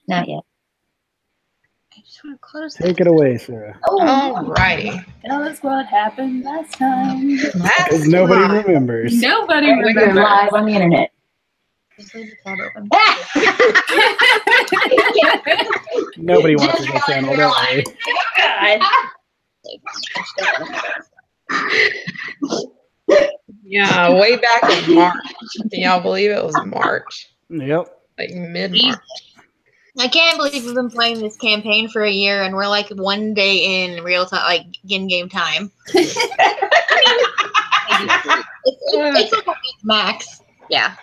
Not yet. I just want to close Take it away, Sarah. Alrighty. Tell us what happened last time. Because nobody remembers. Nobody We're remembers. live on the internet. Just leave the tab open. Nobody watches the channel, don't worry. Yeah, way back in March. Can y'all believe it was March? Yep. Like mid-March. I can't believe we've been playing this campaign for a year and we're like one day in real time, like in-game time. It's like a week max. Yeah.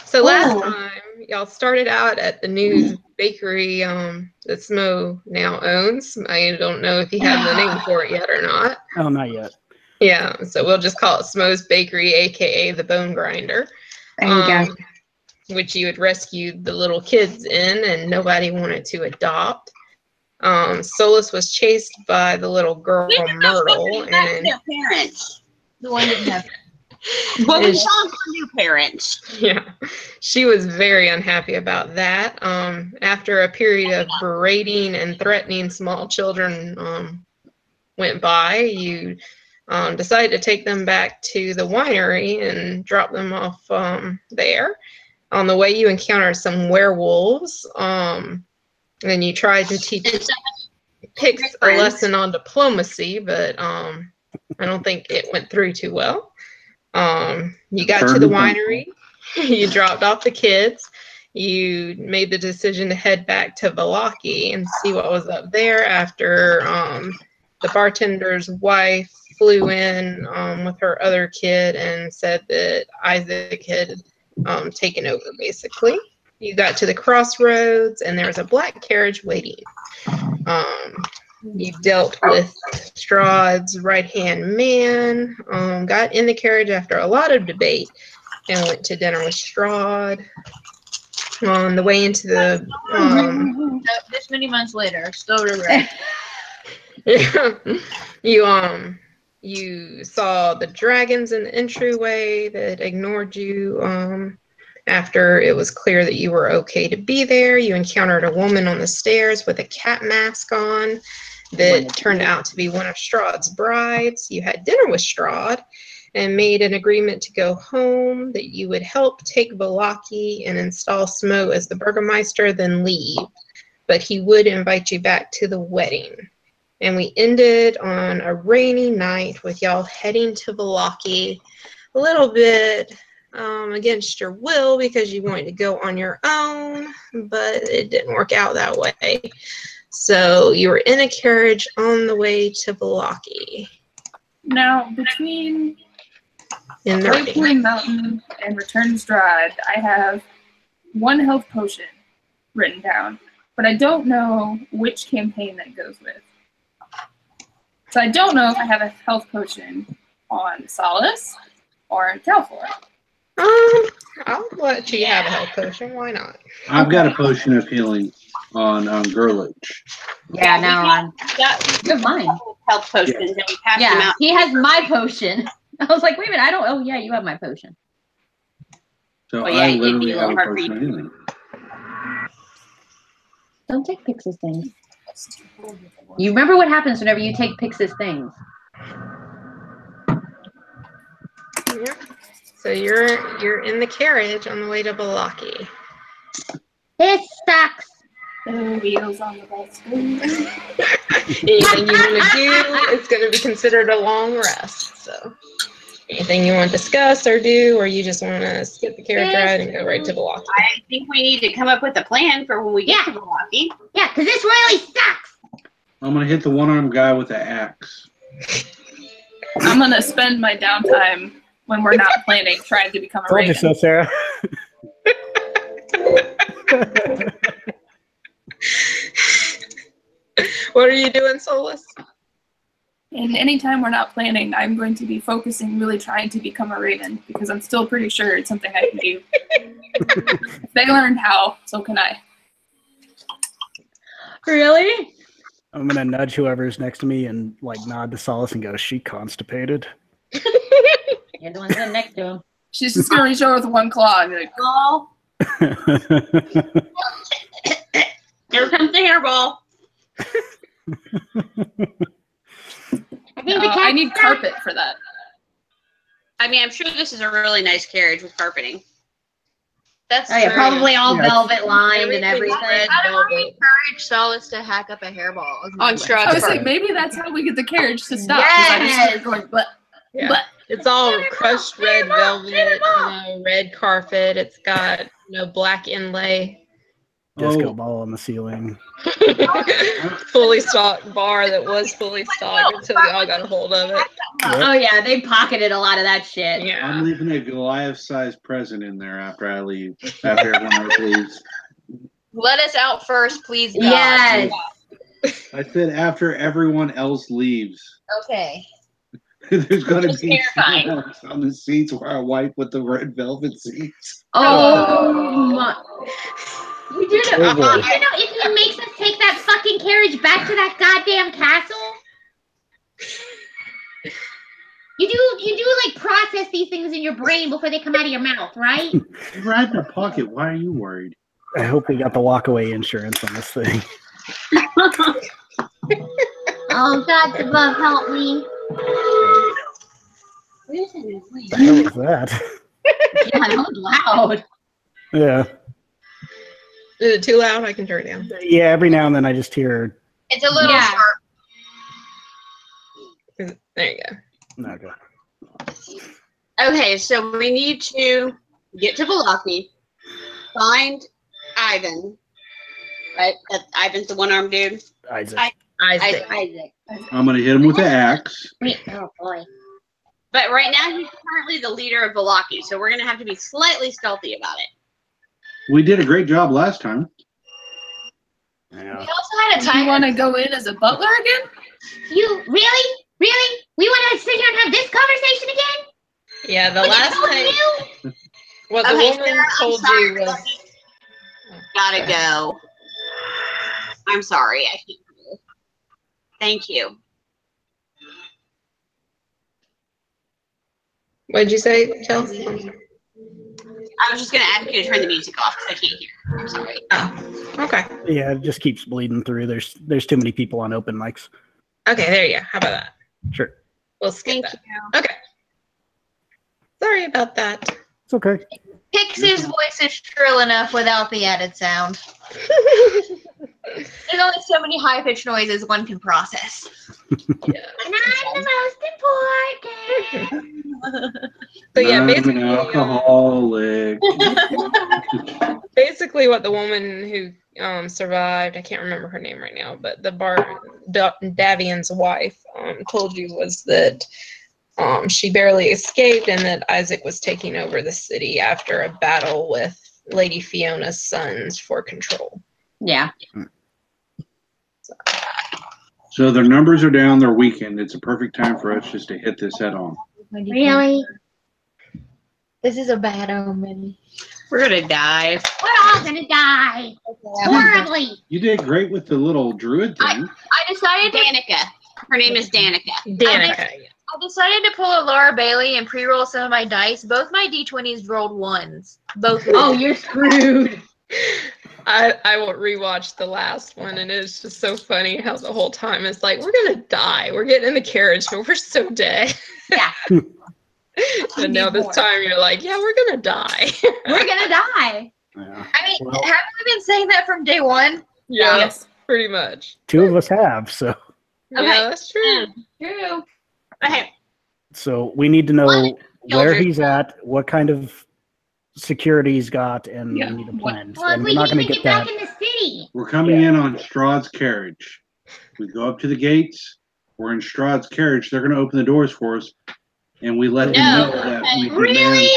So last time, y'all started out at the new bakery that Smo now owns. I don't know if he has the name for it yet or not. Oh, not yet. Yeah, so we'll just call it Smo's Bakery, a.k.a. the Bone Grinder. There you go. Which you had rescued the little kids in, and nobody wanted to adopt. Solus was chased by the little girl Myrtle, and their parents. The one didn't have. Well, we saw some new parents. yeah, she was very unhappy about that. After a period of berating and threatening small children went by, you decided to take them back to the winery and drop them off there. On the way, you encountered some werewolves, and you tried to teach Pix a lesson on diplomacy, but I don't think it went through too well. You got to the winery, you dropped off the kids, you made the decision to head back to Valaki and see what was up there after the bartender's wife flew in with her other kid and said that Isaac had taken over, basically. You got to the crossroads and there was a black carriage waiting. You dealt with Strahd's right-hand man, got in the carriage after a lot of debate and went to dinner with Strahd. On the way into the This many months later, still regret. You saw the dragons in the entryway that ignored you. After it was clear that you were okay to be there, you encountered a woman on the stairs with a cat mask on that turned out to be one of Strahd's brides. You had dinner with Strahd and made an agreement to go home, that you would help take Valaki and install Smo as the Burgermeister, then leave. But he would invite you back to the wedding. And we ended on a rainy night with y'all heading to Valaki a little bit against your will because you wanted to go on your own, but it didn't work out that way. So you were in a carriage on the way to Valaki. Now, between Breakpoint Mountain and Return to Strahd, I have one health potion written down, but I don't know which campaign that goes with. So I don't know if I have a health potion on Solace or Calfor. I'll let you have a health potion. Why not? I've got a potion of healing on Gurlich. Yeah, now You're mine. Health potions, and we passed them Yeah, out. he has my potion. I was like, wait a minute, I don't. Oh yeah, you have my potion. So Well, yeah, I it'd be a literally have little a hard for potion you. of healing. Don't take Pix's things. You remember what happens whenever you take Pix's things. Yeah. So you're in the carriage on the way to Valaki. This sucks. The wheels on the bus. Anything you want to do, it's going to be considered a long rest. So anything you want to discuss or do, or you just want to skip the carriage ride and go right to Valaki? I think we need to come up with a plan for when we get to Milwaukee. Yeah, because this really sucks. I'm gonna hit the one-armed guy with the axe. I'm going to spend my downtime when we're not planning trying to become a Told you raven. so, Sarah. What are you doing, Solus? And anytime we're not planning, I'm going to be focusing, really trying to become a raven, because I'm still pretty sure it's something I can do. If they learned how, so can I. Really? I'm gonna nudge whoever's next to me and like nod to Solace and go, "Is she constipated?" You're the one sitting next to him. She's just going to reach over with one claw and be like, Oh, Here comes the hairball. I think the cat. I need carpet for that. I mean, I'm sure this is a really nice carriage with carpeting. That's Oh yeah, true. probably all Yeah, velvet lined and Everything's everything. red I don't velvet. encourage Solace to hack up a hairball. On Strahd's I was part. like, maybe that's how we get the carriage to stop. 'Cause I just started going, but Yeah. It's all crushed red velvet, red carpet. It's got black inlay. Disco Oh. ball on the ceiling. Fully stocked bar that was fully stocked until we all got a hold of it. Oh yeah, they pocketed a lot of that shit. I'm Yeah. leaving a Goliath-sized present in there after I leave. After everyone else leaves. Let us out first, please, God. Yes. I said after everyone else leaves. Okay. There's gonna It's be terrifying. marks on the seats where I wipe with the red velvet seats. Oh my. You do know, Oh, boy. if he makes us take that fucking carriage back to that goddamn castle? You do like process these things in your brain before they come out of your mouth, right? It's right in my pocket. Why are you worried? I hope we got the walkaway insurance on this thing. Oh, God above, help me. What the hell was that? Yeah, that was loud. Yeah. Is it too loud? I can turn it down. Yeah, every now and then I just hear. It's a little Yeah. sharp. There you go. Okay. Okay, so we need to get to Velocity, find Ivan. Right? Ivan's the one-armed dude. Isaac. Isaac. Isaac. I'm gonna hit him with the axe. Oh, boy. But right now, he's currently the leader of Velocity, so we're going to have to be slightly stealthy about it. We did a great job last time. We Yeah. also had a do you time. want to go in as a butler again? You really? Really? We want to sit here and have this conversation again? Yeah, the What last told time, you? what the Okay, woman Sarah, I'm told sorry, you was, Gotta go. I'm sorry. I can't do it. Thank you. what did you say, Chelsea? I was just going to ask you to turn the music off because I can't hear. I'm sorry. Oh, okay. Yeah, it just keeps bleeding through. There's too many people on open mics. Okay, there you go. How about that? Sure. We'll skip Thank that. Okay. Sorry about that. It's okay. Pixie's voice is shrill enough without the added sound. There's only so many high-pitched noises one can process. And I'm the most important. So yeah, I'm basically, an alcoholic. basically what the woman who survived, I can't remember her name right now, but the Davian's wife told you was that she barely escaped and that Isaac was taking over the city after a battle with Lady Fiona's sons for control. Yeah. So their numbers are down. They're weakened. It's a perfect time for us just to hit this head on. Really? This is a bad omen. We're going to die. We're all gonna die. Horribly. You did great with the little druid thing. I decided to Danica. Her name is Danica. Danica. I decided to pull a Laura Bailey and pre-roll some of my dice. Both my d20s rolled ones. Both. Oh, you're screwed. I will rewatch the last one, and it's just so funny how the whole time it's like, we're gonna die. We're getting in the carriage, but we're so dead. Yeah. And now this time you're like, yeah, we're gonna die. We're gonna die. Yeah. I mean, Well- haven't we been saying that from day one? Yeah, Yes. pretty much. Two of us have, so Okay. Yeah, that's true. True. Okay. so we need to know where Children. he's at, what kind of security he's got, and Yeah. we need a plan. Well, if And we we're not can going to even get get that. back in the city. We're coming in on Strahd's carriage. We go up to the gates. We're in Strahd's carriage. They're going to open the doors for us, and we let them No. know that we can Really?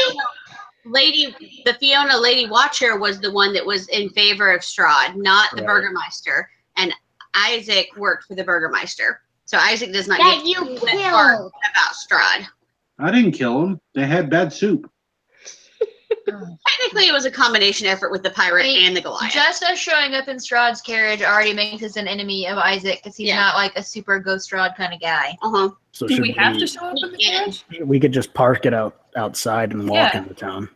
manage- The Fiona Lady Watcher was the one that was in favor of Strahd, not the Right. Burgermeister. And Isaac worked for the Burgermeister. So Isaac does not That get you to say part killed. about Strahd. I didn't kill them. They had bad soup. Technically, it was a combination effort with the pirate and the Goliath. Just us showing up in Strahd's carriage already makes us an enemy of Isaac because he's Yeah. not like a super ghost Strahd kind of guy. Uh-huh. So Do should we have to show up in the Yeah. carriage? we could just park it outside and walk Yeah. into town.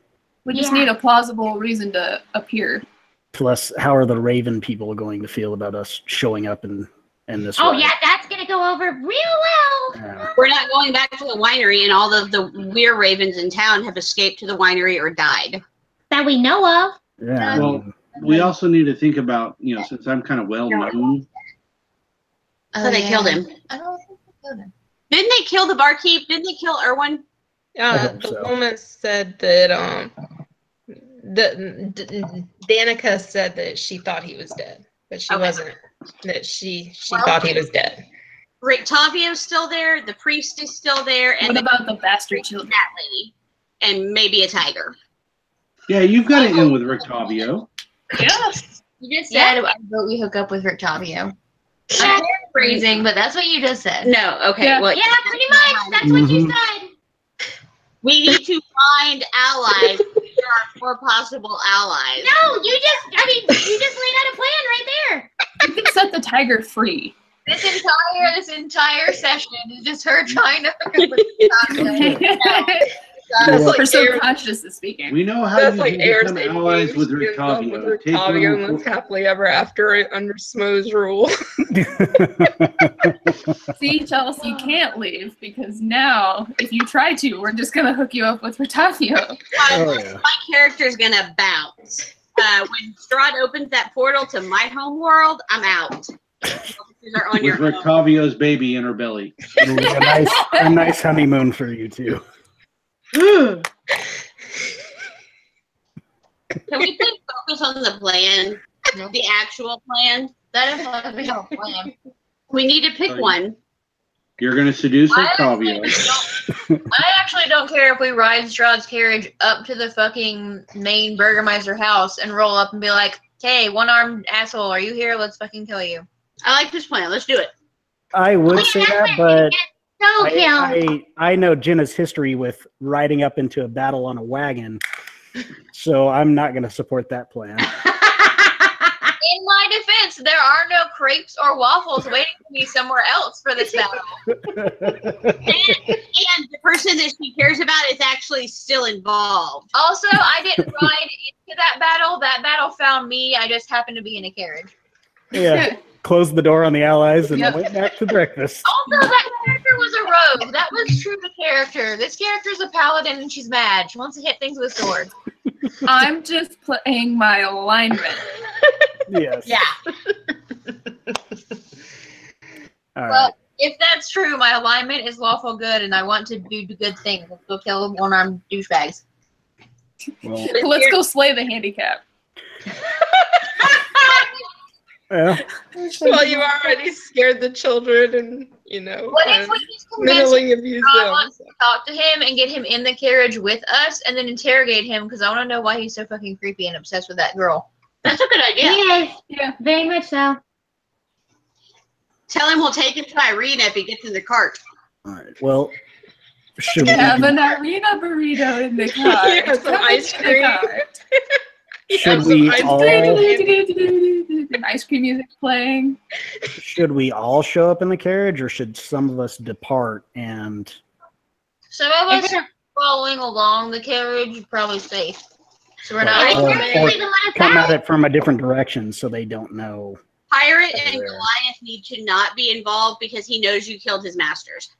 We just Yeah. need a plausible reason to appear. Plus, how are the Raven people going to feel about us showing up in this Oh, way? yeah, that's going to go over real well. Yeah. We're not going back to the winery, and all of the weird ravens in town have escaped to the winery or died. That we know of. Yeah. Well, we also need to think about, since I'm kind of well known. So they killed him. I don't think they killed him. Didn't they kill the barkeep? Didn't they kill Erwin? hope The so. woman said that Danica said that she thought he was dead, but she wasn't. That she thought he was dead. Rictavio's still there. The priest is still there, and What about the bastard children? that lady, and maybe a tiger. Yeah, you've got it in with Rictavio. Yes. You just said I vote we hook up with Rictavio. Yeah. I'm paraphrasing, but that's what you just said. No, okay. Yeah. Well, Yeah, pretty much. That's what you said. we need to find allies. There are 4 possible allies. No, you just laid out a plan right there. You can set the tiger free. This entire session is just her trying to hook up with Rictavio. That's like Her Aaron- subconscious is speaking. We know how That's you like can Aaron's become allies with Rictavio. Take Rictavio one and lives happily ever after under Smo's rule. See, Chelsea, you can't leave because now, if you try to, we're just going to hook you up with Rictavio. Oh, yeah. My character's gonna bounce. When Strahd opens that portal to my home world, I'm out. Are on with your own. Rictavio's baby in her belly. It'll be a nice honeymoon for you two. Can we please focus on the plan? The actual plan? That is what we have a plan. We need to pick one. You're going to seduce I Rictavio. actually don't care if we ride Strahd's carriage up to the fucking main Burgermeister house and roll up and be like, "Hey, one-armed asshole, are you here? Let's fucking kill you." I like this plan. Let's do it. I would say that, but No, Kill. I know Jenna's history with riding up into a battle on a wagon, so I'm not going to support that plan. In my defense, there are no crepes or waffles waiting for me somewhere else for this battle. And the person that she cares about is actually still involved. Also, I didn't ride into that battle. That battle found me. I just happened to be in a carriage. Yeah, closed the door on the allies and Yep. went back to breakfast. Also, that character was a rogue. That was true to character. This character's a paladin and she's mad. She wants to hit things with a sword. I'm just playing my alignment. Yes. Yeah. All right. Well, if that's true, my alignment is lawful good and I want to do good things. Let's go kill one-armed douchebags. Well, Let's go slay the handicap. yeah. Well, you already scared the children and, What if we just convince mentally abused I them. want to talk to him and get him in the carriage with us and then interrogate him because I want to know why he's so fucking creepy and obsessed with that girl. That's a good idea. Yes, Yeah. very much so. Tell him we'll take him to Irina if he gets in the cart. All right. Well, should we, Have an arena burrito in the car. Yeah, some Come ice into the cream. car. should Some we ice all Ice cream music playing. should we all show up in the carriage, or should some of us depart and? Some of us are following along the carriage, probably safe. So we're not. Or- Leave them on come us at it from a different direction so they don't know. Pirate and Goliath need to not be involved because he knows you killed his masters.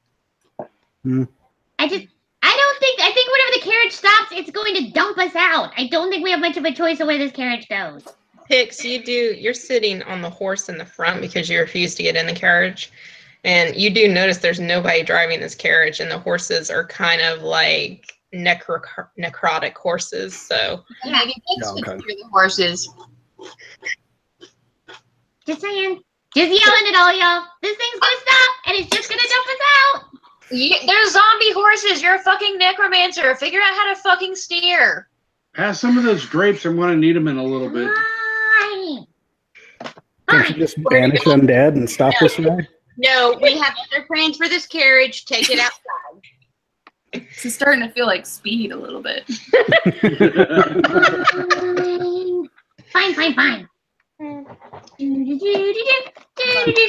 I think whenever the carriage stops, it's going to dump us out. I don't think we have much of a choice of where this carriage goes. Pix, you're sitting on the horse in the front because you refuse to get in the carriage. And you do notice there's nobody driving this carriage, and the horses are kind of like necrotic horses. So Maybe Pix Yeah, would okay. steer the horses. Just saying. Just yelling at all y'all. This thing's gonna stop, and it's just gonna dump us out. There's zombie horses. You're a fucking necromancer. Figure out how to fucking steer. Pass some of those drapes. I'm going to need them in a little bit. Fine. Can't you just banish undead and stop this way? No, we have other plans for this carriage. Take it outside. This is starting to feel like Speed a little bit. Fine.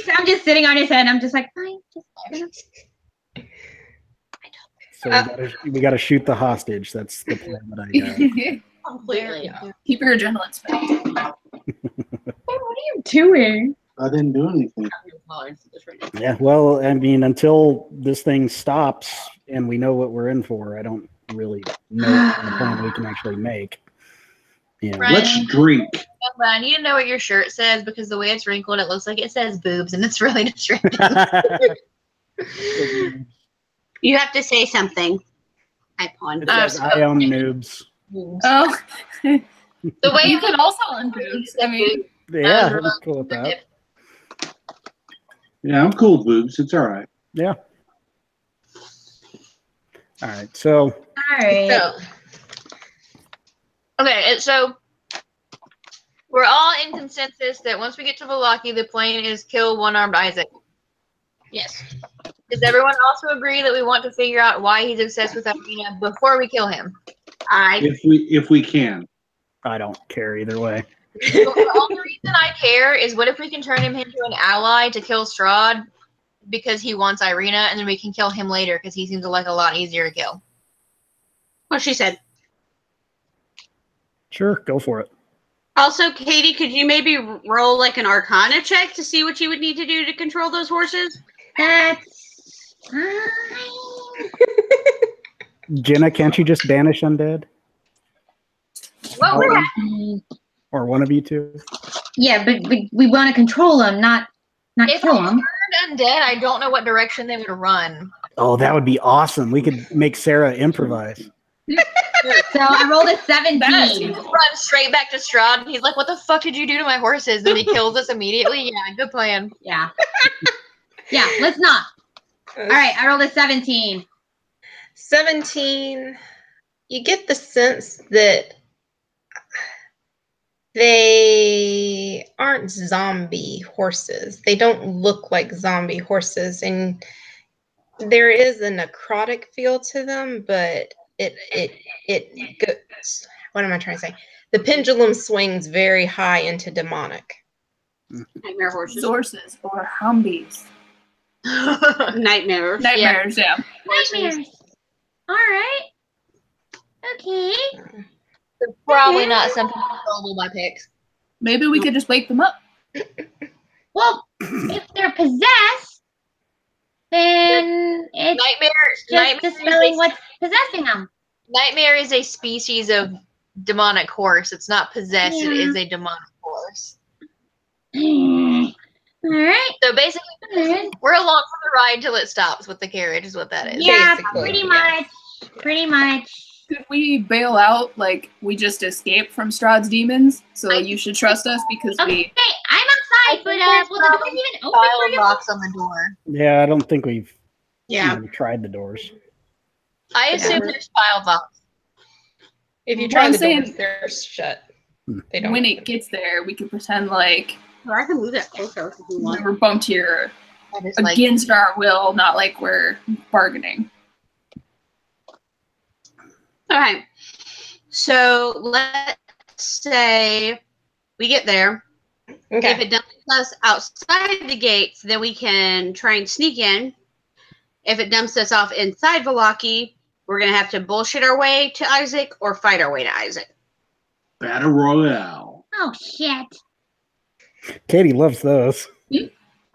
So I'm just sitting on his head. And I'm just like, fine. So we gotta shoot the hostage. That's the plan that I got. Completely. Keep your adrenaline spiked. What are you doing? I didn't do anything. Yeah, well, I mean, until this thing stops and we know what we're in for, I don't really know what kind of plan we can actually make. Yeah. Right. Let's drink. But I need to know what your shirt says because the way it's wrinkled, it looks like it says boobs, and it's really distracting. You have to say something. I pawned. It says, I own noobs. Oh, The way you can also own boobs. I mean, Yeah, I'm cool with that. Yeah, I'm cool with boobs. It's all right. Yeah. All right, so All right. So, okay, so we're all in consensus that once we get to Vallaki, the plan is kill one-armed Isaac. Yes. Does everyone also agree that we want to figure out why he's obsessed with Irina before we kill him? If we can. I don't care either way. The only reason I care is what if we can turn him into an ally to kill Strahd because he wants Irina, and then we can kill him later because he seems like a lot easier to kill. What she said. Sure, go for it. Also, Katie, could you maybe roll like an Arcana check to see what you would need to do to control those horses? That's fine. Jenna, can't you just banish undead? What would Or one of you two? Yeah, but we want to control them, not if kill I them. turned undead, I don't know what direction they would run. Oh, that would be awesome. We could make Sarah improvise. So I rolled a 17. Run straight back to Strahd, and he's like, "What the fuck did you do to my horses?" And he kills us immediately. Yeah, good plan. Yeah. Yeah, let's not. All right, I rolled a 17. 17, you get the sense that they aren't zombie horses. They don't look like zombie horses, and there is a necrotic feel to them, but it goes, what am I trying to say? The pendulum swings very high into demonic. Nightmare horses. sources or humbies. Nightmares. Nightmares, yeah. Nightmares. All right. Okay. So probably not something controllable by pigs. Maybe we could just wake them up. Well, if they're possessed, then it's just dispelling what's possessing them. Nightmare is a species of demonic horse. It's not possessed. It Yeah. is a demonic horse. All right. So basically, we're along for the ride till it stops with the carriage is what that is. Yeah, basically, pretty yeah. much. Pretty much. Could we bail out like we just escaped from Strahd's demons? So you should trust us because Okay, we. I'm outside, but will the doors even open for File you? box on the door. Yeah, I don't think we've Yeah. tried the doors. I assume there's file box. If you Well, try I'm the doors, saying- they're shut. They don't. When it gets there, we could pretend like Or I can move that closer if you we want. were bumped here That is like against our will, not like we're bargaining. All right. So let's say we get there. Okay. If it dumps us outside the gates, then we can try and sneak in. If it dumps us off inside Vallaki, we're going to have to bullshit our way to Isaac or fight our way to Isaac. Battle Royale. Oh, shit. Katie loves those.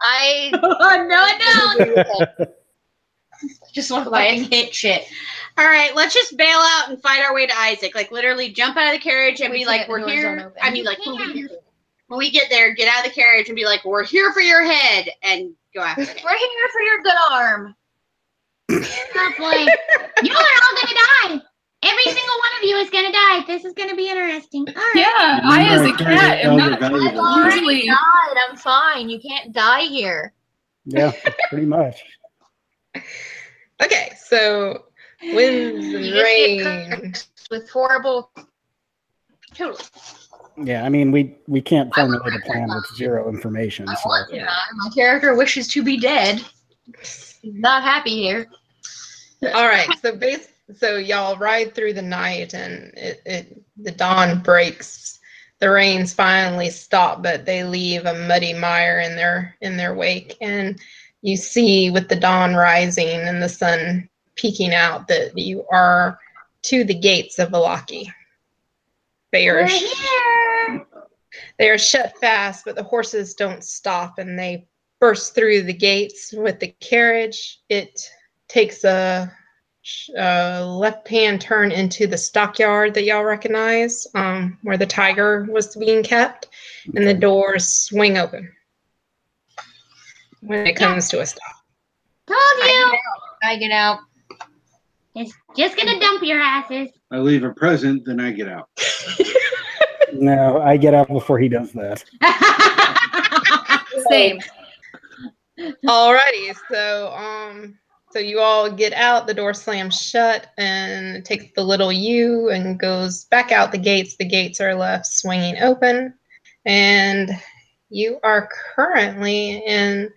I No. just want to Fucking hit shit. All right, let's just bail out and fight our way to Isaac. Like literally jump out of the carriage and We be like, can't, we're the doors don't here. open. I mean, like when we get there, get out of the carriage and be like, we're here for your head and go after it. We're here for your good arm. Oh, boy. You are all going to die. Every single one of you is going to die. This is going to be interesting. All right. Yeah, I as a cat am not I've usually. already died. I'm fine. You can't die here. Yeah, pretty much. Okay, so winds You and just get rain. with horrible. Totally. Yeah, I mean, we can't formulate a plan with zero information. I So want to die. My character wishes to be dead. He's not happy here. All right, so y'all ride through the night, and the dawn breaks. The rains finally stop, but they leave a muddy mire in their wake. And you see, with the dawn rising and the sun peeking out, that you are to the gates of Vallaki. They We're are here. they are shut fast, but the horses don't stop, and they burst through the gates with the carriage. It takes a left-hand turn into the stockyard that y'all recognize, where the tiger was being kept, and the doors swing open when it comes to a stop. Told you. I get out. It's just gonna dump your asses. I leave a present, then I get out. No, I get out before he does that. Same. Alrighty, so you all get out, the door slams shut, and it takes the little U and goes back out the gates. The gates are left swinging open, and you are currently in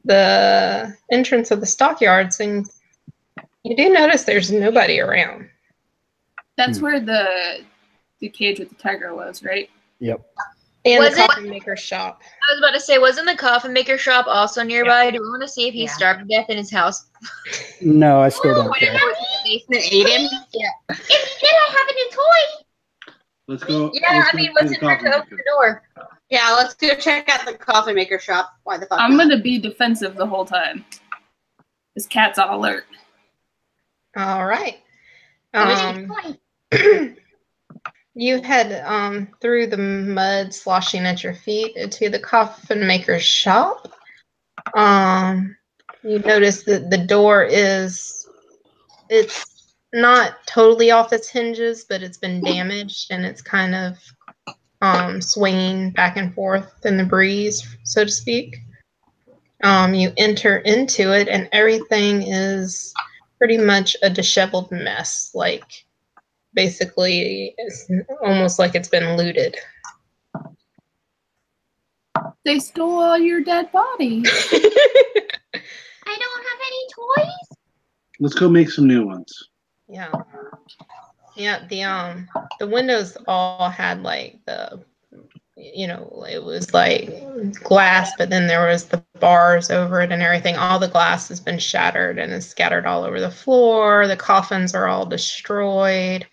the entrance of the stockyards, and you do notice there's nobody around. That's where the cage with the tiger was, right? Yep. And Was the it- coffin maker shop. I was about to say, wasn't the coffin maker shop also nearby? Do we want to see if he Yeah. starved to death in his house? No, I still don't care. Basement ate him. Yeah. If you did, I have a new toy. Let's go. Yeah, let's I go mean, to what's the in there coffin to open maker. the door? Yeah, let's go check out the coffin maker shop. Why the fuck I'm not? gonna be defensive the whole time. This cat's on alert. All right. Where's your toy? You head through the mud sloshing at your feet to the coffin maker's shop. You notice that the door it's not totally off its hinges, but it's been damaged and it's kind of swinging back and forth in the breeze, so to speak. You enter into it and everything is pretty much a disheveled mess. Like, basically, it's almost like it's been looted. They stole all your dead bodies. I don't have any toys. Let's go make some new ones. Yeah. Yeah, the windows all had like it was like glass, but then there was the bars over it and everything. All the glass has been shattered and is scattered all over the floor. The coffins are all destroyed.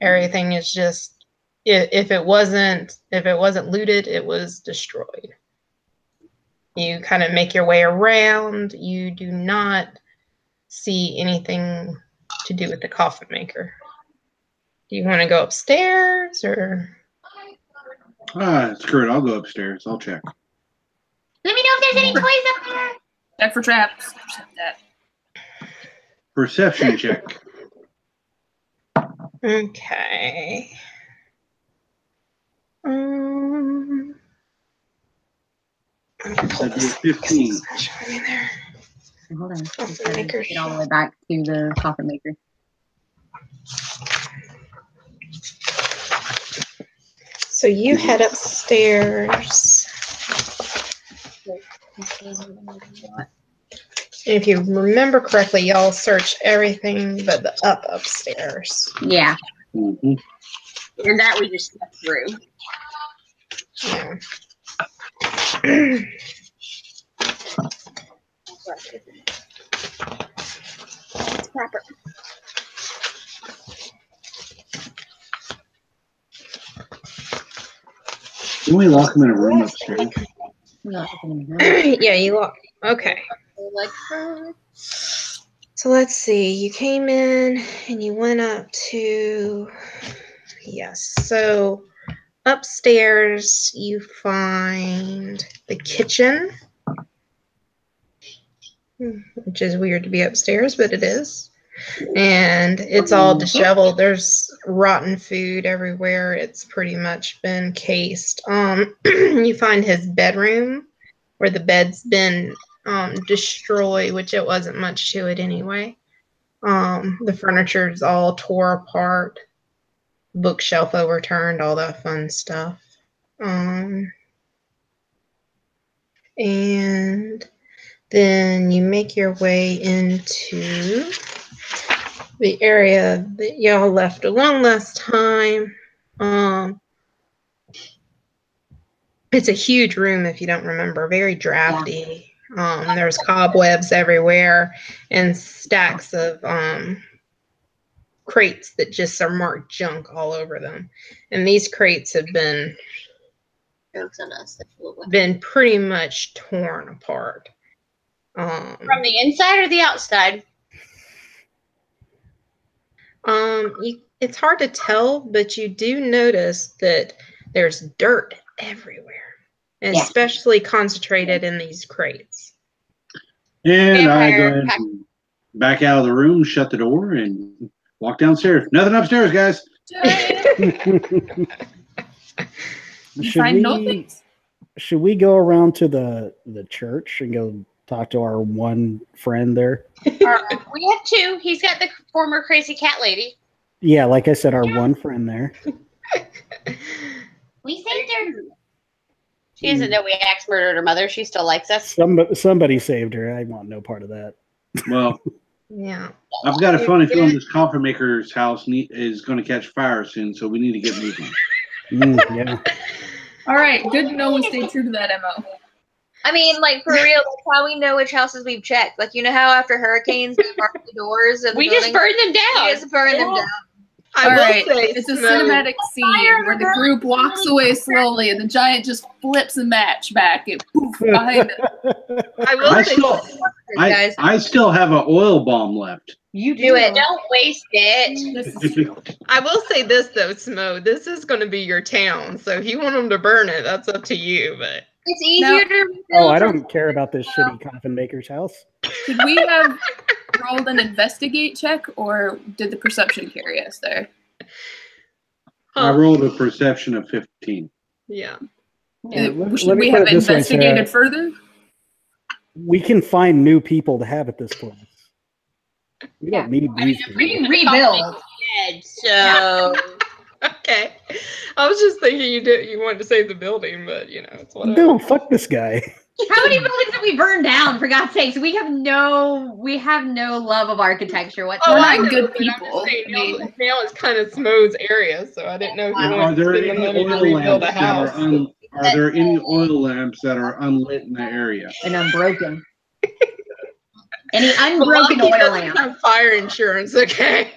Everything is just if it wasn't looted, it was destroyed. You kind of make your way around. You do not see anything to do with the coffin maker. Do you want to go upstairs or? Screw it. I'll go upstairs. I'll check. Let me know if there's any toys up there. Check for traps. Accept that. Perception check. Okay. That'd be a 15. Hold on. Coffin maker Get all the way back to the coffin maker. So you head upstairs. And if you remember correctly, y'all search everything but the upstairs. Yeah. Mm-hmm. And that we just stepped through. Yeah. Proper. Can we lock them in a room upstairs? Yeah, you look. Okay. So let's see. You came in and you went up to. Yes. So upstairs, you find the kitchen, which is weird to be upstairs, but it is. And it's all disheveled. There's rotten food everywhere. It's pretty much been cased. You find his bedroom where the bed's been destroyed, which it wasn't much to it anyway. The furniture's all tore apart, bookshelf overturned, all that fun stuff. And then you make your way into the area that y'all left alone last time. It's a huge room if you don't remember, very drafty. There's cobwebs everywhere and stacks of crates that just are marked junk all over them. And these crates have been pretty much torn apart. From the inside or the outside? It's hard to tell, but you do notice that there's dirt everywhere, especially concentrated in these crates. And I go ahead and back out of the room, shut the door, and walk downstairs. Nothing upstairs, guys. Should we go around to the church and go talk to our one friend there? We have two. He's got the former crazy cat lady. Yeah, like I said, our one friend there. We saved her. She doesn't know we axe murdered her mother. She still likes us. Somebody saved her. I want no part of that. Well, yeah. I've got a funny feeling this coffin maker's house is going to catch fire soon, so we need to get moving. Yeah. All right, good to know we stay true to that MO. I mean, like, for real, that's how we know which houses we've checked. Like, you know how after hurricanes, we mark the doors of We just burn them down. We just burn them down. All right, it's a cinematic scene where the group walks away slowly and the giant just flips a match back and poof behind it. I still have an oil bomb left. You do it. Don't waste it. I will say this, though, Smo. This is going to be your town, so if you want them to burn it, that's up to you, but... It's easier to... Oh, I don't care about this shitty coffin maker's house. Did we have rolled an investigate check, or did the perception carry us there? I rolled a perception of 15. Yeah. Should we have investigated further? We can find new people to have at this place. We don't need these people. We can rebuild. So... Okay. I was just thinking you wanted to save the building, but it's whatever. No, fuck this guy. How many buildings have we burned down, for God's sakes? We have no love of architecture whatsoever. We're not good people. Now it's kind of Smo's area, so I didn't know if you wanted to spend the money to rebuild a house. Are there any oil lamps that are unlit in the area? And unbroken. Any unbroken oil lamp. Have fire insurance, okay?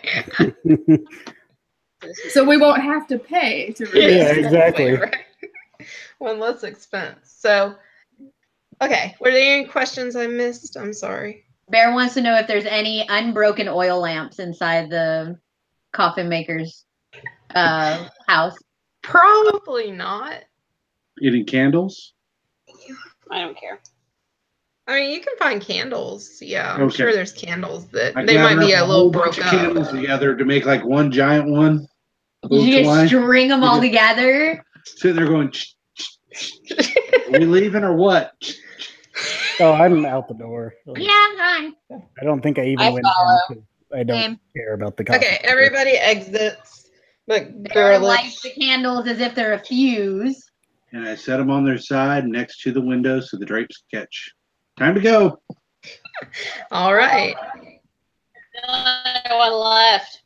So we won't have to pay to rebuild. Yeah, exactly. Right? One less expense. So, okay. Were there any questions I missed? I'm sorry. Bear wants to know if there's any unbroken oil lamps inside the coffin maker's house. Probably not. Any candles? I don't care. I mean, you can find candles. Yeah, I'm Okay. sure there's candles that I they might be gather a up little whole bunch broke of candles up. together to make like one giant one. You just string them all together. Sitting there going, are we leaving or what? Oh, I'm out the door. Yeah, fine. I don't think I even went down because I don't care about the coffin. Okay, everybody exits. But Bear lights the candles as if they're a fuse. And I set them on their side next to the window so the drapes catch. Time to go. All right. One left.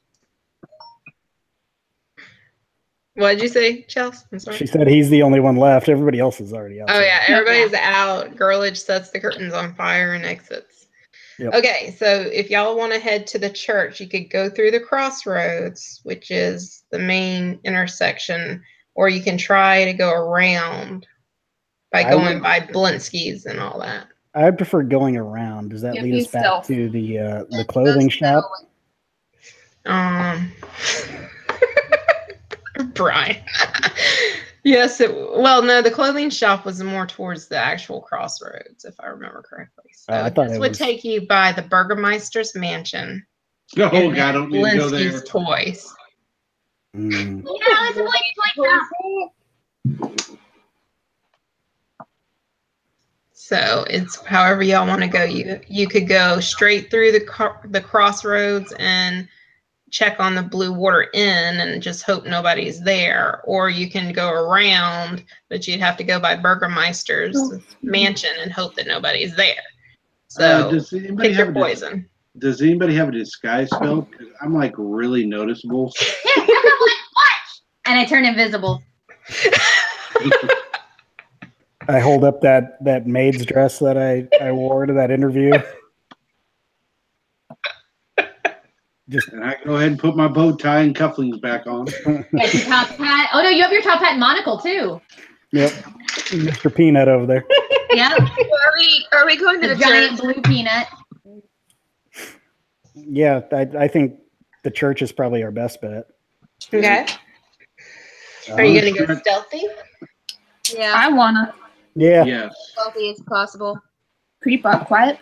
What did you say, Chelsea? I'm sorry. She said he's the only one left. Everybody else is already out. Oh yeah, everybody's out. Girlage sets the curtains on fire and exits. Yep. Okay, so if y'all want to head to the church, you could go through the crossroads, which is the main intersection, or you can try to go around by going by Blinsky's and all that. I prefer going around. Does that lead us back to the clothing shop? Brian. Yes. No, the clothing shop was more towards the actual crossroads, if I remember correctly. So I thought this it would was... take you by the Burgermeister's mansion. Oh, God, I don't need to go there. Blinsky's Toys. Mm. Yeah, let's avoid toy. So it's however y'all want to go. You could go straight through the crossroads and check on the Blue Water Inn and just hope nobody's there, or you can go around, but you'd have to go by Burgermeister's mansion and hope that nobody's there. So pick your poison. Does anybody have a disguise spell? Because I'm like really noticeable. And I turn invisible. I hold up that maid's dress that I wore to that interview. And I go ahead and put my bow tie and cufflinks back on. Get your top hat. Oh no, you have your top hat and monocle too. Yep. Mr. Peanut over there. Yep. Are we going to The the giant church? blue peanut. Yeah, I think the church is probably our best bet. Okay. Are you going to go stealthy? Yeah, I wanna Yeah. Yes. stealthy as possible. creep up quiet.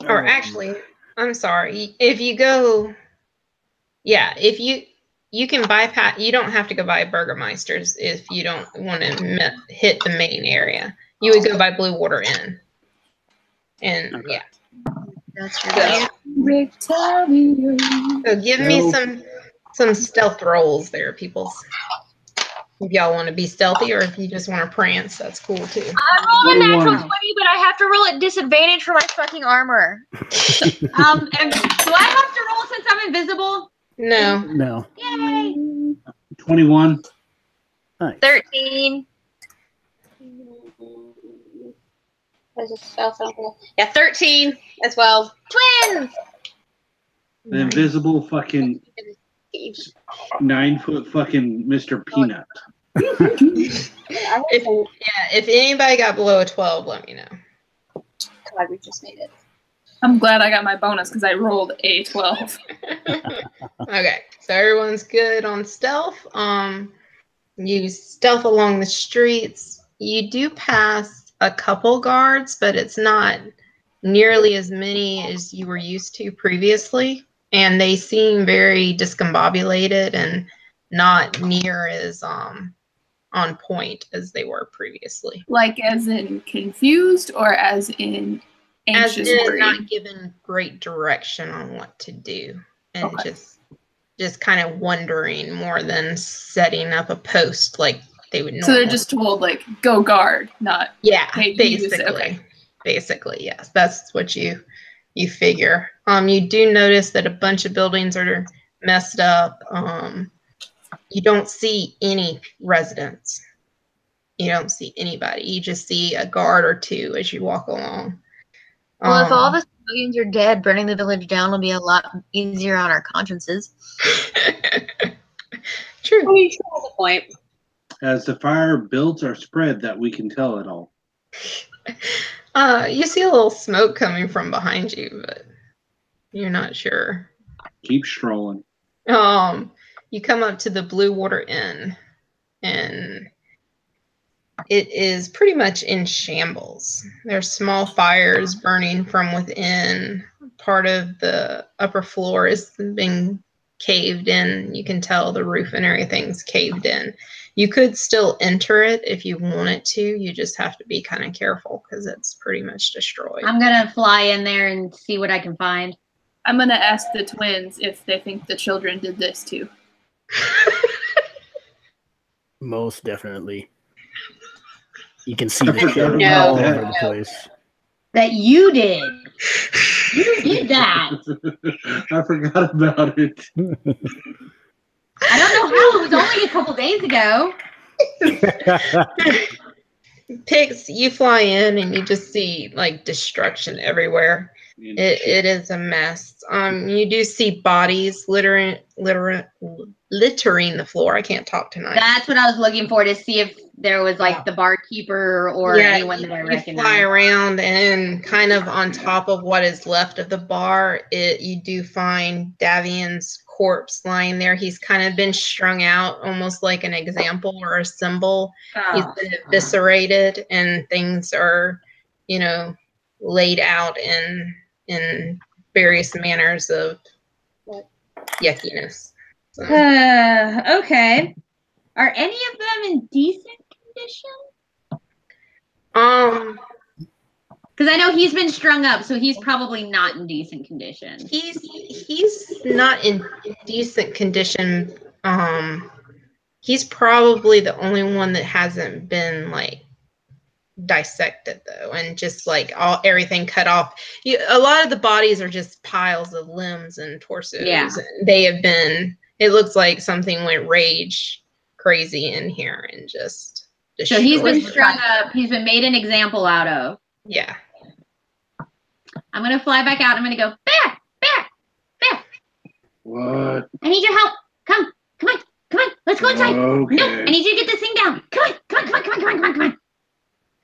Or actually, I'm sorry. If you go, if you can bypass. You don't have to go by Burgermeisters if you don't want to hit the main area. You would go by Blue Water Inn. And Okay. That's your So, best. Victoria. so give me some stealth rolls there, peoples. If y'all want to be stealthy or if you just want to prance, that's cool too. I rolled a natural 21. 20, but I have to roll at disadvantage for my fucking armor. And do I have to roll since I'm invisible? No. No. Yay! 21. Nice. 13. Yeah, 13 as well. Twins! The invisible fucking 9-foot fucking Mr. Peanut. If anybody got below a 12, let me know. God, we just made it. I'm glad I got my bonus because I rolled a 12. Okay, so everyone's good on stealth. You stealth along the streets. You do pass a couple guards, but it's not nearly as many as you were used to previously. And they seem very discombobulated and not near as on point as they were previously. Like as in confused or as in As anxious in worried? not given great direction on what to do. And Okay. just kind of wondering more than setting up a post like they would normally. So they're just told like go guard, not Yeah, hey, you use it, basically. okay. Basically, yes. That's what you figure. You do notice that a bunch of buildings are messed up. You don't see any residents. You don't see anybody. You just see a guard or two as you walk along. Well, if all the civilians are dead, burning the village down will be a lot easier on our consciences. True. I mean, sure, that's a point. As the fire builds or spread, that we can tell it all. You see a little smoke coming from behind you, but you're not sure. Keep strolling. You come up to the Blue Water Inn, and it is pretty much in shambles. There's small fires burning from within. Part of the upper floor has been caved in. You can tell the roof and everything's caved in. You could still enter it if you wanted to. You just have to be kind of careful because it's pretty much destroyed. I'm gonna fly in there and see what I can find. I'm gonna ask the twins if they think the children did this too. Most definitely. You can see the shit No. all over the place. That you did. You did that. I forgot about it. I don't know how. It was only a couple days ago. Pix, you fly in and you just see like destruction everywhere. It is a mess. You do see bodies littering the floor. I can't talk tonight. That's what I was looking for, to see if there was like the barkeeper or anyone that I You fly recognize. around and kind of on top of what is left of the bar, you do find Davian's corpse lying there. He's kind of been strung out, almost like an example or a symbol. He's been eviscerated, and things are, laid out in various manners of yuckiness. So, Okay. Are any of them in decent condition? Because I know he's been strung up, so he's probably not in decent condition. he's not in decent condition. He's probably the only one that hasn't been like dissected though, and just like everything cut off. A lot of the bodies are just piles of limbs and torsos. Yeah. They have been. It looks like something went rage crazy in here and just. So he's been destroyed. strung up. He's been made an example out of. Yeah. I'm going to fly back out. I'm going to go, back, back. What? I need your help. Come on. Let's go inside. Okay. No, I need you to get this thing down. Come on.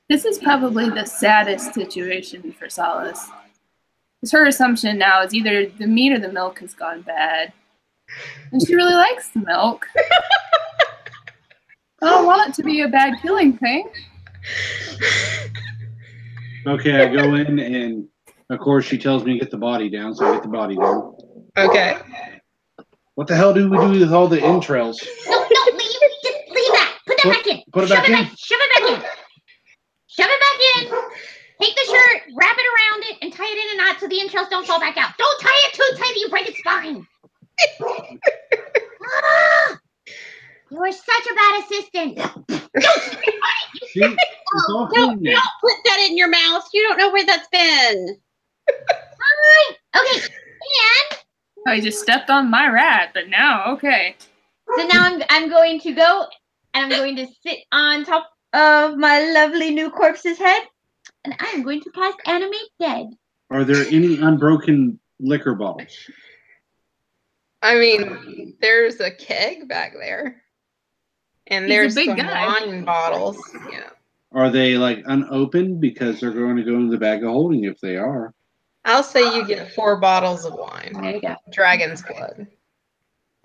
This is probably the saddest situation for Solace. Because her assumption now is either the meat or the milk has gone bad. And she really likes the milk. I don't want it to be a bad killing thing. Okay, I go in and of course she tells me to get the body down, so I get the body down. Okay. What the hell do we do with all the entrails? No, leave that. Put that back in. Put it back in? Shove it back in. Shove it back in. Take the shirt, wrap it around it, and tie it in a knot so the entrails don't fall back out. Don't tie it too tight that you break its spine. You are such a bad assistant. See? It's all Don't clean. put that in your mouth. You don't know where that's been. Alright. Okay. And Oh, you just stepped on my rat, but now, okay. so now I'm going to go and I'm going to sit on top of my lovely new corpse's head. And I'm going to cast Animate Dead. Are there any unbroken liquor bottles? I mean, there's a keg back there. And He's a there's big some guy. wine bottles. Yeah. Are they like unopened because they're going to go in the bag of holding if they are? I'll say you get 4 bottles of wine. There you go. Dragon's blood.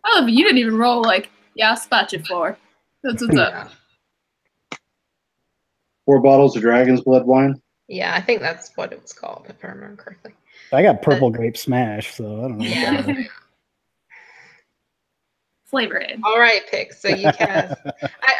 Oh, but you didn't even roll like, yeah, I'll spot you 4. That's what's up. 4 bottles of dragon's blood wine? Yeah, I think that's what it was called, if I remember correctly. I got purple grape smash, so I don't know. Yeah. What that is. Flavor it. All right, Pick. So you cast.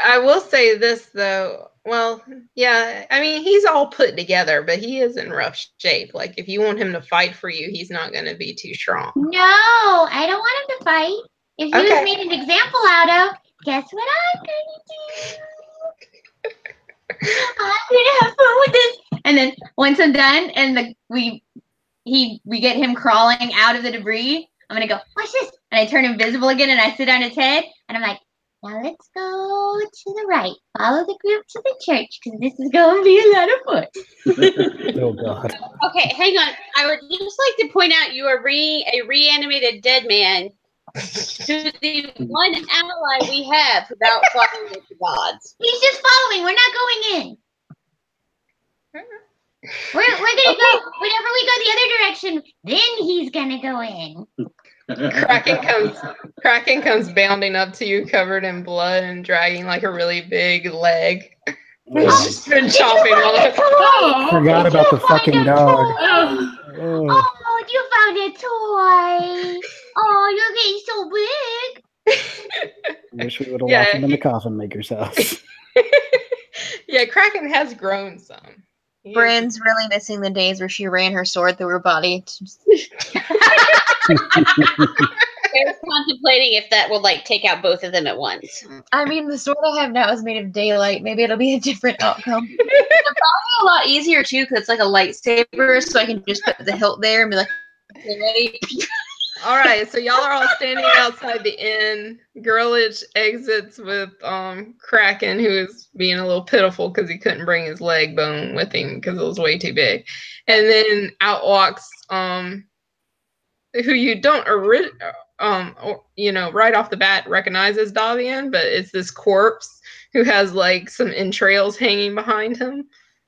I will say this though. Well, yeah. I mean, he's all put together, but he is in rough shape. Like, if you want him to fight for you, he's not going to be too strong. No, I don't want him to fight. If you Okay. was made an example out of, guess what I'm gonna do? I'm gonna have fun with this. And then once I'm done, and we get him crawling out of the debris, I'm gonna go, watch this, and I turn invisible again, and I sit on his head, and I'm like, now let's go to the right, follow the group to the church, because this is gonna be a lot of fun. Oh God. Okay, hang on. I would just like to point out you are bringing a reanimated dead man to the one ally we have without following with the gods. He's just following. We're not going in. We're gonna go whenever we go the other direction. Then he's gonna go in. Kraken comes bounding up to you, covered in blood and dragging like a really big leg. He's just been chopping all over. Oh, Forgot about the fucking dog. oh. Oh. Oh, you found a toy. Oh, you're getting so big. Wish we would have Yeah. locked him in the coffin maker's house. Yeah, Kraken has grown some. Bryn's really missing the days where she ran her sword through her body. I was contemplating if that would like take out both of them at once. I mean, the sword I have now is made of daylight. Maybe it'll be a different outcome. It's probably a lot easier too, because it's like a lightsaber, so I can just put the hilt there and be like, okay, ready. All right, so y'all are all standing outside the inn. Girlich exits with Kraken, who is being a little pitiful because he couldn't bring his leg bone with him because it was way too big. And then out walks who you don't right off the bat recognize as Davian, but it's this corpse who has like some entrails hanging behind him.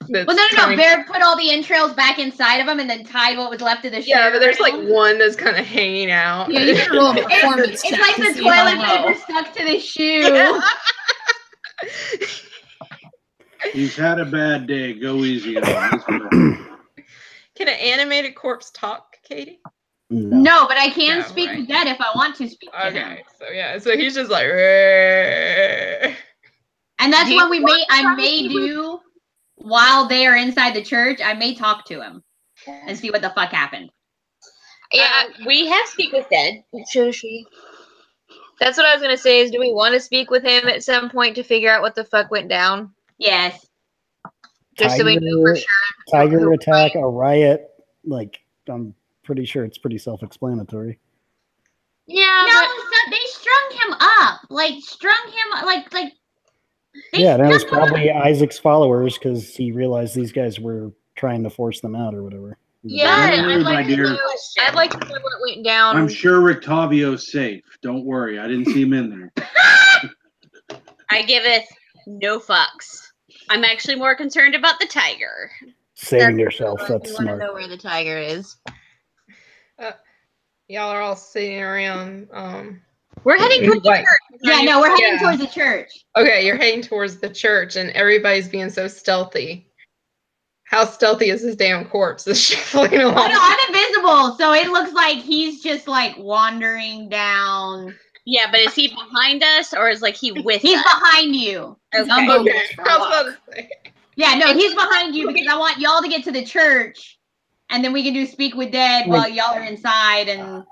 Well, no. Bear put all the entrails back inside of him and then tied what was left of the shoe. Yeah, but there's like one that's kind of hanging out. Yeah, you can roll a performance It's check like to the see how toilet well. paper stuck to the shoe. Yeah. He's had a bad day. Go easy on him. Can an animated corpse talk, Katie? No, but I can No, speak right. to dead if I want to speak to him. Okay, so he's just like, "Rrrr." And that's Do what you I may do while they are inside the church. I may talk to him and see what the fuck happened. Yeah, we have speak with dead. Shoshi. That's what I was gonna say. Is do we want to speak with him at some point to figure out what the fuck went down? Yes. Just so we know for sure. Tiger attack, a riot. Like, I'm pretty sure it's pretty self-explanatory. Yeah. No, so they strung him up. Yeah, that was probably Isaac's followers because he realized these guys were trying to force them out or whatever. Yeah, Don't worry, my dear. I'd like to know what went down. I'm sure Rictavio's safe. Don't worry. I didn't see him in there. I giveth no fucks. I'm actually more concerned about the tiger. Saving yourself. I That's want to smart. know where the tiger is. Y'all are all sitting around. We're heading towards the Like- church. Yeah, no, we're heading Yeah. towards the church. Okay, you're heading towards the church, and everybody's being so stealthy. How stealthy is this damn corpse that's shuffling along? Oh, no, I'm invisible, so it looks like he's just like wandering down. Yeah, but is he behind us or is like he with He's us? behind you. Okay. I'm going Okay, for I a was about walk. to say. Yeah, no, he's behind you because I want y'all to get to the church, and then we can do speak with dead while y'all are inside. And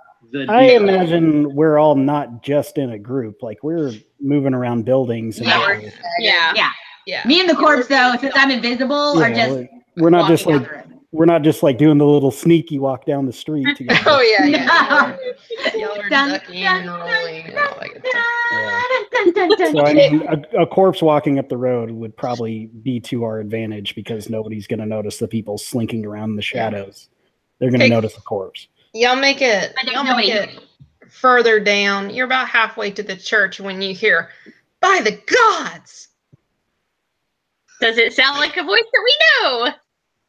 I imagine we're all not just in a group. Like we're moving around buildings. And Yeah. getting- yeah, Yeah. me and the corpse though, since I'm invisible, are Yeah, just we're not just walking like down the road. we're not just like doing the little sneaky walk down the street together. Oh yeah, yeah. No. Y'all are Dun, ducking dun, and rolling and all that good stuff. Dun, dun, dun, So I dun. mean, a corpse walking up the road would probably be to our advantage because nobody's going to notice the people slinking around in the shadows. They're going to Okay. notice the corpse. Y'all make it. But there's Y'all nobody make it further down. You're about halfway to the church when you hear, "By the gods!" Does it sound like a voice that we know?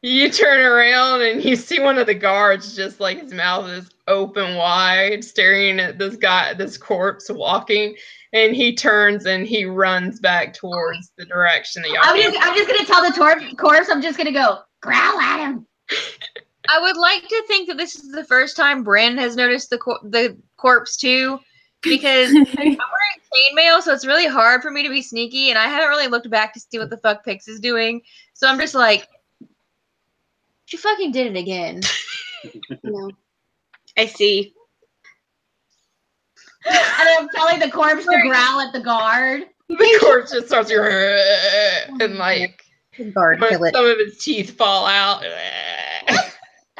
You turn around and you see one of the guards just like his mouth is open wide, staring at this guy, this corpse walking, and he turns and he runs back towards the direction that y'all I'm came. just gonna tell the corpse. I'm just gonna go growl at him. I would like to think that this is the first time Bryn has noticed the corpse too, because I'm wearing chainmail, so it's really hard for me to be sneaky, and I haven't really looked back to see what the fuck Pix is doing. So I'm just like, she fucking did it again. No. I see. And I'm telling the corpse to growl at the guard. The corpse just starts and like Guard, some kill it. of its teeth fall out.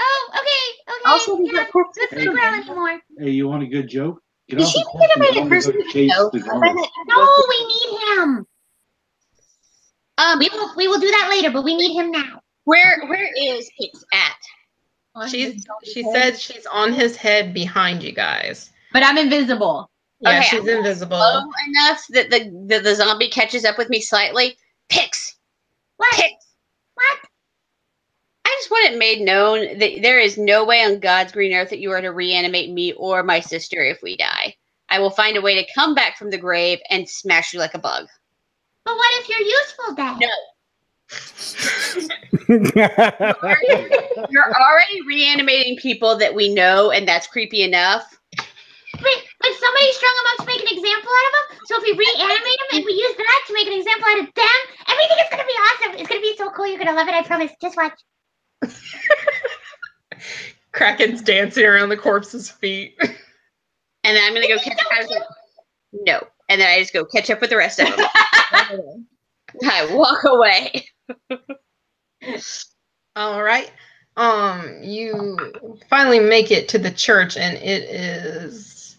Oh, okay. Also, Yeah, let's not growl anymore. Hey, you want a good joke? Get Is off she the corpse and the go person to chase No. the guard. No, we need him. We will do that later, but we need him now. Where is Pix at? She said she's on his head behind you guys. But I'm invisible. Yeah, Okay, she's invisible. Low enough that the zombie catches up with me slightly. Pix! What? Pix! What? I just want it made known that there is no way on God's green earth that you are to reanimate me or my sister if we die. I will find a way to come back from the grave and smash you like a bug. But what if you're useful then? No. You're already reanimating people that we know, and that's creepy enough. But somebody strung him up to make an example out of him. So if we reanimate him and we use that to make an example out of them, everything is going to be awesome. It's going to be so cool. You're going to love it. I promise. Just watch. Kraken's dancing around the corpse's feet. And then I'm going to go catch up. No. And then I just go catch up with the rest of them. I walk away. All right. You finally make it to the church, and it is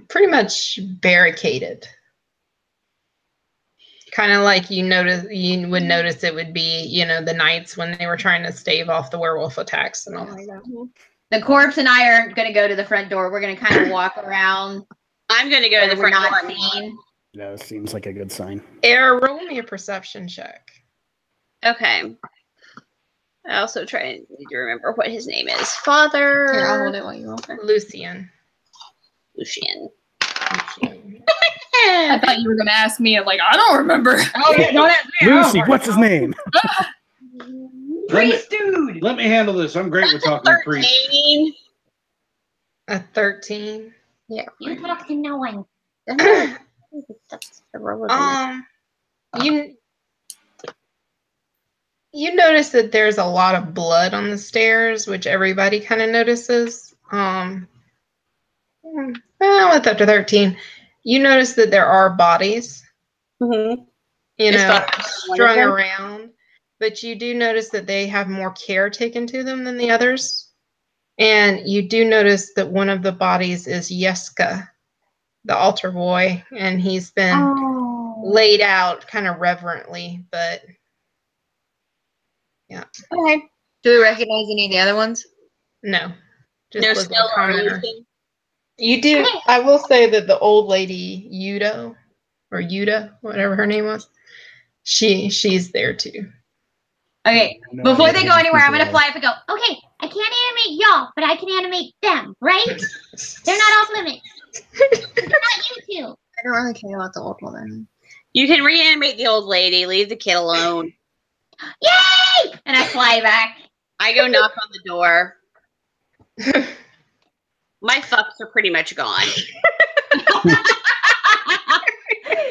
pretty much barricaded. Kind of like you would notice it would be, the nights when they were trying to stave off the werewolf attacks and all that. The corpse and I are going to go to the front door. We're going to kind of walk around. I'm going to go to the We're front not door. seen. Yeah, that seems like a good sign. Air, roll me a perception check. Okay. I also try and need to remember what his name is. Here, I'll Father hold it while you roll. Lucian. Lucian. I thought you were gonna ask me. I'm like, I don't remember. Oh, yeah, don't ask me. Lucy, what's his name? Priest dude. Let me handle this. I'm great with talking to priests. 13. A 13. Yeah. You talk to no one. That's the roll of You notice that there's a lot of blood on the stairs, which everybody kind of notices. With up to 13, you notice that there are bodies, Mm-hmm. strung around, but you do notice that they have more care taken to them than the others. And you do notice that one of the bodies is Yeska, the altar boy, and he's been laid out kind of reverently, but yeah. Okay. Do we recognize any of the other ones? No. Just No look skill like or commoner. illusion? You do. I will say that the old lady Yudo, or Yuda, whatever her name was, she's there too. Okay, No before idea they who go these anywhere, I'm people gonna are. fly up and go, okay, I can't animate y'all, but I can animate them, right? They're not off limits. Not you two. I don't really care about the old woman. You can reanimate the old lady. Leave the kid alone. Yay! And I fly back. I go knock on the door. My fucks are pretty much gone.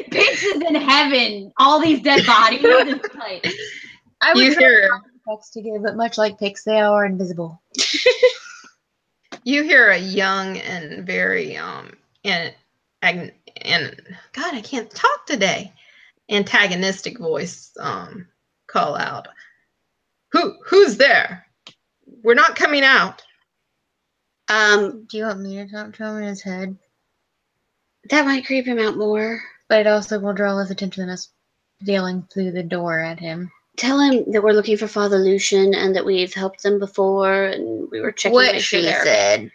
Bitch is in heaven. All these dead bodies. It's like, I would You try hear Pix to give, but much like Pix, they are invisible. you hear a young and very and God, I can't talk today. Antagonistic voice call out. Who's there? We're not coming out. Do you want me to talk to him in his head? That might creep him out more. But it also will draw less attention than us yelling through the door at him. Tell him that we're looking for Father Lucian and that we've helped them before and we were checking What my she share. said.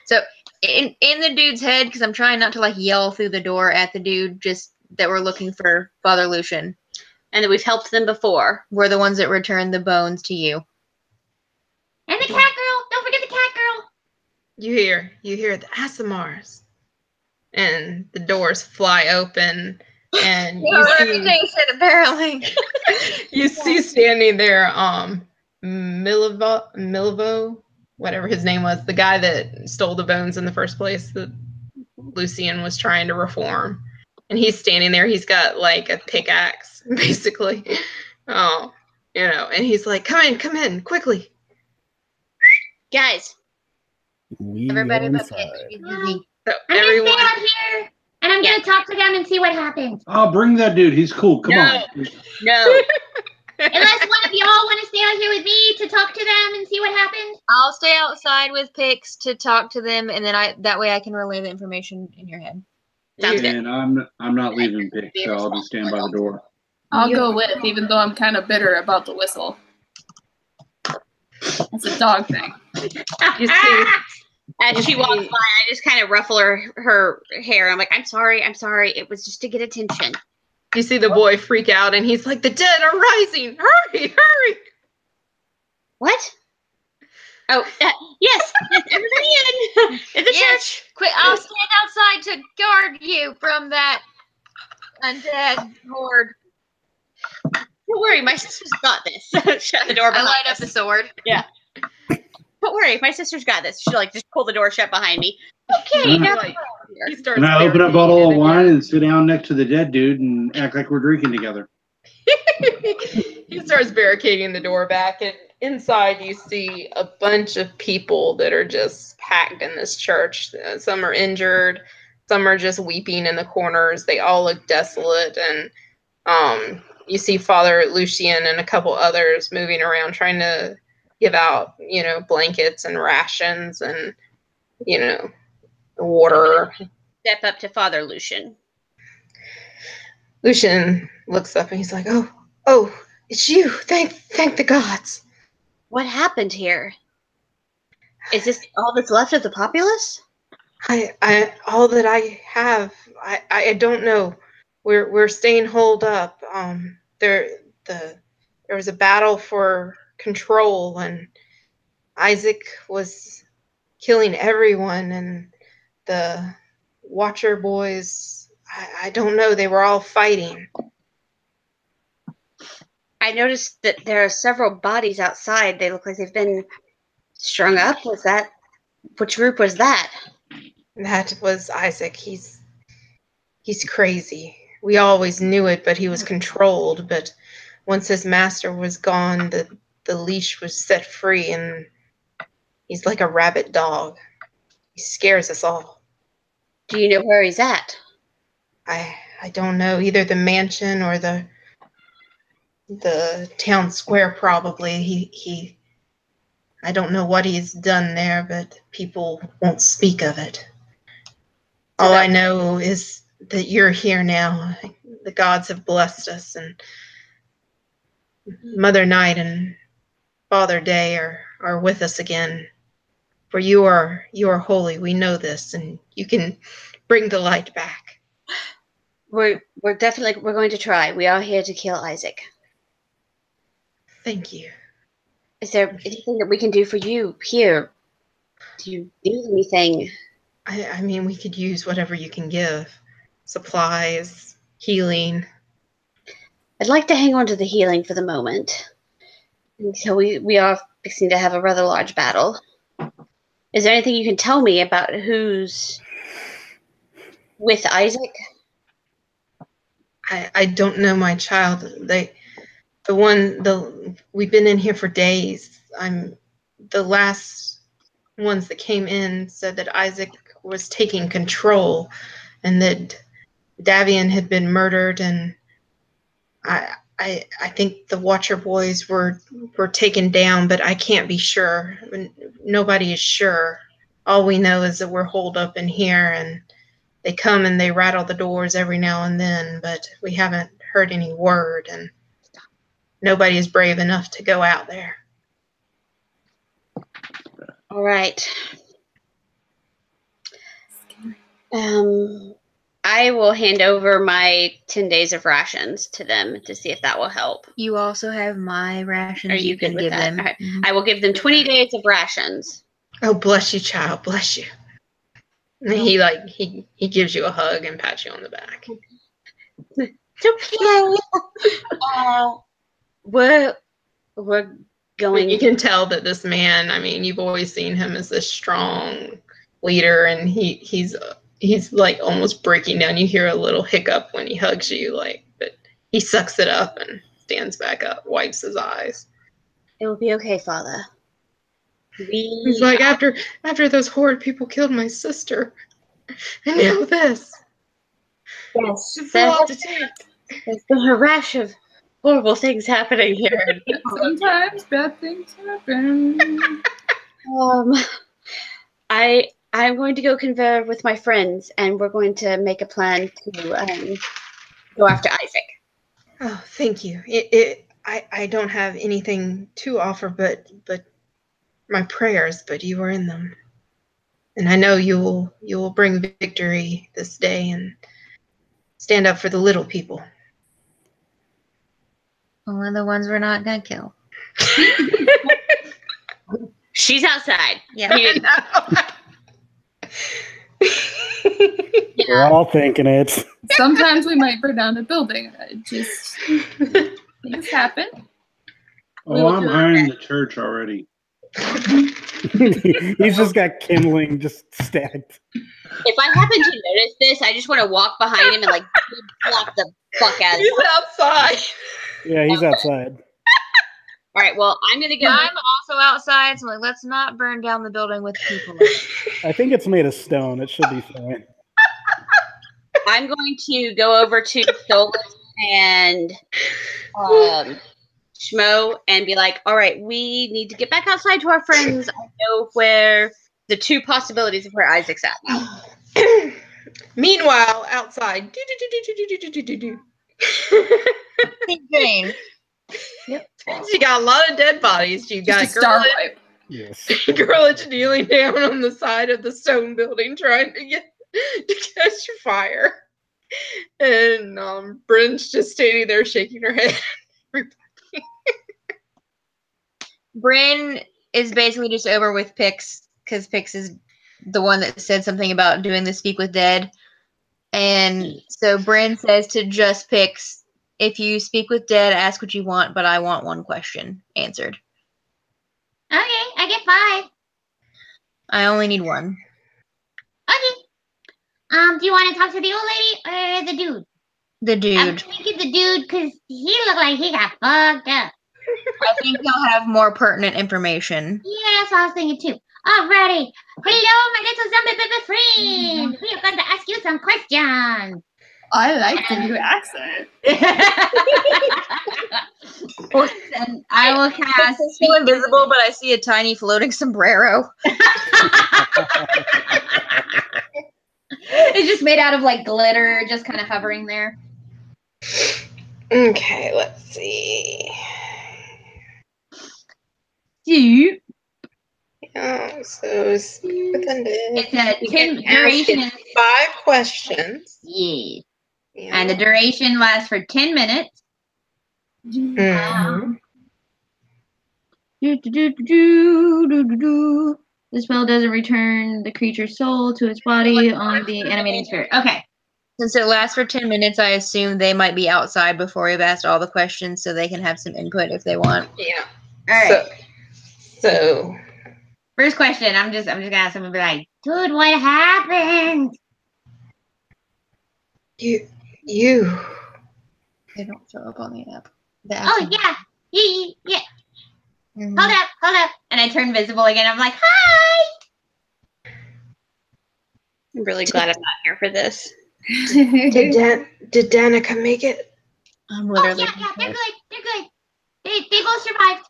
So in the dude's head, because I'm trying not to like yell through the door at the dude, just that we're looking for Father Lucian. And that we've helped them before. We're the ones that returned the bones to you. and the cat girl. Don't forget the cat girl. You hear the Asimars. And the doors fly open and you see reputation, apparently. you see standing there Milivo, whatever his name was, the guy that stole the bones in the first place that Lucian was trying to reform. And he's standing there, he's got like a pickaxe, basically. Oh, and he's like, come in, quickly. Guys, We Everybody are but inside. Pix. She's busy. So I'm everyone gonna stay out here, and I'm gonna talk to them and see what happens. Oh, bring that dude. He's cool. Come No. on. no. Unless one of y'all want to stay out here with me to talk to them and see what happens. I'll stay outside with Pix to talk to them, and then that way I can relay the information in your head. Sounds good. And I'm not leaving Pick, so I'll just stand by the door. I'll go with, even though I'm kind of bitter about the whistle. It's a dog thing. you see As she walks by, I just kind of ruffle her hair. I'm like, I'm sorry. It was just to get attention. you see the boy freak out and he's like, the dead are rising. Hurry. What? Oh, yes, everybody in. It's a church. Quick, I'll stand outside to guard you from that undead horde. Don't worry, my sister's got this. Shut the door I behind light up us. the sword. Don't worry, my sister's got this. She just pull the door shut behind me. Okay, And now He starts And I open a barricading bottle of it wine again. and sit down next to the dead dude and act like we're drinking together. He starts barricading the door back, and inside you see a bunch of people that are just packed in this church. Some are injured, some are just weeping in the corners. They all look desolate, and you see Father Lucian and a couple others moving around trying to give out, blankets and rations and, water. step up to Father Lucian. Lucian looks up and he's like, "Oh, it's you! Thank the gods!" What happened here? Is this all that's left of the populace? I all that I have. I don't know. We're staying holed up. There was a battle for control, and Isaac was killing everyone, and the Watcher boys. I don't know. They were all fighting. I noticed that there are several bodies outside. They look like they've been strung up. Which group was that? That was Isaac. He's crazy. We always knew it, but he was controlled. But once his master was gone, the leash was set free, and he's like a rabid dog. He scares us all. Do you know where he's at? I don't know. Either the mansion or the town square, probably. He I don't know what he's done there, but people won't speak of it. All I know is that you're here now. The gods have blessed us, and Mother Night and Father Day are with us again. For you are holy. We know this, and you can bring the light back. We're definitely going to try. We are here to kill Isaac. Thank you. Is there anything that we can do for you here? Do you need anything? I mean, we could use whatever you can give. Supplies, healing. I'd like to hang on to the healing for the moment. So we are fixing to have a rather large battle. Is there anything you can tell me about who's with Isaac? I don't know my child. We've been in here for days. The last ones that came in said that Isaac was taking control and that Davian had been murdered, and I think the Watcher boys were taken down, but I can't be sure. Nobody is sure. All we know is that we're holed up in here, and they come and they rattle the doors every now and then, but we haven't heard any word, and nobody is brave enough to go out there. All right. I will hand over my 10 days of rations to them to see if that will help. You also have my rations. Are you good can with give that? them. All right. I will give them 20 days of rations. Oh, bless you, child. Bless you. And he gives you a hug and pats you on the back. It's okay. We're going. You can tell that this man, I mean, you've always seen him as this strong leader, and he's like almost breaking down. You hear a little hiccup when he hugs you, but he sucks it up and stands back up, wipes his eyes. It will be okay, Father. He's like, after those horrid people killed my sister, and now this. Yes, There's been a rash of horrible things happening here. Sometimes bad things happen. I'm going to go confer with my friends, and we're going to make a plan to go after Isaac. Oh, thank you. I don't have anything to offer, but my prayers. But you are in them, and I know you will bring victory this day and stand up for the little people. Only the ones we're not gonna kill. She's outside. Yeah. We're all thinking it. Sometimes we might burn down a building. Just things happen. Oh, I'm hiring the church already. He's just got kindling just stacked. If I happen to notice this, I just want to walk behind him and block the fuck out of him. He's outside. Yeah, he's outside. All right, well, I'm going to go. I'm also outside, so let's not burn down the building with people. I think it's made of stone. It should be fine. I'm going to go over to Solus and Schmo and be like, all right, we need to get back outside to our friends. I know where the two possibilities of where Isaac's at now. Meanwhile, outside. Jane. Yep. You got a lot of dead bodies. You got Just a star wipe. Yes. Girlage kneeling down on the side of the stone building trying to catch fire. And Bryn's just standing there shaking her head. Bryn is basically just over with Pix, because Pix is the one that said something about doing the speak with dead. And so Bryn says to just Pix, if you speak with dead, ask what you want, but I want one question answered. Okay, I get 5. I only need one. Okay. Do you want to talk to the old lady or the dude? The dude. I'm thinking the dude because he looked like he got fucked up. I think he'll have more pertinent information. Yeah, that's what I was thinking too. Alrighty. Hello, my little zombie baby friend. We are going to ask you some questions. I like the new accent. And I will cast. It's still invisible, but I see a tiny floating sombrero. It's just made out of glitter, just kind of hovering there. Okay, let's see. soup. Yeah, so speak with a It's a You 10 can ask duration. it 5 questions. Yeah. Yeah. And the duration lasts for 10 minutes. Mhm. The spell doesn't return the creature's soul to its body on the animating spirit. Okay. Since it lasts for 10 minutes, I assume they might be outside before we've asked all the questions so they can have some input if they want. Yeah. All right. So First question. I'm just gonna ask them and be like, dude, what happened? you. They don't show up on the app. Oh yeah. Yeah. Mhm. Hold up. And I turn visible again. I'm like, hi. I'm really glad I'm not here for this. Did Danica make it? I'm Oh literally. yeah, they're good. They're good. They both survived.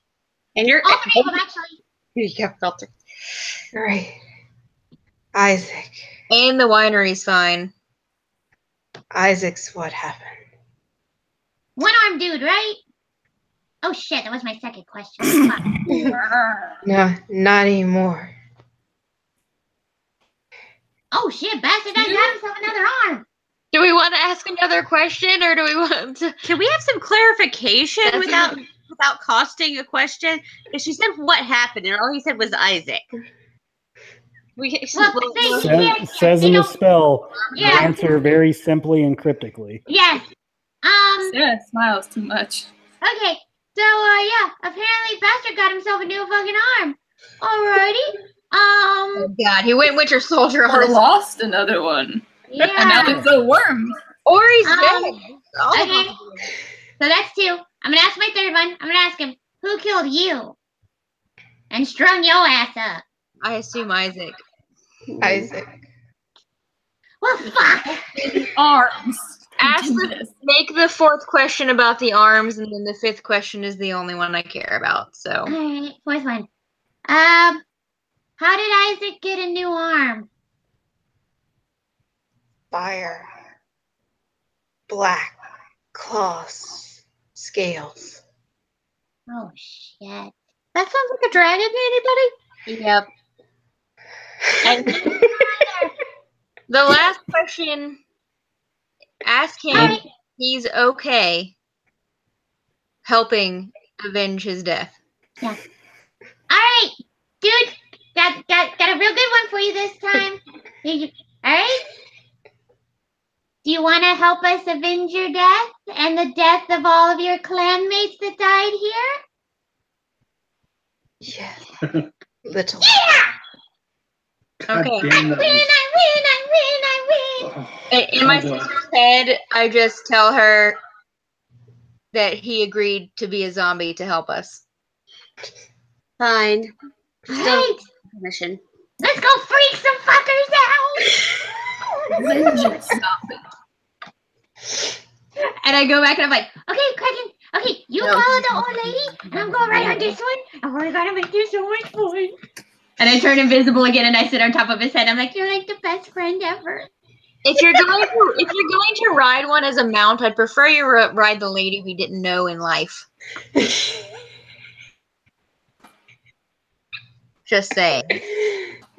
And you're All three of them actually. Yeah, Walter. All right. Isaac. And the winery's fine. Isaac's what happened? One arm dude, right? Oh shit, that was my second question. Fuck. No, not anymore. Oh shit, bastard guy got himself another arm. Do we want to ask another question or do we want to? Can we have some clarification That's without costing a question? Because she said what happened, and all he said was Isaac. Says in the spell, Yeah. answer very simply and cryptically. Yes. Sarah smiles too much. Okay. So yeah, apparently bastard got himself a new fucking arm. Alrighty. Oh God, he went Winter Soldier on Or his. lost another one. Yeah. And now it's a worm. Or he's dead. Okay. So that's 2. I'm gonna ask my third one. I'm gonna ask him, who killed you? And strung your ass up. I assume Isaac. Isaac. Well, fuck. Arms. Make the 4th question about the arms, and then the 5th question is the only one I care about. So. Alright, 4th one. How did Isaac get a new arm? Fire. Black. Claws. Scales. Oh shit. That sounds like a dragon to anybody? Yep. And the last question, ask him if he's okay helping avenge his death. Yeah. Alright, dude. Got a real good one for you this time. Alright? Do you want to help us avenge your death and the death of all of your clanmates that died here? Yeah. Little. Yeah! God Okay. damn, I win. In my sister's head, I just tell her that he agreed to be a zombie to help us. Fine. Alright, Mission. let's go freak some fuckers out! Vengeance zombie. And I go back and I'm like, okay, Kraken, okay, you follow the old lady, and I'm going right on this one, and we're gonna make this so much fun. And I turn invisible again and I sit on top of his head. I'm like, you're like the best friend ever. If you're going to ride one as a mount, I'd prefer you ride the lady we didn't know in life. Just saying. I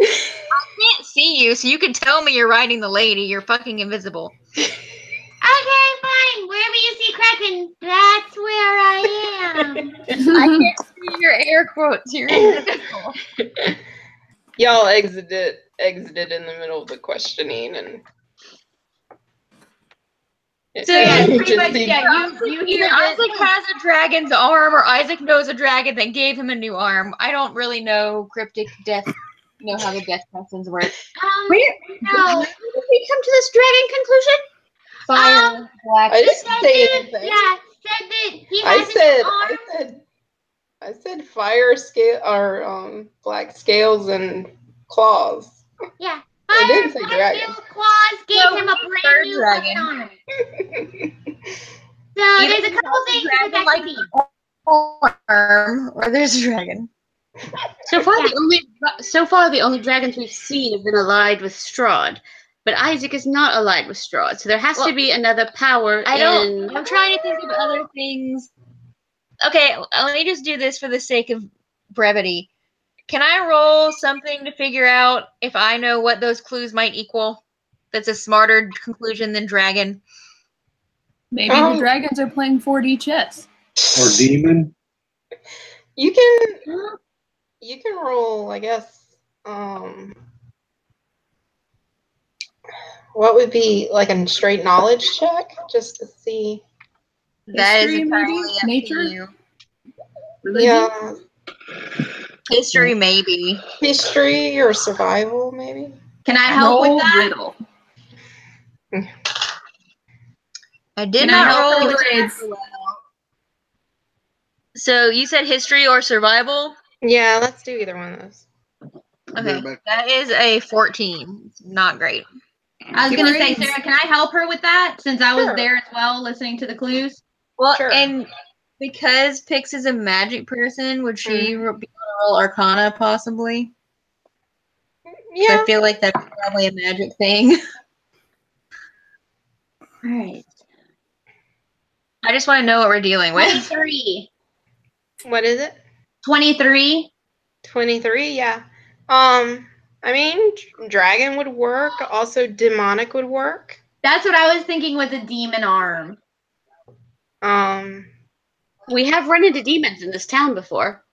can't see you, so you can tell me you're riding the lady. You're fucking invisible. Okay, fine. Wherever you see Kraken, that's where I am. I can't see your air quotes. You're invisible. Y'all exited in the middle of the questioning and. So yeah, You pretty just much, see- yeah, you hear Either this. Isaac has a dragon's arm, or Isaac knows a dragon that gave him a new arm. I don't really know cryptic death. How the death questions work. No. How did we come to this dragon conclusion? Fire, black. I didn't Said say that, anything. yeah, said that he has a new arm. I said fire scale or black scales and claws. Yeah. I Fire, didn't say black dragon. scales, claws gave No, him a third brand new dragon. arm. So there's a couple things that dragon, could be. arm, or there's a dragon. So far, the only dragons we've seen have been allied with Strahd, but Isaac is not allied with Strahd, so there has to be another power. I'm trying to think of other things. Okay, let me just do this for the sake of brevity, can I roll something to figure out if I know what those clues might equal? That's a smarter conclusion than dragon. Maybe the dragons are playing 4D chess. Or demon. You can roll, I guess. What would be like a straight knowledge check, just to see? That is History, entirely maybe? up to Nature? you. Religion? Yeah, History, maybe. history or survival, maybe. Can I help Roll with that? riddle. I did Can I not help roll you with grades? So you said history or survival? Yeah, let's do either one of those. Okay, that is a 14. It's not great. I was gonna say, Grades. Sarah, can I help her with that since I was Sure. there as well, listening to the clues? Well, Sure. and because Pix is a magic person, would she be able to roll Arcana possibly? Yeah. I feel like that's probably a magic thing. All right. I just want to know what we're dealing with. 23. What is it? 23. 23, yeah. I mean, dragon would work. Also, demonic would work. That's what I was thinking with a demon arm. We have run into demons in this town before.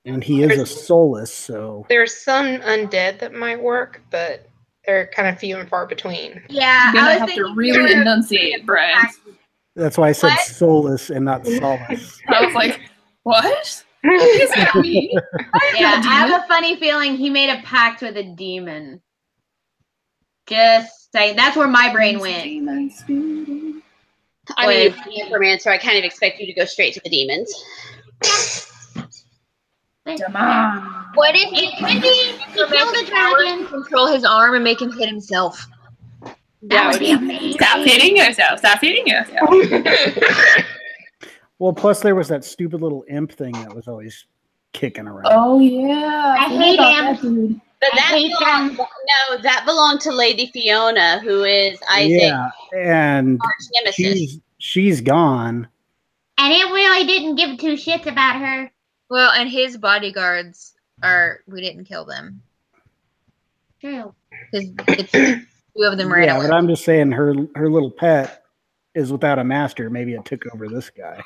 And he is a soulless, so There's some undead that might work, but they're kind of few and far between. Yeah, You're I gonna was have to thinking really enunciate, Brian. that's why I said What? soulless and not solace. I was like, what? What does that mean? Yeah, I have a funny feeling he made a pact with a demon. Just saying, that's where my brain went. Demons. I mean, you're the necromancer. I kind of expect you to go straight to the demons. Come on. What if It could be he killed a dragon. control his arm and make him hit himself? That would be amazing. Stop hitting yourself. Stop hitting yourself. Well, plus there was that stupid little imp thing that was always kicking around. Oh, yeah. I forgot hate about him. that dude. But I that hate them. no, that belonged to Lady Fiona, who is Isaac's Yeah, and arch nemesis. she's gone. And it really didn't give two shits about her. Well, and his bodyguards we didn't kill them. True. Because two of them ran Yeah, away. but I'm just saying her little pet is without a master. Maybe it took over this guy.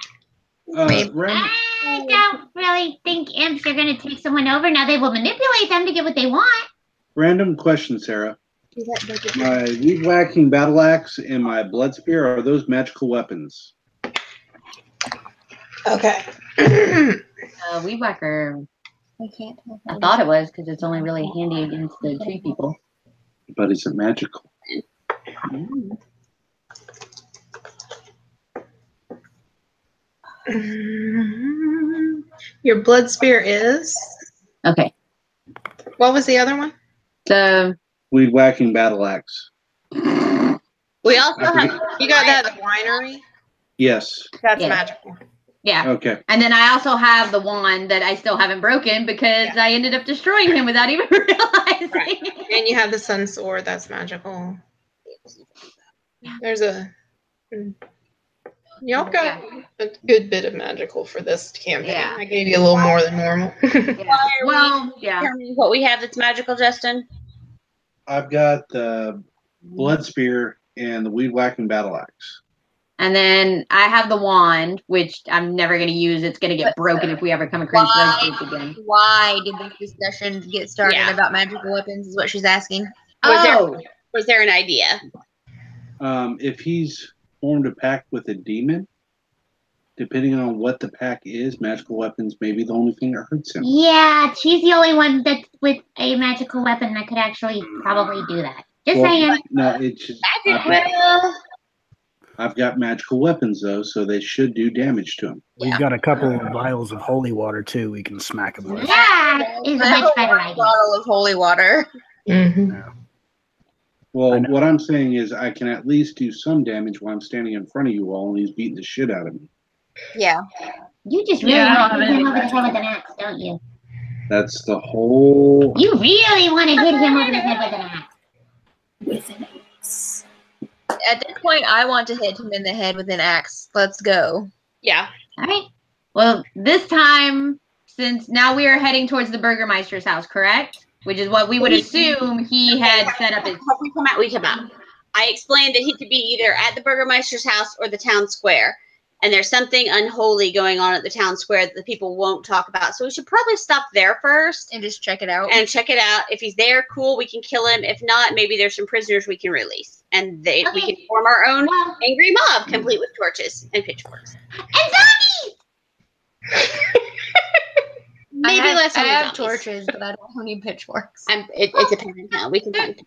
I don't really think imps are going to take someone over. Now they will manipulate them to get what they want. Random question, Sarah. My weed whacking battle axe and my blood spear, are those magical weapons? Okay. Weed whacker. I can't tell. I thought it was because it's only really handy against the tree people. But is it magical? Your blood spear is? Okay. What was the other one? The Weed whacking battle axe. We also have You got that at the winery? Yes. That's Yeah. magical. yeah. Okay. And then I also have the wand that I still haven't broken because I ended up destroying him without even realizing. Right. And you have the sun sword, that's magical. There's a... Y'all got a good bit of magical for this campaign. Yeah. I gave you a little more than normal. Yeah. Well, yeah. Tell me what we have that's magical, Justin. I've got the blood spear and the weed whacking battle axe. And then I have the wand, which I'm never going to use. It's going to get broken if we ever come across those things again. Why did this discussion get started Yeah. about magical weapons is what she's asking. Was there an idea? If he's formed a pact with a demon, depending on what the pact is, magical weapons may be the only thing that hurts him. Yeah, she's the only one that's with a magical weapon that could actually probably do that. Just saying. No, it's just, I've got magical weapons though, so they should do damage to him. We've got a couple of vials of holy water too. We can smack him with. That is a much better idea. Bottle of holy water. Well, what I'm saying is I can at least do some damage while I'm standing in front of you all and he's beating the shit out of me. Yeah. You just really want to hit him over the head with an axe, don't you? That's the whole... You really want to hit him over the head with an axe. With an axe. At this point, I want to hit him in the head with an axe. Let's go. Yeah. All right. Well, this time, since now we are heading towards the Burgermeister's house, correct? Which is what we would assume he had set up his. We come out. I explained that he could be either at the Burgermeister's house or the town square. And there's something unholy going on at the town square that the people won't talk about. So we should probably stop there first. And just check it out. If he's there, cool, we can kill him. If not, maybe there's some prisoners we can release. And we can form our own angry mob, complete with torches and pitchforks. And zombies! Maybe less I have zombies. torches, but I don't need pitchforks. It depends now. We can find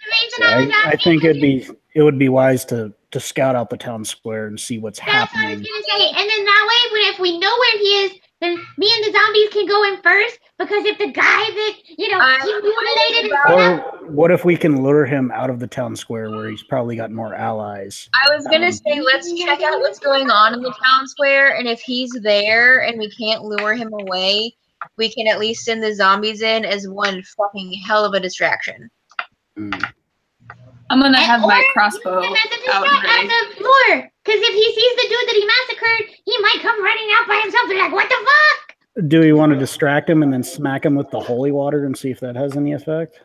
I think it would be wise to scout out the town square and see what's That's what I was happening. gonna say. And then that way, if we know where he is, then me and the zombies can go in first. Because if the guy that he mutilated and stuff. Or what if we can lure him out of the town square where he's probably got more allies? I was gonna say, let's check out what's going on in the town square, and if he's there and we can't lure him away, we can at least send the zombies in as one fucking hell of a distraction. I'm gonna have my crossbow out ready. the floor. Because if he sees the dude that he massacred, he might come running out by himself. They're like, what the fuck? Do we want to distract him and then smack him with the holy water and see if that has any effect?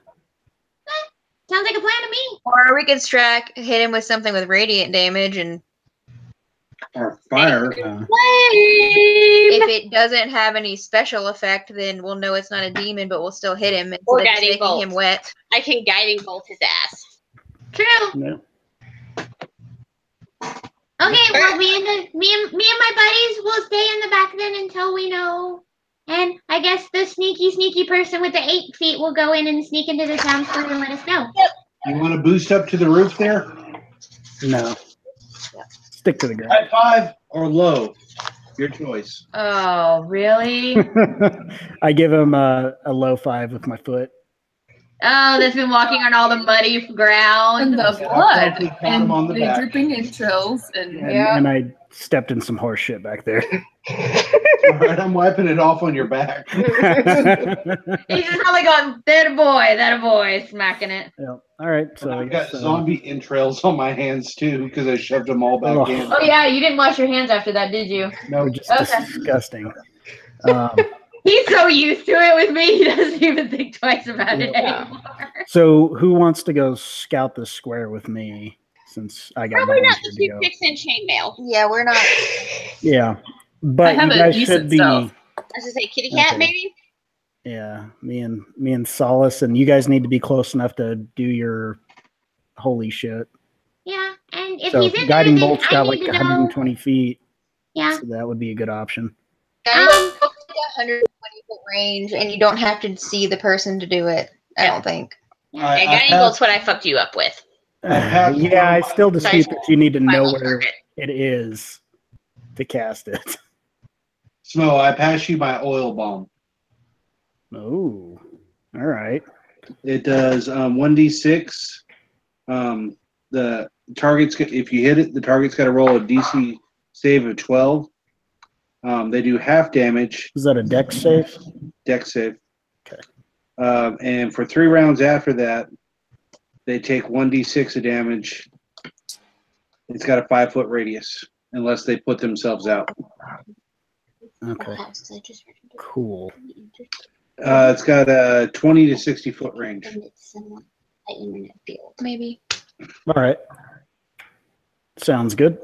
Sounds like a plan to me. Or we could hit him with something with radiant damage, and Or fire. if it doesn't have any special effect, then we'll know it's not a demon, but we'll still hit him instead Or of just guiding making bolt. him wet. I can guiding bolt his ass. True. No. Okay, well, me and my buddies will stay in the back then until we know. And I guess the sneaky person with the 8 feet will go in and sneak into the town square and let us know. You want to boost up to the roof there? No. Stick to the ground. High five or low? Your choice. Oh, really? I give him a low 5 with my foot. Oh, that's been walking on all the muddy ground. And the I'll blood pat and him on the the back. dripping entrails and And I stepped in some horse shit back there. All right, I'm wiping it off on your back. He's just probably going, that a boy, smacking it. Yeah. All right. So I've got zombie entrails on my hands too because I shoved them all back in. Oh, yeah, you didn't wash your hands after that, did you? No, just Okay. disgusting. He's so used to it with me, he doesn't even think twice about it Yeah. anymore. So who wants to go scout the square with me? Since I got Probably not volunteered the to go. 2 picks and chainmail. Yeah, we're not. Yeah, I but have you a guys decent should be. self. I was gonna say kitty cat, Okay. maybe. Yeah, me and Solace, and you guys need to be close enough to do your holy shit. Yeah, and if So he's in guiding there, then bolt's I got need like to know. 120 feet. Yeah. So that would be a good option. It's 120 foot range, and you don't have to see the person to do it. I don't think. Okay, guiding bolt's what I fucked you up with. Yeah, I still dispute that you need to know Final where target. it is to cast it. Smo, I pass you my oil bomb. Oh, all right. It does 1d6. The target's if you hit it, the target's got to roll a DC save of 12. They do half damage. Is that a dex save? Dex save. Okay. And for 3 rounds after that, they take 1d6 of damage. It's got a 5-foot radius, unless they put themselves out. Okay. Cool. It's got a 20 to 60 foot range. Maybe. All right. Sounds good.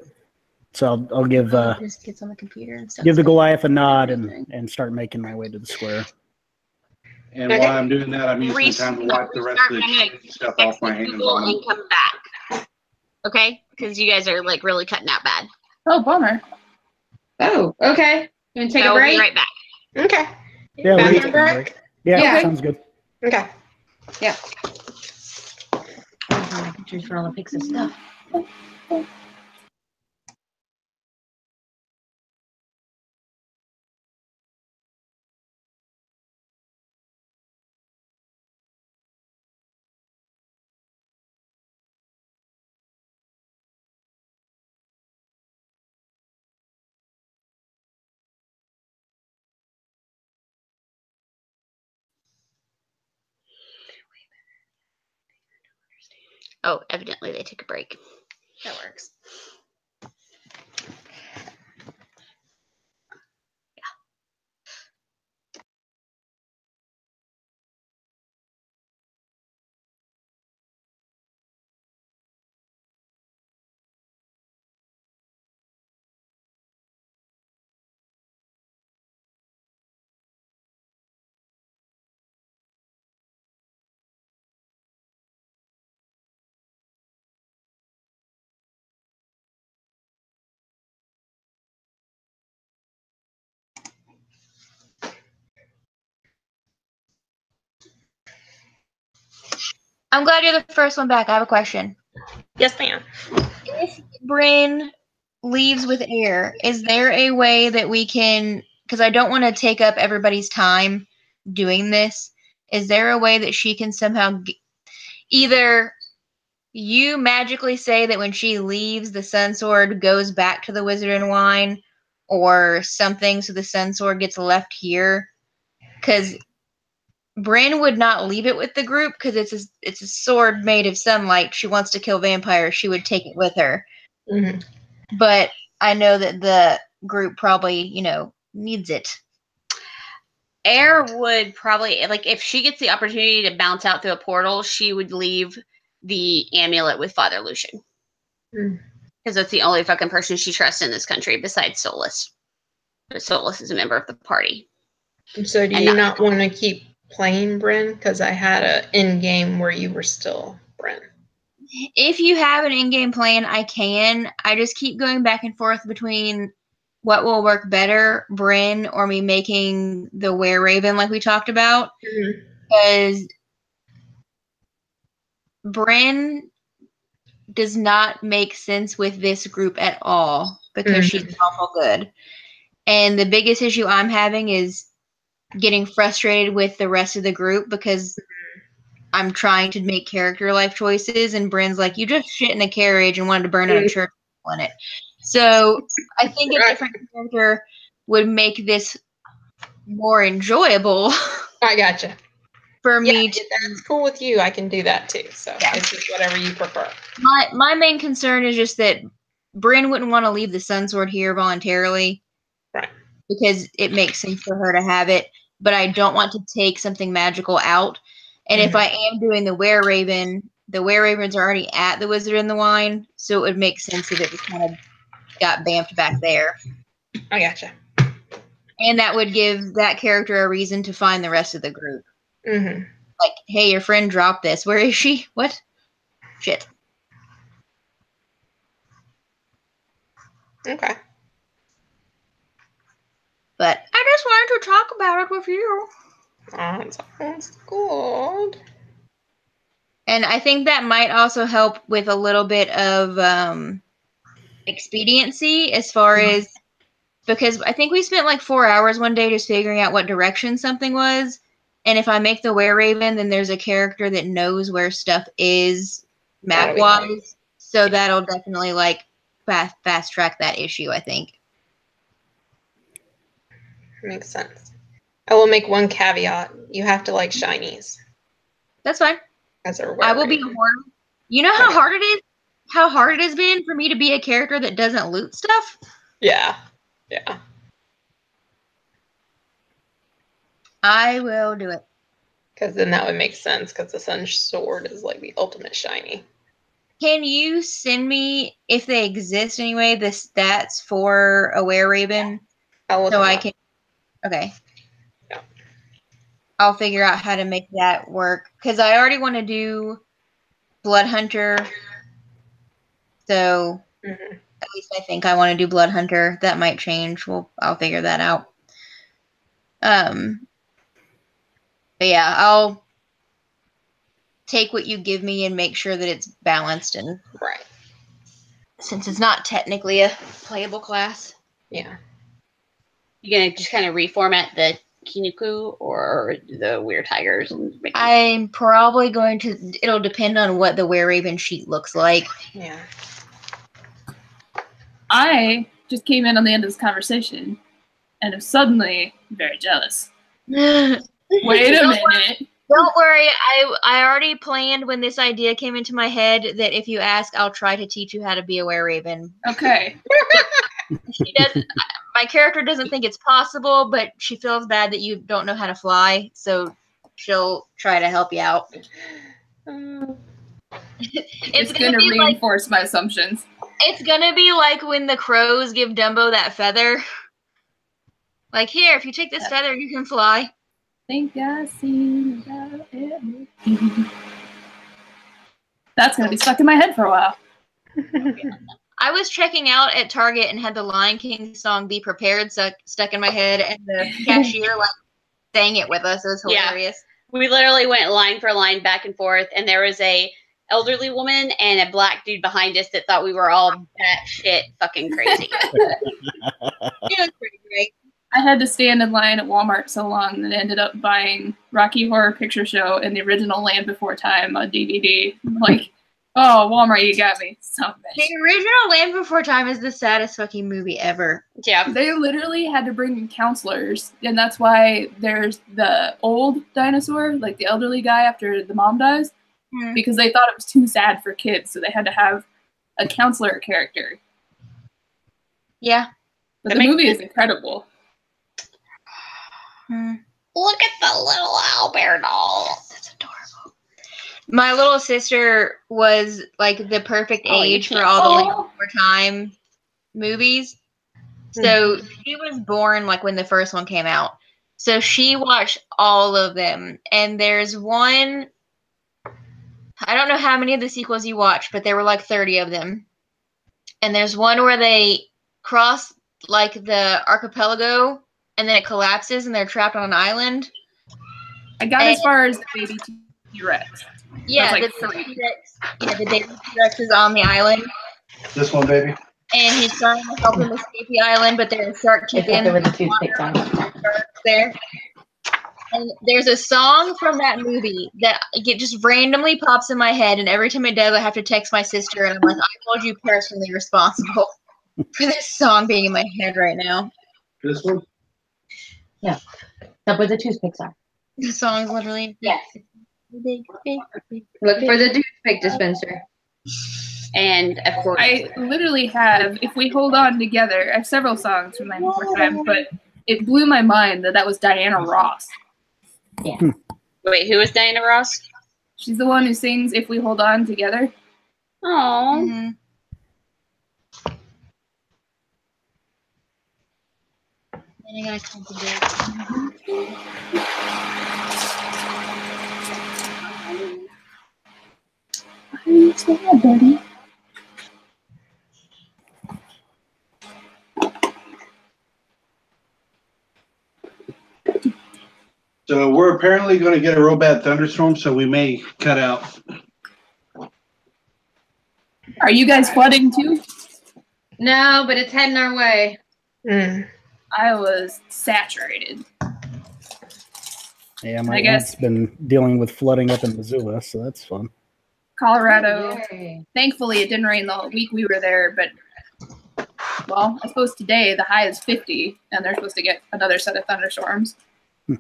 So I'll give Just gets on the computer and stuff. give the Goliath a nod and start making my way to the square. And while I'm doing that, I'm using the time to wipe the rest of the stuff off my hands. On And come back. Okay, because you guys are like really cutting out bad. oh bummer. Oh, okay. You want to take So a we'll break? be right back. Okay. Yeah, Bathroom we can break? break. Yeah, Yeah. sounds good. Okay. My pictures for all the pics of stuff. Oh, evidently they took a break. That works. I'm glad you're the first one back. I have a question. Yes, ma'am. If Bryn leaves with air, is there a way that we can, because I don't want to take up everybody's time doing this, is there a way that she can somehow either you magically say that when she leaves, the Sun Sword goes back to the Wizard and Wine, or something so the Sun Sword gets left here? Because Bryn would not leave it with the group because it's a sword made of sunlight. She wants to kill vampires. She would take it with her. Mm-hmm. But I know that the group probably, needs it. Air would probably, like, if she gets the opportunity to bounce out through a portal, she would leave the amulet with Father Lucian. Because that's the only fucking person she trusts in this country besides Solus. But Solus is a member of the party. So do you not want to keep playing Bryn? Because I had an in-game where you were still Bryn. If you have an in-game plan, I can. I just keep going back and forth between what will work better, Bryn or me making the Were-Raven like we talked about. Because Bryn does not make sense with this group at all because she's awful good. And the biggest issue I'm having is getting frustrated with the rest of the group because I'm trying to make character life choices, and Bryn's like, you just shit in a carriage and wanted to burn out a church in it. So I think a different character would make this more enjoyable. I gotcha. For me to, if that's cool with you, I can do that too. So it's just whatever you prefer. My main concern is just that Bryn wouldn't want to leave the Sun Sword here voluntarily. Right. Because it makes sense for her to have it, but I don't want to take something magical out. And if I am doing the Were-Raven, the Were-Ravens are already at the Wizard and the Wine, so it would make sense if it just kind of got bamped back there. I gotcha. And that would give that character a reason to find the rest of the group. Like, hey, your friend dropped this. Where is she? What? Shit. Okay. But I just wanted to talk about it with you. Sounds good. And I think that might also help with a little bit of expediency as far as, because I think we spent like 4 hours one day just figuring out what direction something was. And if I make the Were-Raven, then there's a character that knows where stuff is map-wise. Nice. So that'll definitely like fast track that issue, I think. Makes sense. I will make one caveat. You have to like shinies. That's fine. I will be a hoarder. You know how hard it is? How hard it has been for me to be a character that doesn't loot stuff? Yeah. Yeah. I will do it. Because then that would make sense, because the Sun Sword is like the ultimate shiny. Can you send me, if they exist anyway, the stats for a Were-Raven? So I can... Okay. Yeah. I'll figure out how to make that work. Because I already want to do Blood Hunter. So at least I think I want to do Blood Hunter. That might change. I'll figure that out. But yeah, I'll take what you give me and make sure that it's balanced. And right. Since it's not technically a playable class. Yeah. You're going to just kind of reformat the Kinuku or the Weird Tigers? I'm probably going to... It'll depend on what the Were-Raven sheet looks like. Yeah. I just came in on the end of this conversation and am suddenly very jealous. Wait a minute. Don't worry. I already planned when this idea came into my head that if you ask, I'll try to teach you how to be a Were-Raven. Okay. She doesn't... My character doesn't think it's possible, but she feels bad that you don't know how to fly, so she'll try to help you out. It's going to reinforce my assumptions. It's going to be like when the crows give Dumbo that feather. Like, here, if you take this feather, you can fly. Think I seen about everything. That's going to be stuck in my head for a while. I was checking out at Target and had the Lion King song "Be Prepared" stuck in my head, and the cashier like sang it with us. It was hilarious. We literally went line for line back and forth, and there was a elderly woman and a black dude behind us that thought we were all batshit fucking crazy. It was pretty great. I had to stand in line at Walmart so long that I ended up buying Rocky Horror Picture Show and the original Land Before Time on DVD. I'm like, oh, Walmart, you got me. Son of a bitch. The original Land Before Time is the saddest fucking movie ever. Yeah. They literally had to bring in counselors, and that's why there's the old dinosaur, like the elderly guy after the mom dies, because they thought it was too sad for kids, so they had to have a counselor character. Yeah. But the movie is incredible. Look at the little owlbear doll. That's adorable. My little sister was like the perfect age for all the Land Before Time movies. So she was born like when the first one came out. So she watched all of them. And there's one, I don't know how many of the sequels you watched, but there were like 30 of them. And there's one where they cross like the archipelago and then it collapses and they're trapped on an island. I got as far as the baby T-Rex. Yeah, like the T-Rex. Yeah, the baby T-Rex is on the island. This one, baby. And he's trying to help him escape the island, but there's a shark chicken there. And there's a song from that movie that it just randomly pops in my head, and every time it does, I have to text my sister, and I'm like, I hold you personally responsible for this song being in my head right now. This one? Yeah. That's where the toothpicks are. The song's literally Yes. big. Look for the toothpick dispenser. And of course, I literally have, if we hold on together, I have several songs from Land Before Time, but it blew my mind that was Diana Ross. Yeah. wait, who is Diana Ross? She's the one who sings If We Hold On Together. Oh. Mm-hmm. Then I gotta come to this. Who's that, buddy? So we're apparently going to get a real bad thunderstorm, so we may cut out. Are you guys flooding too? No, but it's heading our way. I was saturated. Yeah, my I guess- aunt's been dealing with flooding up in Missoula, so that's fun. Colorado. Yay. Thankfully, it didn't rain the whole week we were there, but, well, I suppose today the high is 50, and they're supposed to get another set of thunderstorms. You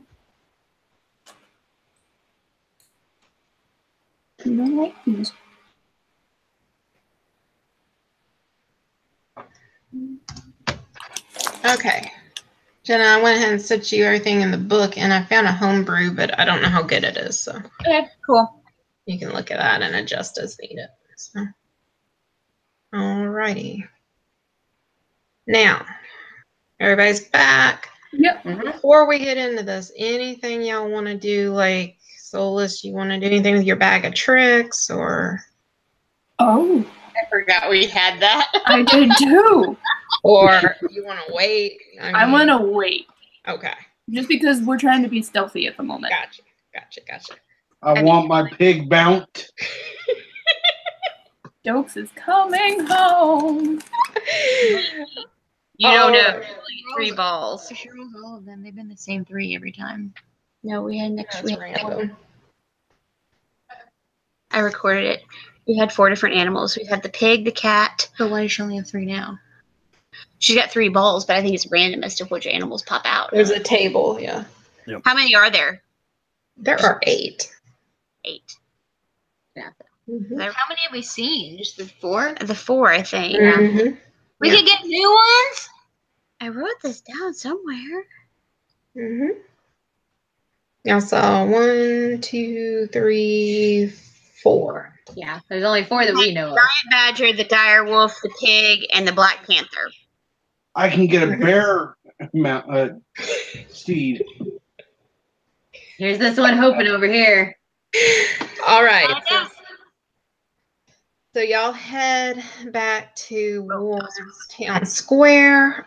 don't like these. Okay. Jenna, I went ahead and sent you everything in the book, and I found a homebrew, but I don't know how good it is, so Okay, cool. you can look at that and adjust as needed. So. Alrighty. Now, everybody's back. Yep. Before we get into this, anything y'all want to do, like Soulless, you want to do anything with your bag of tricks, or Oh, I forgot we had that. I did too. or you want to wait? I want to wait, Okay, just because we're trying to be stealthy at the moment. gotcha. I want my pig bount. Jokes is coming home. You don't know. Alright. 3 balls. For sure, all of them. They've been the same 3 every time. No, we had next That's week. random. I recorded it. We had 4 different animals. We had the pig, the cat. But why does she only have 3 now? She's got 3 balls, but I think it's random as to which animals pop out. There's a table, yeah. How many are there? There are 8. 8. Mhm. How many have we seen? Just the 4? The 4, I think. Mhm. We Yeah. could get new ones? I wrote this down somewhere. Mhm. Y'all saw 1, 2, 3, 4. Yeah, there's only 4 that we know of. Giant badger, the dire wolf, the pig, and the black panther. I can get a bear mount seed. Here's this one hoping over here. All right. So y'all head back to Wolves Town Square.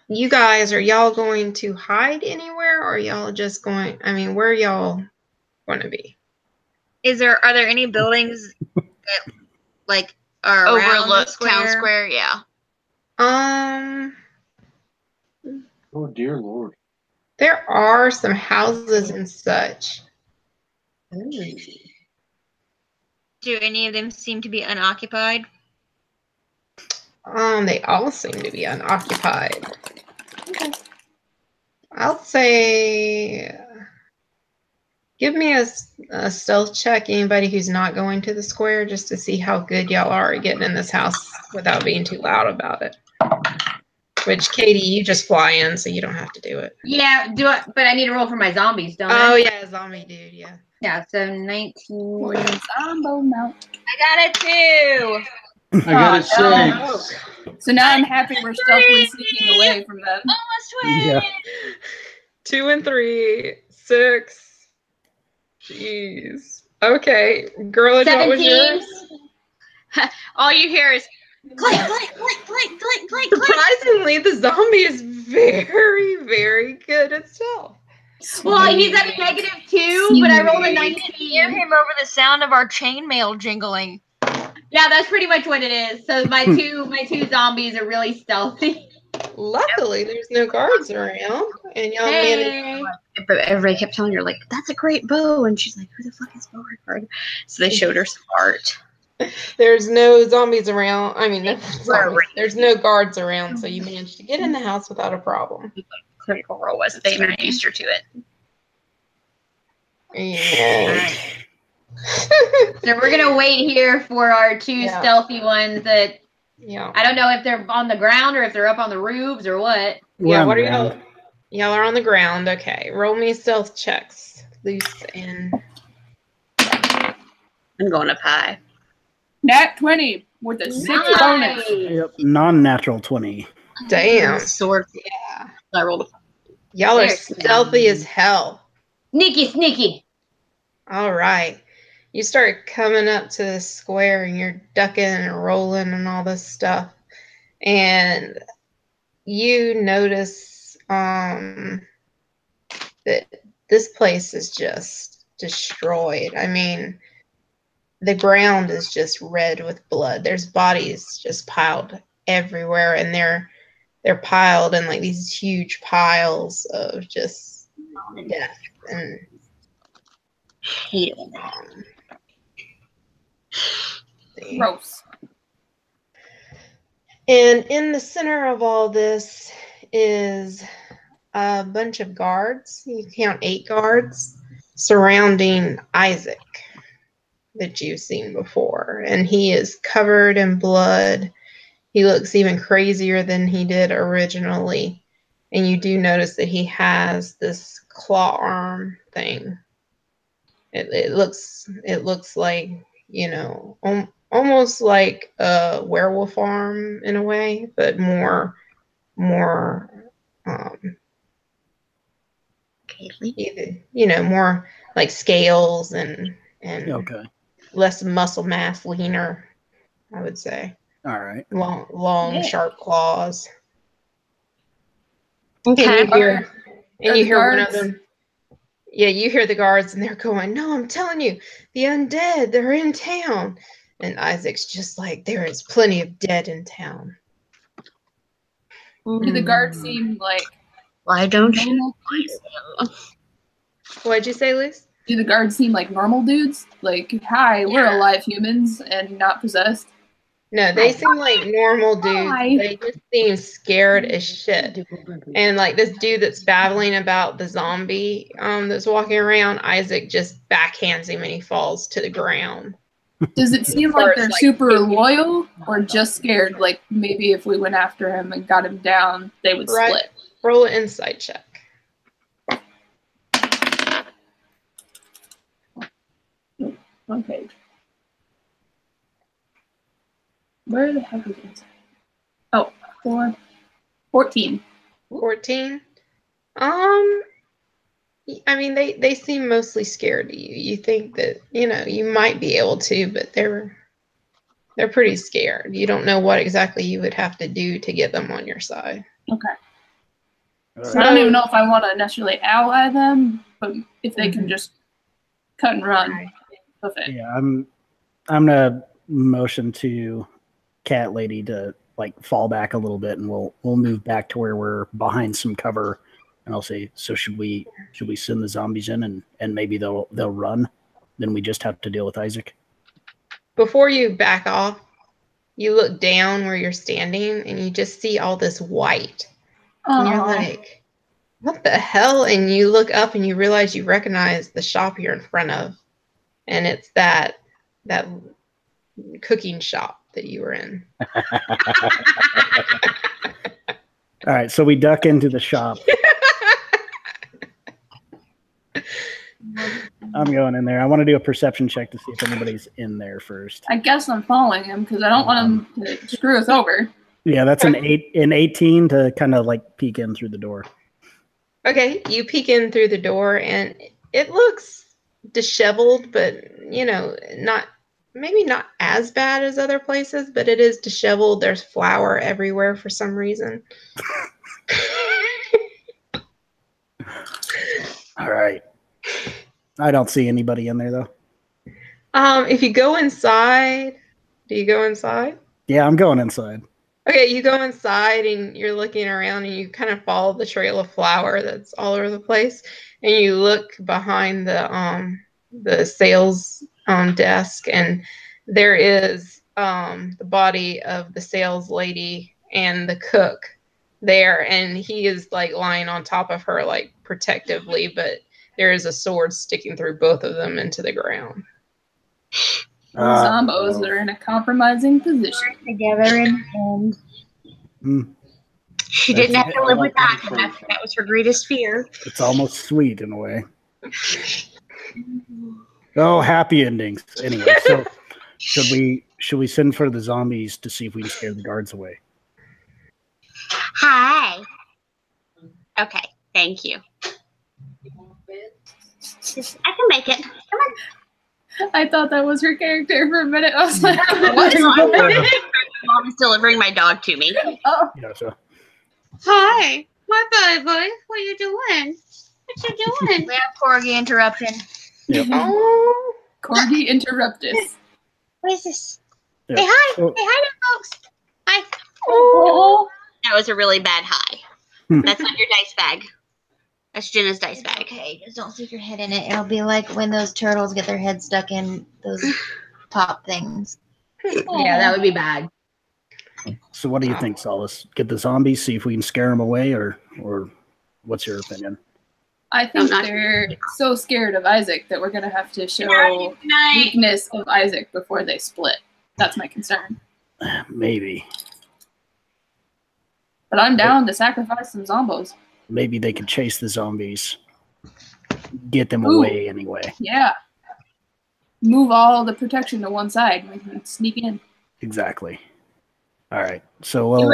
You guys, are y'all going to hide anywhere, or are y'all just going? I mean, where y'all going to be. Are there any buildings that like are around Overlook the town square, yeah. Oh dear Lord. There are some houses and such. Do any of them seem to be unoccupied? They all seem to be unoccupied. Okay. I'll say, give me a stealth check, anybody who's not going to the square, just to see how good y'all are at getting in this house without being too loud about it. Which, Katie, you just fly in, so you don't have to do it. Yeah, but I need to roll for my zombies, don't I? Oh, yeah, zombie dude, yeah. Yeah, so 19. Zombo mount. I got it too. I got a no. 6. So now I'm happy we're stealthily sneaking away from them. Almost 20. Yeah. 2 and 3, 6. Jeez. Okay, girl, what was 17. yours? All you hear is Click, click, click, click, click, click, click. Surprisingly, the zombie is very, very good at stealth. Well, he's at a -2, but I rolled a 19. Hear him over the sound of our chainmail jingling. Yeah, that's pretty much what it is. So my two zombies are really stealthy. Luckily, there's no guards around, and y'all managed. but everybody kept telling her, like, that's a great bow. And she's like, who the fuck is Beauregard? So they showed her some art. There's no zombies around. I mean, there's no guards around, so you managed to get in the house without a problem. Critical Role was they introduced her to it. Yeah. So we're gonna wait here for our two stealthy ones that I don't know if they're on the ground or if they're up on the roofs or what. Yeah, what are y'all? Y'all are on the ground. Okay, roll me stealth checks. Loose and I'm going up high. Nat 20 with a 6 bonus. Yep. Non-natural 20. Damn. Sword. Yeah. I rolled a. Y'all are stealthy as hell. Sneaky. All right. You start coming up to the square and you're ducking and rolling and all this stuff. And you notice that this place is just destroyed. I mean, the ground is just red with blood. There's bodies just piled everywhere, and they're piled in like these huge piles of just death and hate Gross. And in the center of all this is a bunch of guards. You count 8 guards surrounding Isaac that you've seen before. And he is covered in blood. He looks even crazier than he did originally. And you do notice that he has this claw arm thing. It looks like, you know, almost like a werewolf arm in a way, but more more like scales and less muscle mass, leaner, I would say. All right. Long, sharp claws. Okay. And you hear one of them. Yeah, you hear the guards and they're going, no, I'm telling you, the undead, they're in town. And Isaac's just like, there is plenty of dead in town. Do the guards seem like... Why don't you? What'd you say, Liz? Do the guards seem like normal dudes? Like, hi, we're alive humans and not possessed? No, they seem like normal dudes. They just seem scared as shit. And like this dude that's babbling about the zombie that's walking around, Isaac just backhands him and he falls to the ground. Does it seem like they're super loyal or just scared? Like maybe if we went after him and got him down, they would split. Roll an insight check. Okay. Where the heck is it? Oh, 14. 14? I mean, they seem mostly scared of you. You think that, you know, you might be able to, but they're pretty scared. You don't know what exactly you would have to do to get them on your side. Okay. So I don't even know if I want to necessarily ally them, but if they can just cut and run. Buffet. Yeah, I'm gonna motion to Cat Lady to like fall back a little bit, and we'll move back to where we're behind some cover. And I'll say, so should we send the zombies in and maybe they'll run? Then we just have to deal with Isaac. Before you back off, you look down where you're standing and you just see all this white. And you're like, what the hell? And you look up and you realize you recognize the shop you're in front of. And it's that cooking shop that you were in. All right, so we duck into the shop. I'm going in there. I want to do a perception check to see if anybody's in there first. I guess I'm following him because I don't want him to screw us over. Yeah, that's an 18 to kind of like peek in through the door. Okay, you peek in through the door and it looks disheveled, but maybe not as bad as other places, but it is disheveled. There's flour everywhere for some reason. All right. I don't see anybody in there though. If you go inside, do you go inside? Yeah, I'm going inside. Okay, you go inside and you're looking around and you kind of follow the trail of flour that's all over the place, and you look behind the sales desk, and there is the body of the sales lady and the cook there, and he is like lying on top of her like protectively, but there is a sword sticking through both of them into the ground. Zombos are in a compromising position. Together and she didn't have to live with that. That was her greatest fear. It's almost sweet in a way. Oh, happy endings. Anyway, so should we send for the zombies to see if we can scare the guards away? Hi. Okay, thank you. I can make it. Come on. I thought that was her character for a minute. I was like, what is wrong with you? Mom is delivering my dog to me. Oh. Yeah, so. Hi. Hi, buddy. What are you doing? What you doing? We have Corgi interrupting. Yep. Oh, Corgi interruptus. What is this? Yep. Say hi. Oh. Say hi to folks. Hi. Oh. That was a really bad hi. That's not your dice bag. That's Jenna's dice bag. Okay, just don't stick your head in it. It'll be like when those turtles get their head stuck in those top things. Yeah, that would be bad. So what do you think, Solace? Get the zombies, see if we can scare them away, or what's your opinion? I think they're so scared of Isaac that we're going to have to show weakness of Isaac before they split. That's my concern. Maybe. But I'm down to sacrifice some zombos. Maybe they could chase the zombies, get them away anyway. Yeah. Move all the protection to one side. We can sneak in. Exactly. All right. So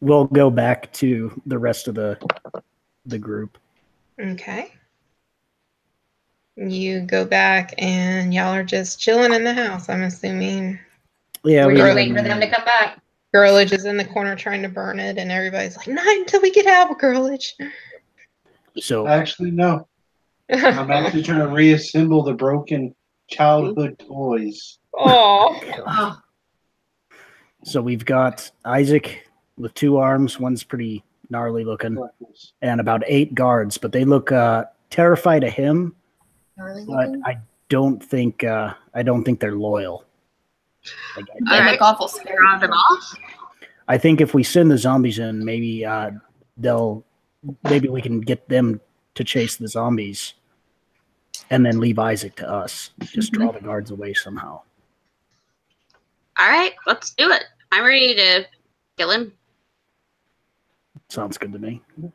we'll go back to the rest of the group. Okay. You go back and y'all are just chilling in the house, I'm assuming. Yeah, we're just waiting for them to come back. Girlage is in the corner trying to burn it, and everybody's like, "Not until we get out, Girlage." So actually, no. I'm actually trying to reassemble the broken childhood toys. Oh. So we've got Isaac with 2 arms. One's pretty gnarly looking, and about 8 guards. But they look terrified of him. But I don't think they're loyal. They look awful scared. Round them off. I think if we send the zombies in, maybe we can get them to chase the zombies, and then leave Isaac to us. Just draw the guards away somehow. All right, let's do it. I'm ready to kill him. Sounds good to me. All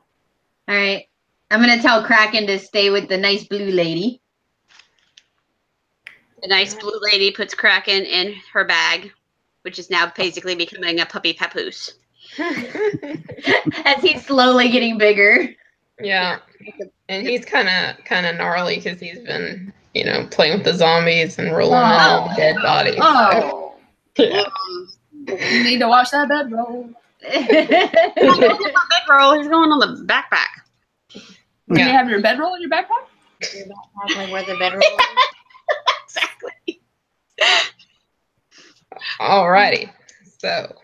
right. I'm going to tell Kraken to stay with the nice blue lady. The nice blue lady puts Kraken in her bag, which is now basically becoming a puppy papoose. As he's slowly getting bigger. Yeah. And he's kind of gnarly because he's been, playing with the zombies and rolling on dead bodies. Oh. Yeah. You need to wash that bedroll. Bedroll. He's going on the backpack. Do you have your bedroll in your backpack? Like where the bedroll Exactly. Alrighty. So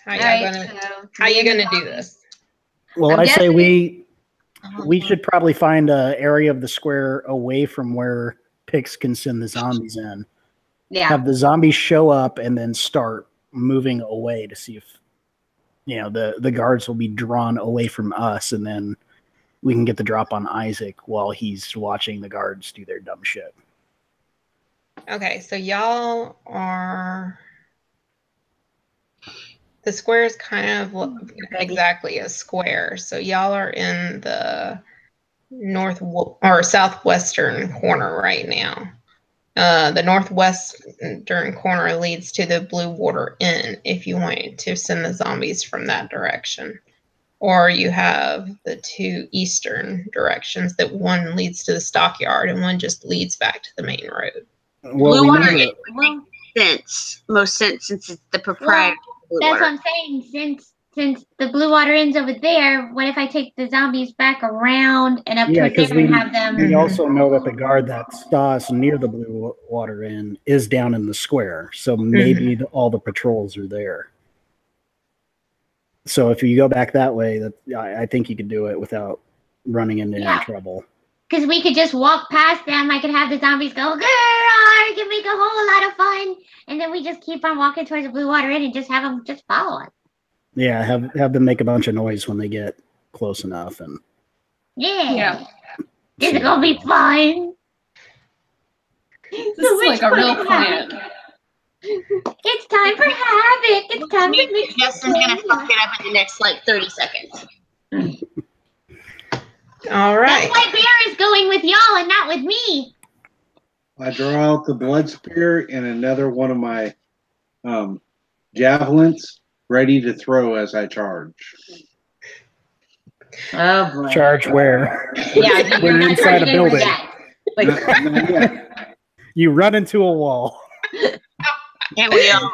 how All y'all right, gonna so how you me and gonna the do this? Well, I'm I say guessing- we should probably find an area of the square away from where Pix can send the zombies in. Yeah. Have the zombies show up and then start moving away to see if the guards will be drawn away from us, and then we can get the drop on Isaac while he's watching the guards do their dumb shit. Okay, so y'all are the square is kind of exactly a square. So y'all are in the north or southwestern corner right now. The northwestern corner leads to the Blue Water Inn if you want to send the zombies from that direction. Or you have the two eastern directions that one leads to the stockyard and one just leads back to the main road. Well, Blue we Water know Inn would make most sense since it's the proprietor. Well, that's what I'm saying. Since the Blue Water Inn's over there, what if I take the zombies back around and up towards because there and have them? we also know that the guard that saw us near the Blue Water Inn is down in the square, so maybe all the patrols are there. So if you go back that way, I think you could do it without running into any trouble. Because we could just walk past them. I could have the zombies go, "Girl, I can make a whole lot of fun," and then we just keep on walking towards the Blue Water Inn and just have them just follow us. Yeah, have them make a bunch of noise when they get close enough, and Yeah. This is gonna be fun. This is like a real plan. It's time for havoc. It's time to mix. Justin's gonna fuck it up in the next 30 seconds. All right. That's why Bear is going with y'all and not with me. I draw out the blood spear and another one of my javelins, ready to throw as I charge. Oh boy. charge where? Yeah, We're inside a building. Not yet. You run into a wall. And we all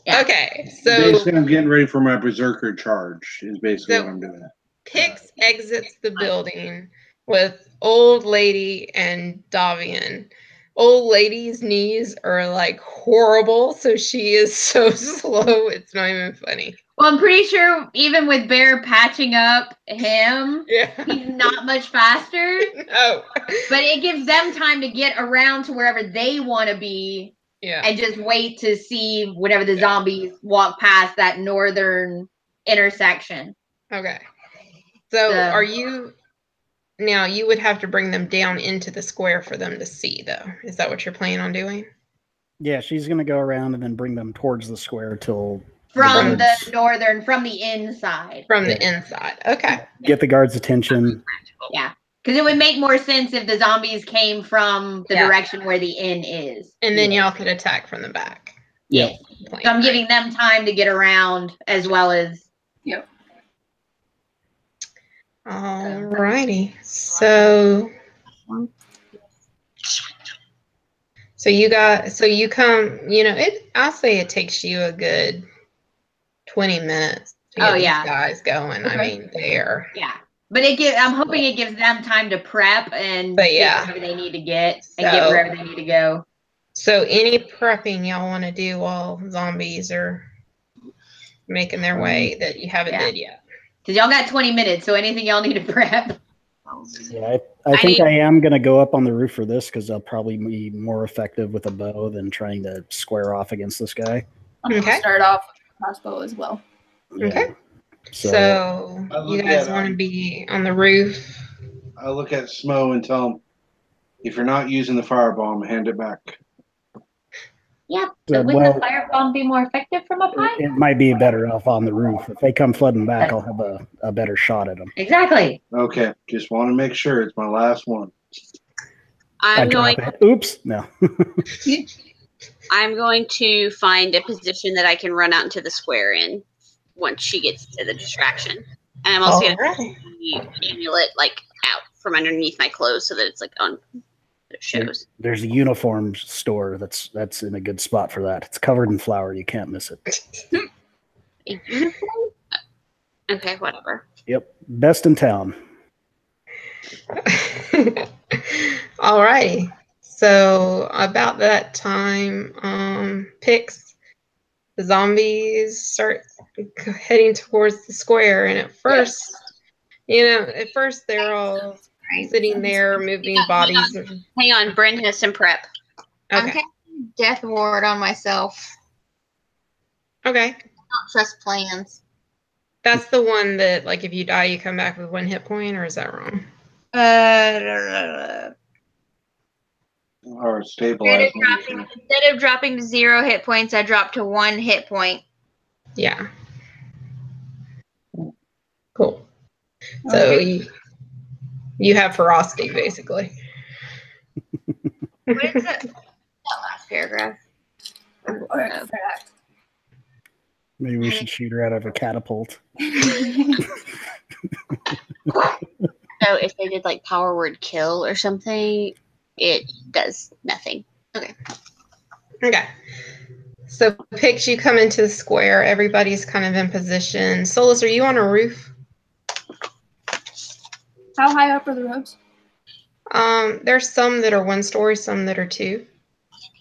Yeah. Okay, so Basically, I'm getting ready for my berserker charge. Is basically So- what I'm doing. Pix exits the building with Old Lady and Davian. Old Lady's knees are like horrible, so she is so slow, it's not even funny. Well, I'm pretty sure even with Bear patching up him, Yeah. he's not much faster. No. But it gives them time to get around to wherever they want to be Yeah. and just wait to see whenever the zombies walk past that northern intersection. Okay. So So- are you now you would have to bring them down into the square for them to see though. Is that what you're planning on doing? Yeah, she's gonna go around and then bring them towards the square till From guards the northern, from the inside. From the inside. Okay. get the guards' attention. Yeah. Because it would make more sense if the zombies came from the Yeah. direction where the inn is. And then y'all could attack from the back. Yep. So I'm giving them time to get around as well as. Yep. Alrighty. So you come, I'll say it takes you a good 20 minutes to get Oh, these yeah. guys going. I Okay. mean, they're Yeah. But I'm hoping it gives them time to prep and But yeah. get wherever they need to get and get So- wherever they need to go. so any prepping y'all want to do while zombies are making their way that you haven't Yeah. did yet. Because y'all got 20 minutes, so anything y'all need to prep. Yeah, I think I am gonna go up on the roof for this because I'll probably be more effective with a bow than trying to square off against this guy. I'm gonna Okay. start off with a crossbow as well. Yeah. Okay. So, So I you look guys at, want to be on the roof. I look at Smo and tell him, if you're not using the firebomb, hand it back. Yep. Yeah, So wouldn't well- the firebomb be more effective from up high? it might be better off on the roof. If they come flooding back, I'll have a better shot at them. Exactly. Okay, just want to make sure it's my last one. I'm going. Oops, no. I'm going to find a position that I can run out into the square in once she gets to the distraction, and I'm also going to Alright. put the amulet out from underneath my clothes so that it's on. It shows. There's a uniform store that's in a good spot for that. It's covered in flour. You can't miss it. A uniform? Okay, whatever. Yep, best in town. Alrighty. So about that time, picks the zombies start heading towards the square, and at first they're all sitting there, moving bodies. Hang on, Bryn has some prep. I'm Okay. casting Death Ward on myself. Okay. I don't trust plans. That's the one that, like, if you die, you come back with 1 hit point, or is that wrong? Or stabilize. Instead of dropping to 0 hit points, I dropped to 1 hit point. Yeah. Cool. So you have ferocity, basically. What is that last paragraph? Maybe we should shoot her out of a catapult. So if they did like power word kill or something, it does nothing. Okay. So picks, you come into the square. Everybody's kind of in position. Solus, are you on a roof? How high up are the roofs? There's some that are 1 story, some that are 2.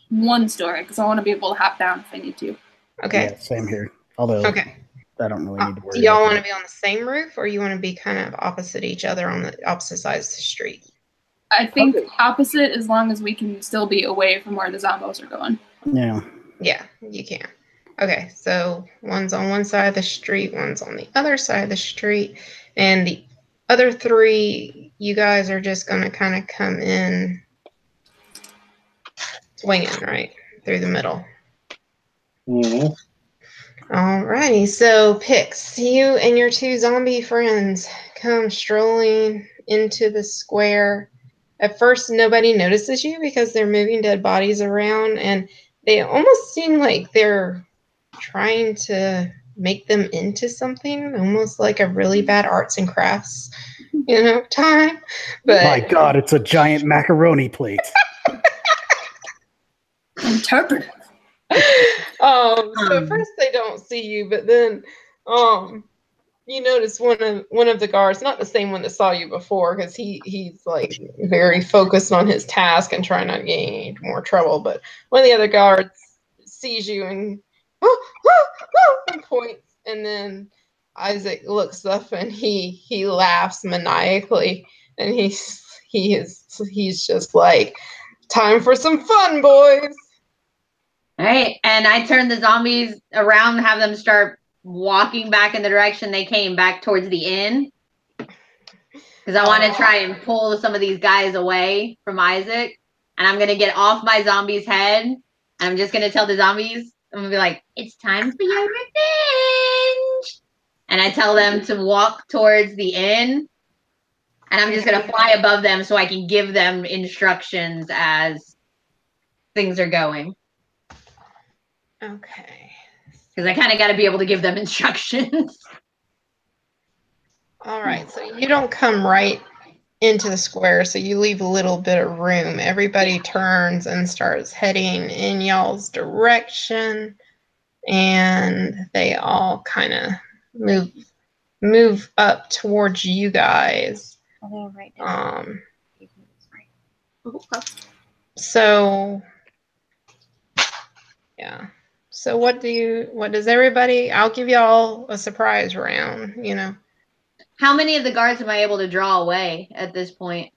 1 story, because I want to be able to hop down if I need to. Okay. Yeah, same here. Although Okay. I don't really need to worry. Do y'all about want to that. be on the same roof, or you want to be kind of opposite each other on the opposite sides of the street? I think opposite, as long as we can still be away from where the zombos are going. Yeah. Yeah, you can. Okay, so one's on one side of the street, one's on the other side of the street, and the other 3, you guys are just going to kind of come in swinging, right, through the middle. Mm-hmm. Alrighty, so Pix, you and your 2 zombie friends come strolling into the square. At first, nobody notices you because they're moving dead bodies around, and they almost seem like they're trying to make them into something, almost like a really bad arts and crafts, time. But My God, it's a giant macaroni plate. Interpretive. So at first they don't see you, but then you notice one of the guards, not the same one that saw you before, because he's like very focused on his task and trying not to get any more trouble. But one of the other guards sees you and points, and then Isaac looks up and he laughs maniacally, and he's just like, time for some fun, boys. All right, and I turn the zombies around, have them start walking back in the direction they came, back towards the inn. Because I want to try and pull some of these guys away from Isaac. And I'm going to get off my zombie's head. And I'm just going to tell the zombies, I'm going to be like, it's time for your revenge. And I tell them to walk towards the inn. And I'm just going to fly above them so I can give them instructions as things are going. Okay. Because I kind of got to be able to give them instructions. All right, so you don't come right into the square, so you leave a little bit of room. Everybody turns and starts heading in y'all's direction, and they all kind of move up towards you guys. So yeah. So what does everybody, I'll give y'all a surprise round, How many of the guards am I able to draw away at this point?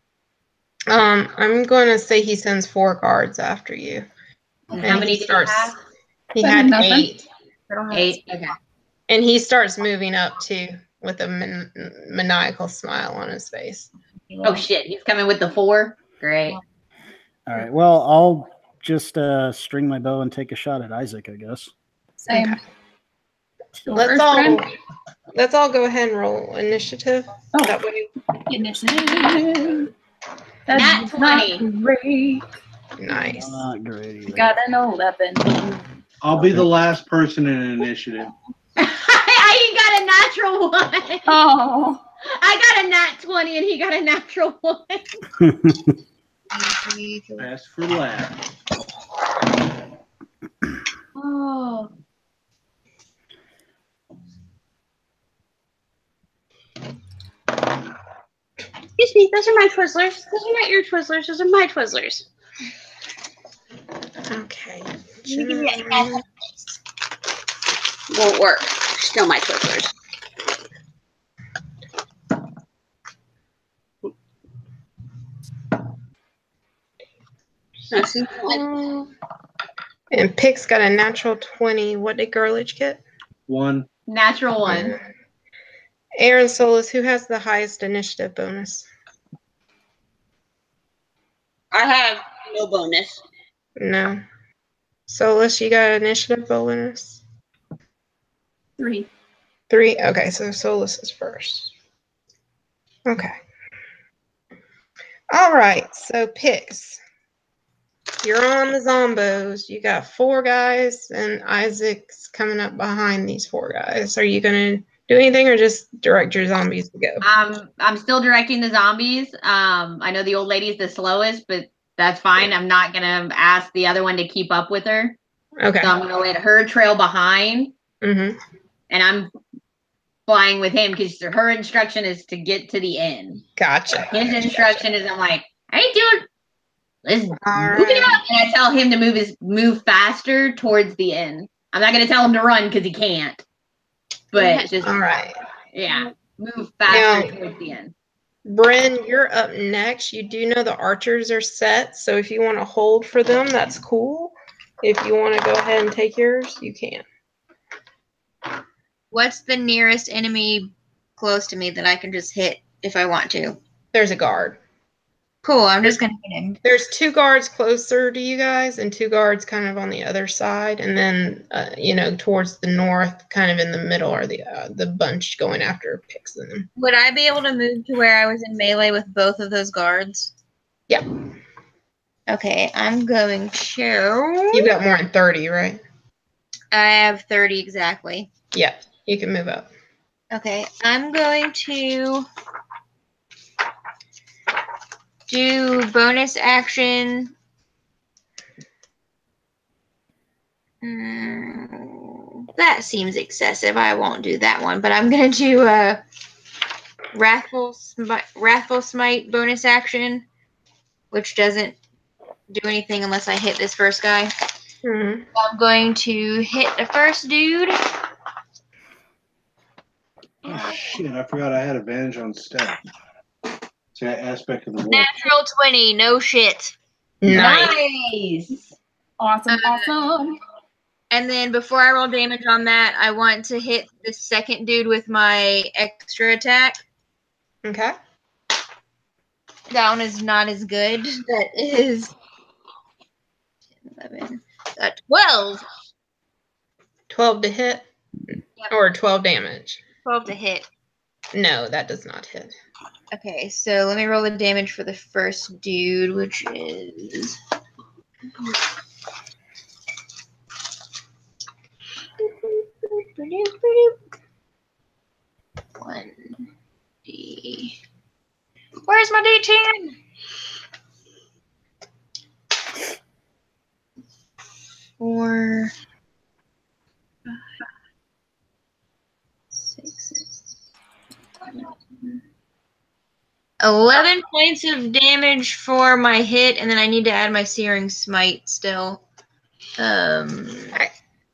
I'm going to say he sends 4 guards after you. And how many did he have? He had Nothing. 8. 8? Okay. And he starts moving up too with a maniacal smile on his face. Oh shit, he's coming with the 4? Great. All right. Well, I'll just string my bow and take a shot at Isaac, I guess. Same. Okay. Go Let's first, all Bryn. Let's all go ahead and roll initiative. Oh. That way. Initiative. That's Nat 20. not great. Nice. Not great either. Got an 11. I'll be the last person in initiative. I got a natural 1. Oh. I got a nat 20 and he got a natural 1. Best for last. Oh. Excuse me, those are my Twizzlers. Those are not your Twizzlers. Those are my Twizzlers. Okay. Let me give you that. Won't work. Still my Twizzlers. And Pick's got a natural 20. What did Girlage get? 1. Natural 1. Aaron Solis, who has the highest initiative bonus? I have no bonus. No. Solis, you got initiative bonus? 3. 3? Okay, so Solis is first. Okay. All right, so Pix. You're on the Zombos. You got 4 guys, and Isaac's coming up behind these 4 guys. Are you going to do anything or just direct your zombies to go? I'm still directing the zombies. I know the old lady's the slowest, but that's fine. I'm not gonna ask the other one to keep up with her. Okay. So I'm gonna let her trail behind, Mm-hmm. and I'm flying with him because her instruction is to get to the end. Gotcha. His instruction is, I'm like, hey, dude, let's move right. it up, and I tell him to move faster towards the end. I'm not gonna tell him to run because he can't, but just all right. Yeah, move faster towards the end. Bryn, you're up next. You do know the archers are set, so if you want to hold for them, that's cool. If you want to go ahead and take yours, you can. What's the nearest enemy close to me that I can just hit if I want to? There's a guard. Cool, I'm just going to hit him. There's 2 guards closer to you guys and 2 guards kind of on the other side. And then, towards the north, kind of in the middle are the bunch going after Pix and them. Would I be able to move to where I was in melee with both of those guards? Yep. Okay, I'm going to... You've got more than 30, right? I have 30 exactly. Yep, you can move up. Okay, I'm going to do bonus action. That seems excessive. I won't do that one, but I'm going to do Wrathful Smite bonus action, which doesn't do anything unless I hit this first guy. Mm-hmm. I'm going to hit the first dude. Oh, shit, I forgot I had advantage on stealth. It's that aspect of the wolf. Natural 20, no shit. Nice. Awesome, awesome. And then before I roll damage on that, I want to hit the second dude with my extra attack. Okay. That one is not as good. That is 11. 12. 12 to hit? Yep. Or 12 damage? 12 to hit. No, that does not hit. Okay, so let me roll the damage for the first dude, which is... 1d. Where's my D10? 4, 5, 6, 11 points of damage for my hit, and then I need to add my Searing Smite still,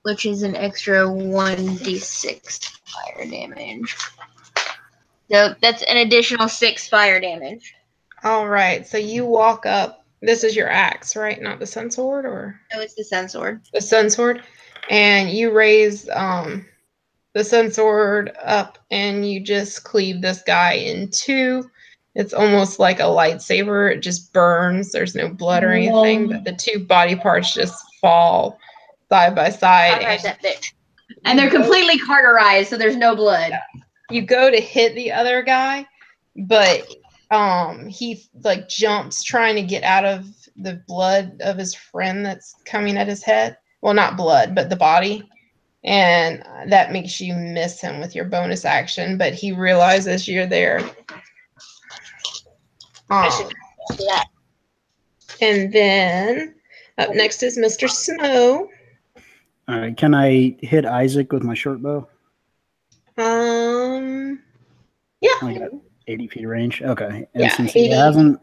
which is an extra 1d6 fire damage. So that's an additional 6 fire damage. All right, so you walk up. This is your axe, right? Not the sun sword, or No, it's the Sun Sword. the sun sword, and you raise the sun sword up, and you just cleave this guy in 2. It's almost like a lightsaber. It just burns. There's no blood or anything, but the 2 body parts just fall side by side. I that bitch. And they're completely cauterized, so there's no blood. You go to hit the other guy, but he like jumps trying to get out of the blood of his friend that's coming at his head. Well, not blood, but the body. And that makes you miss him with your bonus action, but he realizes you're there. And then up next is Mr. Snow. All right, can I hit Isaac with my short bow? Yeah. 80 feet of range. Okay. And Yeah, since he 80. hasn't,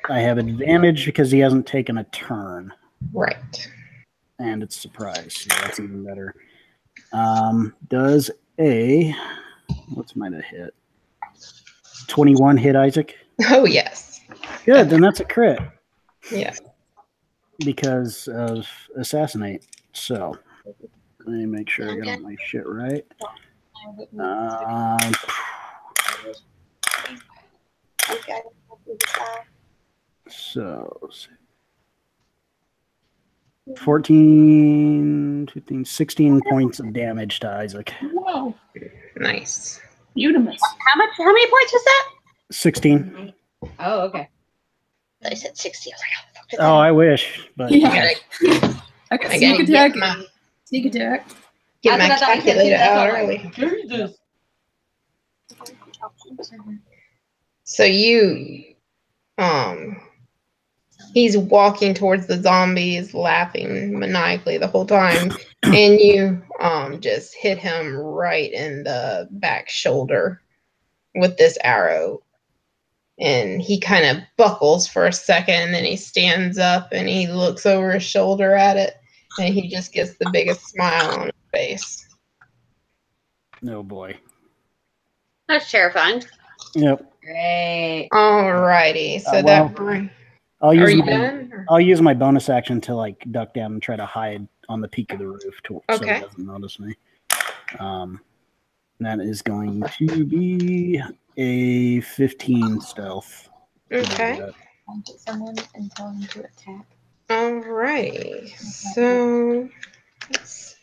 I have advantage because he hasn't taken a turn. Right. And it's surprise. So that's even better. Does what's mine to hit? 21 hit Isaac? Oh, yes. Good, then that's a crit. Yeah. Because of assassinate. So let me make sure I got all my shit right. So 14, 15, 16 points of damage to Isaac. Whoa. Nice. Beautimous. How many points was that? 16. Oh, okay. I said 60. I was like, how the fuck did Oh, I wish, but Yeah. yeah. I got I sneak gotta attack. get my, Sneak attack. get my That's what I thought you said, calculator that's out all right. early. Jesus. So he's walking towards the zombies, laughing maniacally the whole time, and you just hit him right in the back shoulder with this arrow. And he kind of buckles for a second, and then he stands up and he looks over his shoulder at it, and he just gets the biggest smile on his face. Oh boy. That's terrifying. Yep. Great. Alrighty, so well, I'll are use you my done? Or- I'll use my bonus action to like duck down and try to hide on the peak of the roof so Okay. he doesn't notice me. That is going to be a 15 stealth. Okay. Point at someone and tell them to attack. Alrighty. So let's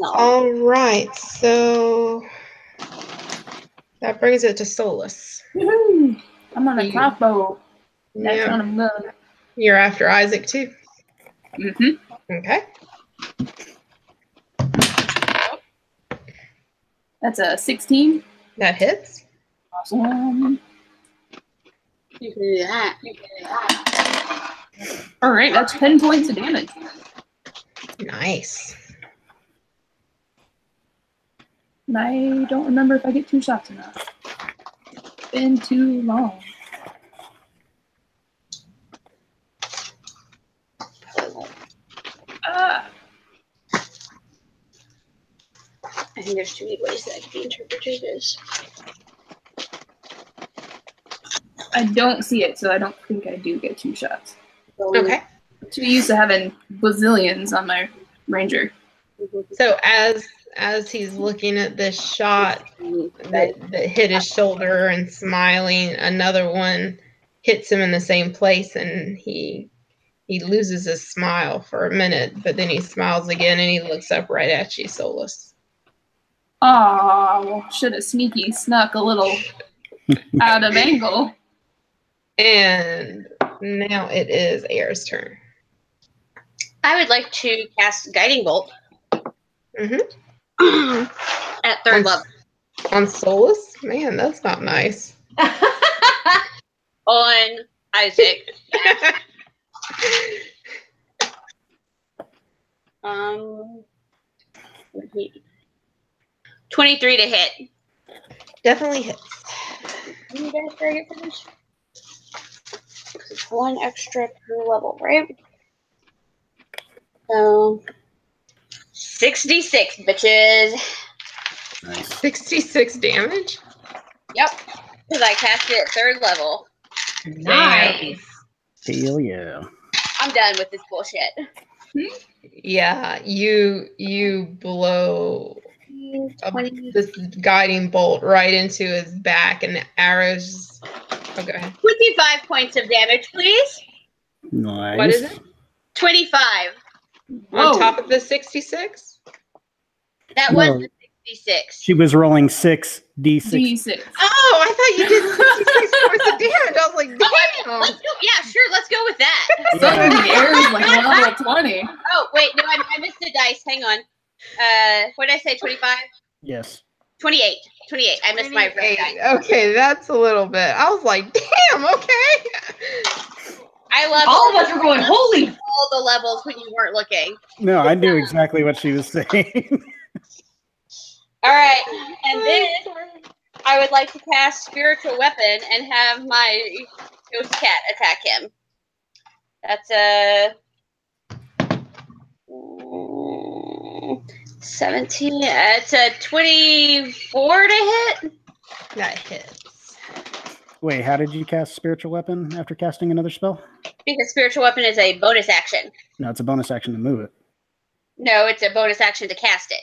all right. So that brings it to Solus. Woohoo! I'm on a crossbow. That's Yeah. on a love. You're after Isaac too. Mm-hmm. Okay. That's a 16. That hits. Awesome. You can do that. All right, that's 10 points of damage. Nice. And I don't remember if I get 2 shots or not. It's been too long. Ah. I think there's too many ways that could be interpreted as. I don't see it, so I don't think I do get 2 shots. Okay. Too used to having bazillions on my ranger. So as he's looking at this shot that hit his shoulder and smiling, another one hits him in the same place, and he loses his smile for a minute, but then he smiles again and he looks up right at you, Solus. Oh, should have sneaky snuck a little out of angle. And now it is Air's turn. I would like to cast Guiding Bolt Mm-hmm. at 3rd level. On Solus? Man, that's not nice. On Isaac. 23 to hit. Definitely hits. You guys try to get finished? It's 1 extra per level, right? So 66, bitches. Nice. 66 damage? Yep. Because I cast it at 3rd level. Nice. Hell yeah. I'm done with this bullshit. Yeah, you blow 20, this guiding bolt right into his back, and the arrows. Oh, go ahead. 25 points of damage, please. Nice. What is it? 25. On top of the 66? That No. was the 66. She was rolling 6d6. D6. Oh, I thought you did 66 points of damage. I was like, damn. Let's go. Yeah, sure. Let's go with that. Something in the air is like level 20. Oh, wait. No, I missed the dice. Hang on. What did I say? 25? Yes. 28. 28. I missed my red dice. Okay, that's a little bit. I was like, damn, okay. I love All of us were going, holy. all the levels when you weren't looking. No, I knew exactly what she was saying. All right, and then I would like to cast Spiritual Weapon and have my ghost cat attack him. That's a 17. It's a 24 to hit. That hits. Wait, how did you cast Spiritual Weapon after casting another spell? Because Spiritual Weapon is a bonus action. No, it's a bonus action to move it. No, it's a bonus action to cast it.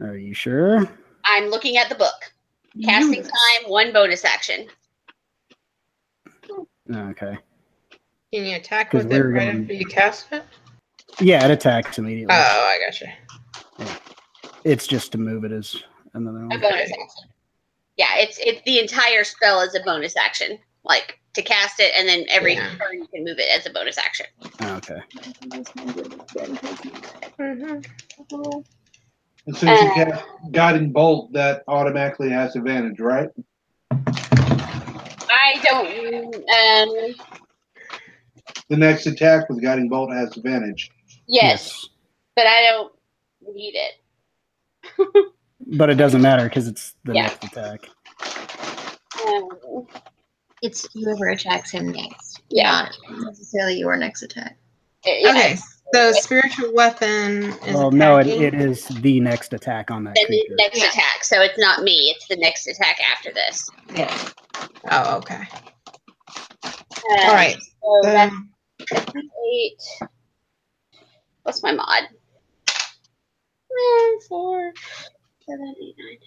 Are you sure? I'm looking at the book. Casting time, 1 bonus action. Okay. Can you attack 'Cause with it we're right going- after you cast it? Yeah, it attacks immediately. Oh, I gotcha. It's just to move it as another A one. bonus action. Yeah, it's the entire spell is a bonus action. Like to cast it, and then every turn you can move it as a bonus action. Oh, okay. Mm-hmm. And since you cast Guiding Bolt, that automatically has advantage, right? I don't. The next attack with Guiding Bolt has advantage. Yes, but I don't need it. But it doesn't matter because it's the Yeah. next attack. It's whoever attacks him next. Yeah. Not necessarily your next attack. Okay, so spiritual weapon is Well, no, attacking. it is the next attack on that The creature. next attack, so it's not me. It's the next attack after this. Yeah. Oh, okay. All right. So that's Um, 8. What's my mod? 4, 7, 8, 9.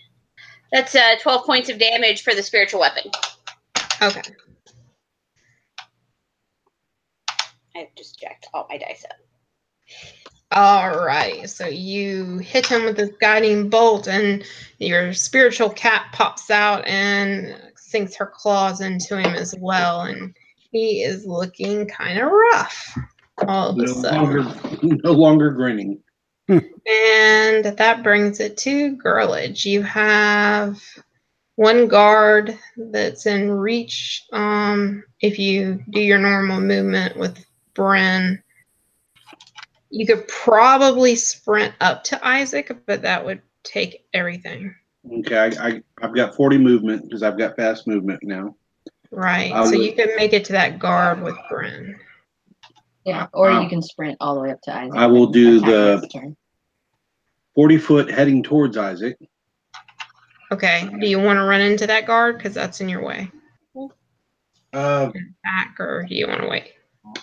That's 12 points of damage for the spiritual weapon. okay. I just jacked all my dice up. All right. So you hit him with this guiding bolt, and your spiritual cat pops out and sinks her claws into him as well. And he is looking kind of rough all of a sudden. No longer grinning. And that brings it to Girlage. You have 1 guard that's in reach. If you do your normal movement with Bryn, you could probably sprint up to Isaac, but that would take everything. Okay, I've got 40 movement because I've got fast movement now. Right. I So would- you could make it to that guard with Bryn. Yeah. Or you can sprint all the way up to Isaac. I will and do attack the- his turn. 40 foot heading towards Isaac. Okay. Do you want to run into that guard? Because that's in your way. Uh, Back, or do you want to wait?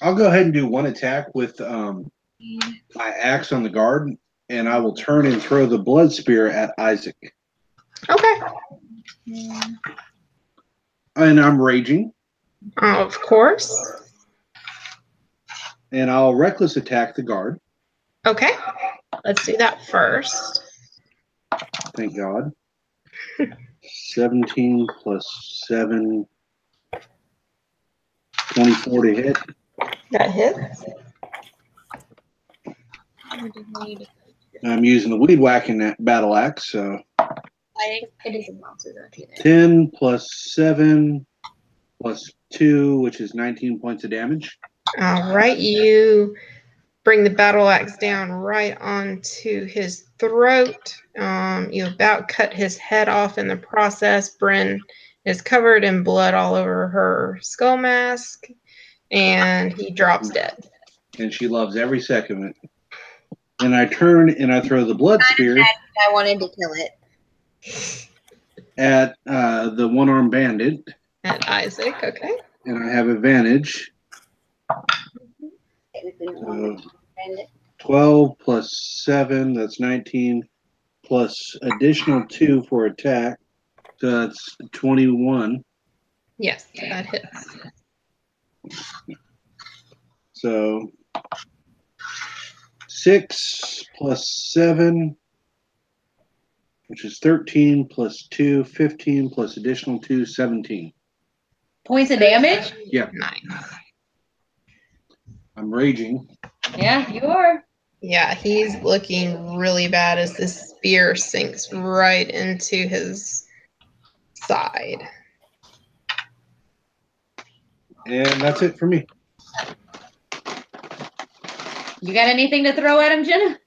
I'll go ahead and do 1 attack with my axe on the guard, and I will turn and throw the blood spear at Isaac. Okay. And I'm raging, Of course. and I'll reckless attack the guard. Okay. Let's do that first. Thank God. 17 plus 7, 24 to hit. That hits. I'm using the weed whacking that battle axe, so Fighting. It is a monster, don't you? 10 plus 7 plus 2, which is 19 points of damage. All right. You bring the battle axe down right onto his throat. You about cut his head off in the process. Bryn is covered in blood all over her skull mask, and he drops dead. And she loves every second of it. And I turn and I throw the blood spear I wanted to kill it. at the one-armed bandit, At Isaac, okay. and I have advantage. Technically, no So longer bandit. 12 plus 7, that's 19, plus additional 2 for attack, so that's 21. Yes, that hits. So 6 plus 7, which is 13, plus 2, 15, plus additional 2, 17. Points of damage? Yeah, Nice. I'm raging. Yeah, you are. Yeah, he's looking really bad as this spear sinks right into his side. And that's it for me. You got anything to throw at him, Jenna?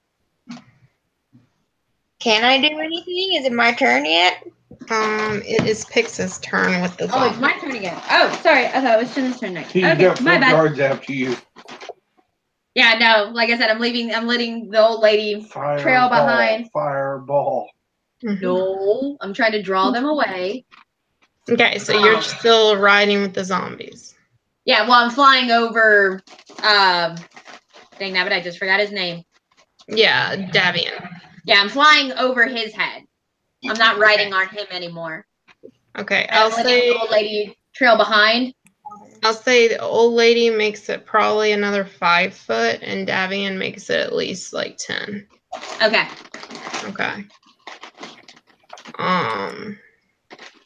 Can I do anything? Is it my turn yet? It is Pix's turn with the Oh, it's my turn again. Oh, sorry. I thought it was Jenna's turn next. You Okay, got my four bad. guards after you. Yeah, no. Like I said, I'm letting the old lady trail behind. Fireball. No, I'm trying to draw them away. Okay, so you're still riding with the zombies. Yeah, well, I'm flying over. Dang nabbit, I just forgot his name. Yeah, Davian. Yeah, I'm flying over his head. I'm not riding on him anymore. Okay, And I'm letting the old lady trail behind. I'll say the old lady makes it probably another 5 foot, and Davian makes it at least like 10. Okay. Okay.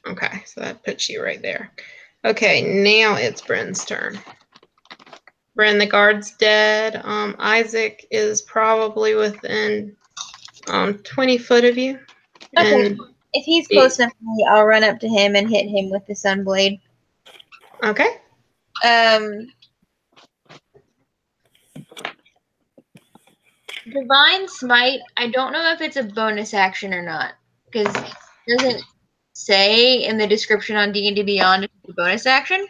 Okay, so that puts you right there. Okay, now it's Bryn's turn. Bryn, the guard's dead. Isaac is probably within 20 foot of you. Okay. And If he's close enough to me, I'll run up to him and hit him with the sunblade. okay. Divine Smite, I don't know if it's a bonus action or not. Because it doesn't say in the description on D&D Beyond if it's a bonus action.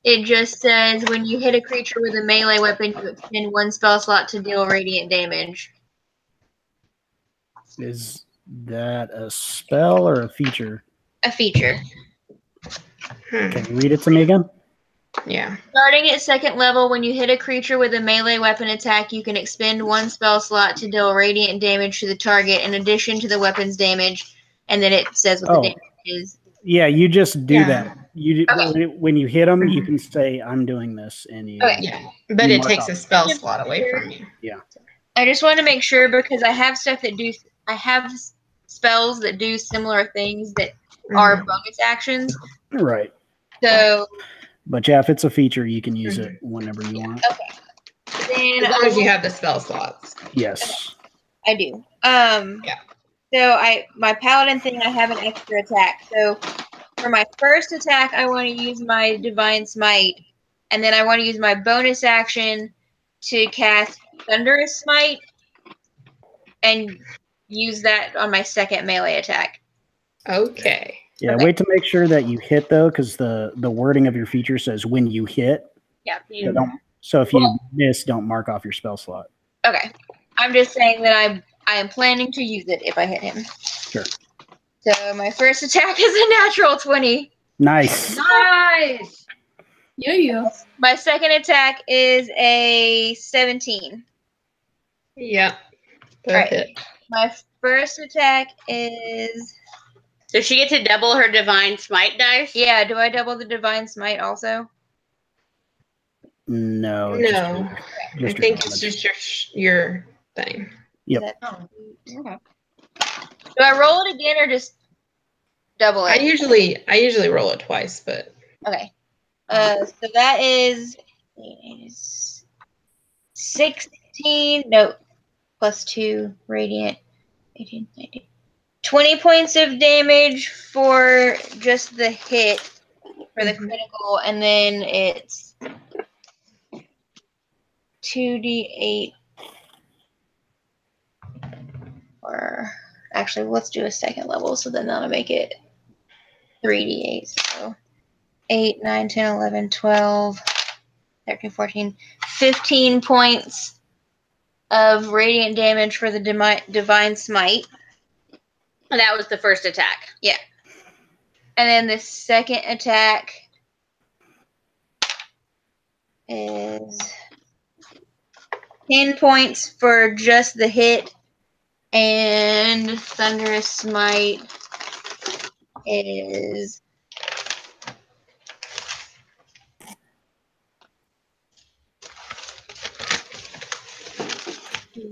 It just says when you hit a creature with a melee weapon, you extend 1 spell slot to deal radiant damage. Is that a spell or a feature? A feature. Can you read it to me again? Yeah. Starting at 2nd level, when you hit a creature with a melee weapon attack, you can expend 1 spell slot to deal radiant damage to the target in addition to the weapon's damage, and then it says what the damage is. Yeah, you just do that. You Okay. when you hit them, you can say, "I'm doing this," and you. Okay. Yeah, but you it mark takes off. a spell slot away from you. Yeah. I just want to make sure because I have stuff that do. I have spells that do similar things that are bonus actions. Right. So. But yeah, if it's a feature, you can use it whenever you want. Okay. Then As long as you have the spell slots. Yes. I do. Yeah. So my paladin thing, I have an extra attack. So for my first attack, I want to use my divine smite, and then I want to use my bonus action to cast thunderous smite, and use that on my second melee attack. Okay. Yeah. Okay. Wait to make sure that you hit though, because the wording of your feature says when you hit. Yeah. So if you miss, don't mark off your spell slot. Okay. I'm just saying that I am planning to use it if I hit him. Sure. So my first attack is a natural 20. Nice. Nice. Yeah. My second attack is a 17. Yeah. All right. Hit. My first attack is... Does she get to double her divine smite dice? Yeah, do I double the divine smite also? No. No. Just I think your it's damage. just your thing. Yep. Okay. Do I roll it again or just double I it? usually roll it twice, but Okay. So that is 16. No, plus 2 radiant. 18, 19. 20 points of damage for just the hit for the critical, and then it's 2d8. Or actually, let's do a second level, so then that'll make it 3d8. So 8, 9, 10, 11, 12, 13, 14, 15 points of radiant damage for the divine smite. And that was the first attack. Yeah. And then the second attack is 10 points for just the hit, and thunderous smite is 6.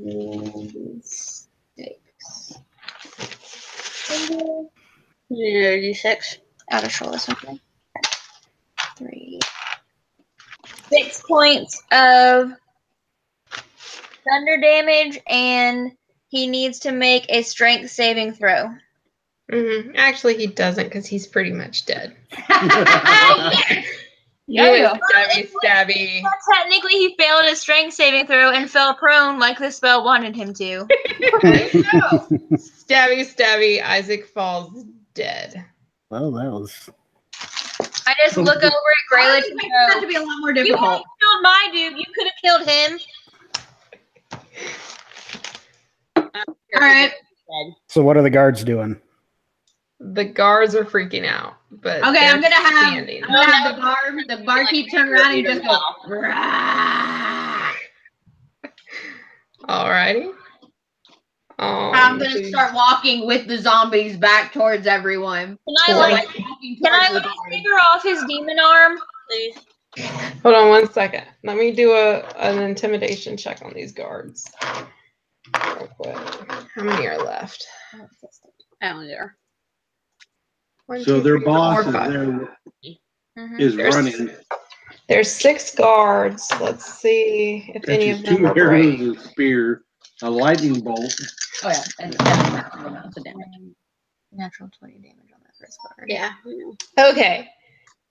Yeah, D6. I'll just roll this one. 3. 6 points of thunder damage, and he needs to make a strength saving throw. actually he doesn't because he's pretty much dead. Yeah. Stabby. Technically, he failed his strength saving throw and fell prone like the spell wanted him to. Stabby. Isaac falls dead. Well, that was. I just look over at Graylich and That go, to be a lot more "You difficult. killed my dude. You could have killed him." All right. So what are the guards doing? The guards are freaking out, but Okay, they're I'm gonna have standing. the barkeep turn around and just go. "Rah." Alrighty. I'm gonna start walking with the zombies back towards everyone. Can I figure off his demon arm, please? Hold on 1 second. Let me do an intimidation check on these guards. Real quick. How many are left? I don't know. So their boss is running. There's 6 guards. Let's see if any of Catches them 2 are brave. arrows, a spear, a lightning bolt. Oh yeah, and 7 natural amounts of damage. Natural 20 damage on that first guard. Yeah. Okay.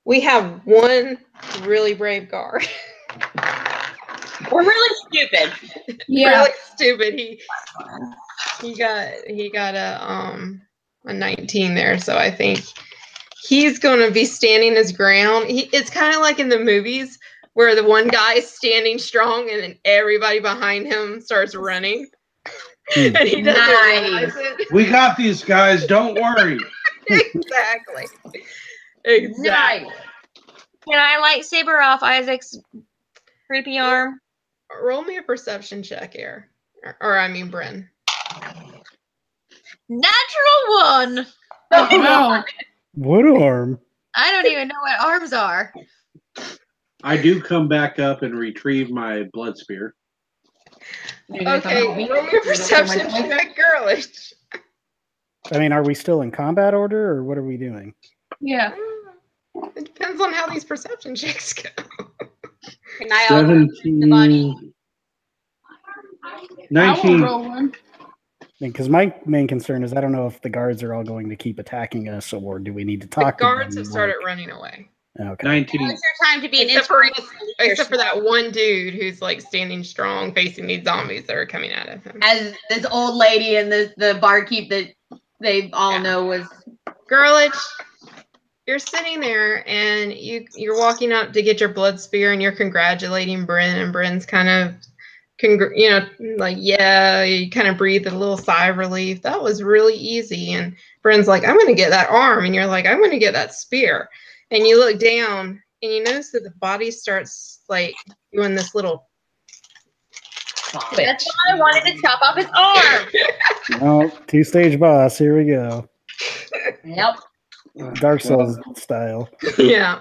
We have 1 really brave guard. We're really stupid. Yeah. Really stupid. He got a 19 there, so I think he's gonna be standing his ground. It's kind of like in the movies where the one guy is standing strong and then everybody behind him starts running. And he doesn't realize it. We got these guys. Don't worry. Exactly. Nice. Can I lightsaber off Isaac's creepy arm? Roll me a perception check here. Or I mean, Bryn. Natural 1. No. What arm? I don't even know what arms are. I do come back up and retrieve my blood spear. Okay, roll me a perception check, girlish. I mean, are we still in combat order, or what are we doing? Yeah. It depends on how these perception checks go. Can I all go the body? 17. I will 19. roll one. Because my main concern is I don't know if the guards are all going to keep attacking us, or do we need to The talk to them? guards have started running away. Okay. 19. It's your time to be an Except for that one dude who's like standing strong facing these zombies that are coming out of him. As this old lady and the barkeep that they all know was. Girlich, you're sitting there and you're walking up to get your blood spear and you're congratulating Bryn, and Bryn's kind of like, yeah, you kind of breathe a little sigh of relief. That was really easy. And Bryn's like, I'm going to get that arm. And you're like, I'm going to get that spear. And you look down and you notice that the body starts like doing this little twitch. That's why I wanted to chop off his arm. Oh, 2-stage boss. Here we go. Yep. Dark Souls style. Yeah.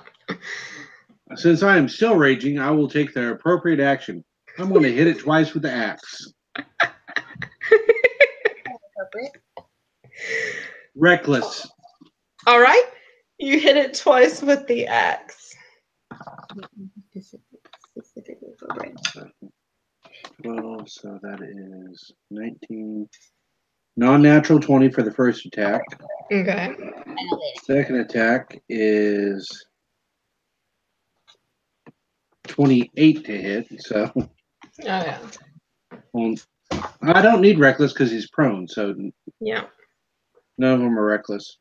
Since I am still raging, I will take the appropriate action. I'm going to hit it twice with the axe. Reckless. All right. You hit it twice with the axe. Well, so that is 19. Non-natural 20 for the first attack. Okay. Second attack is 28 to hit. So Oh, yeah. I don't need reckless because he's prone. So Yeah. none of them are reckless.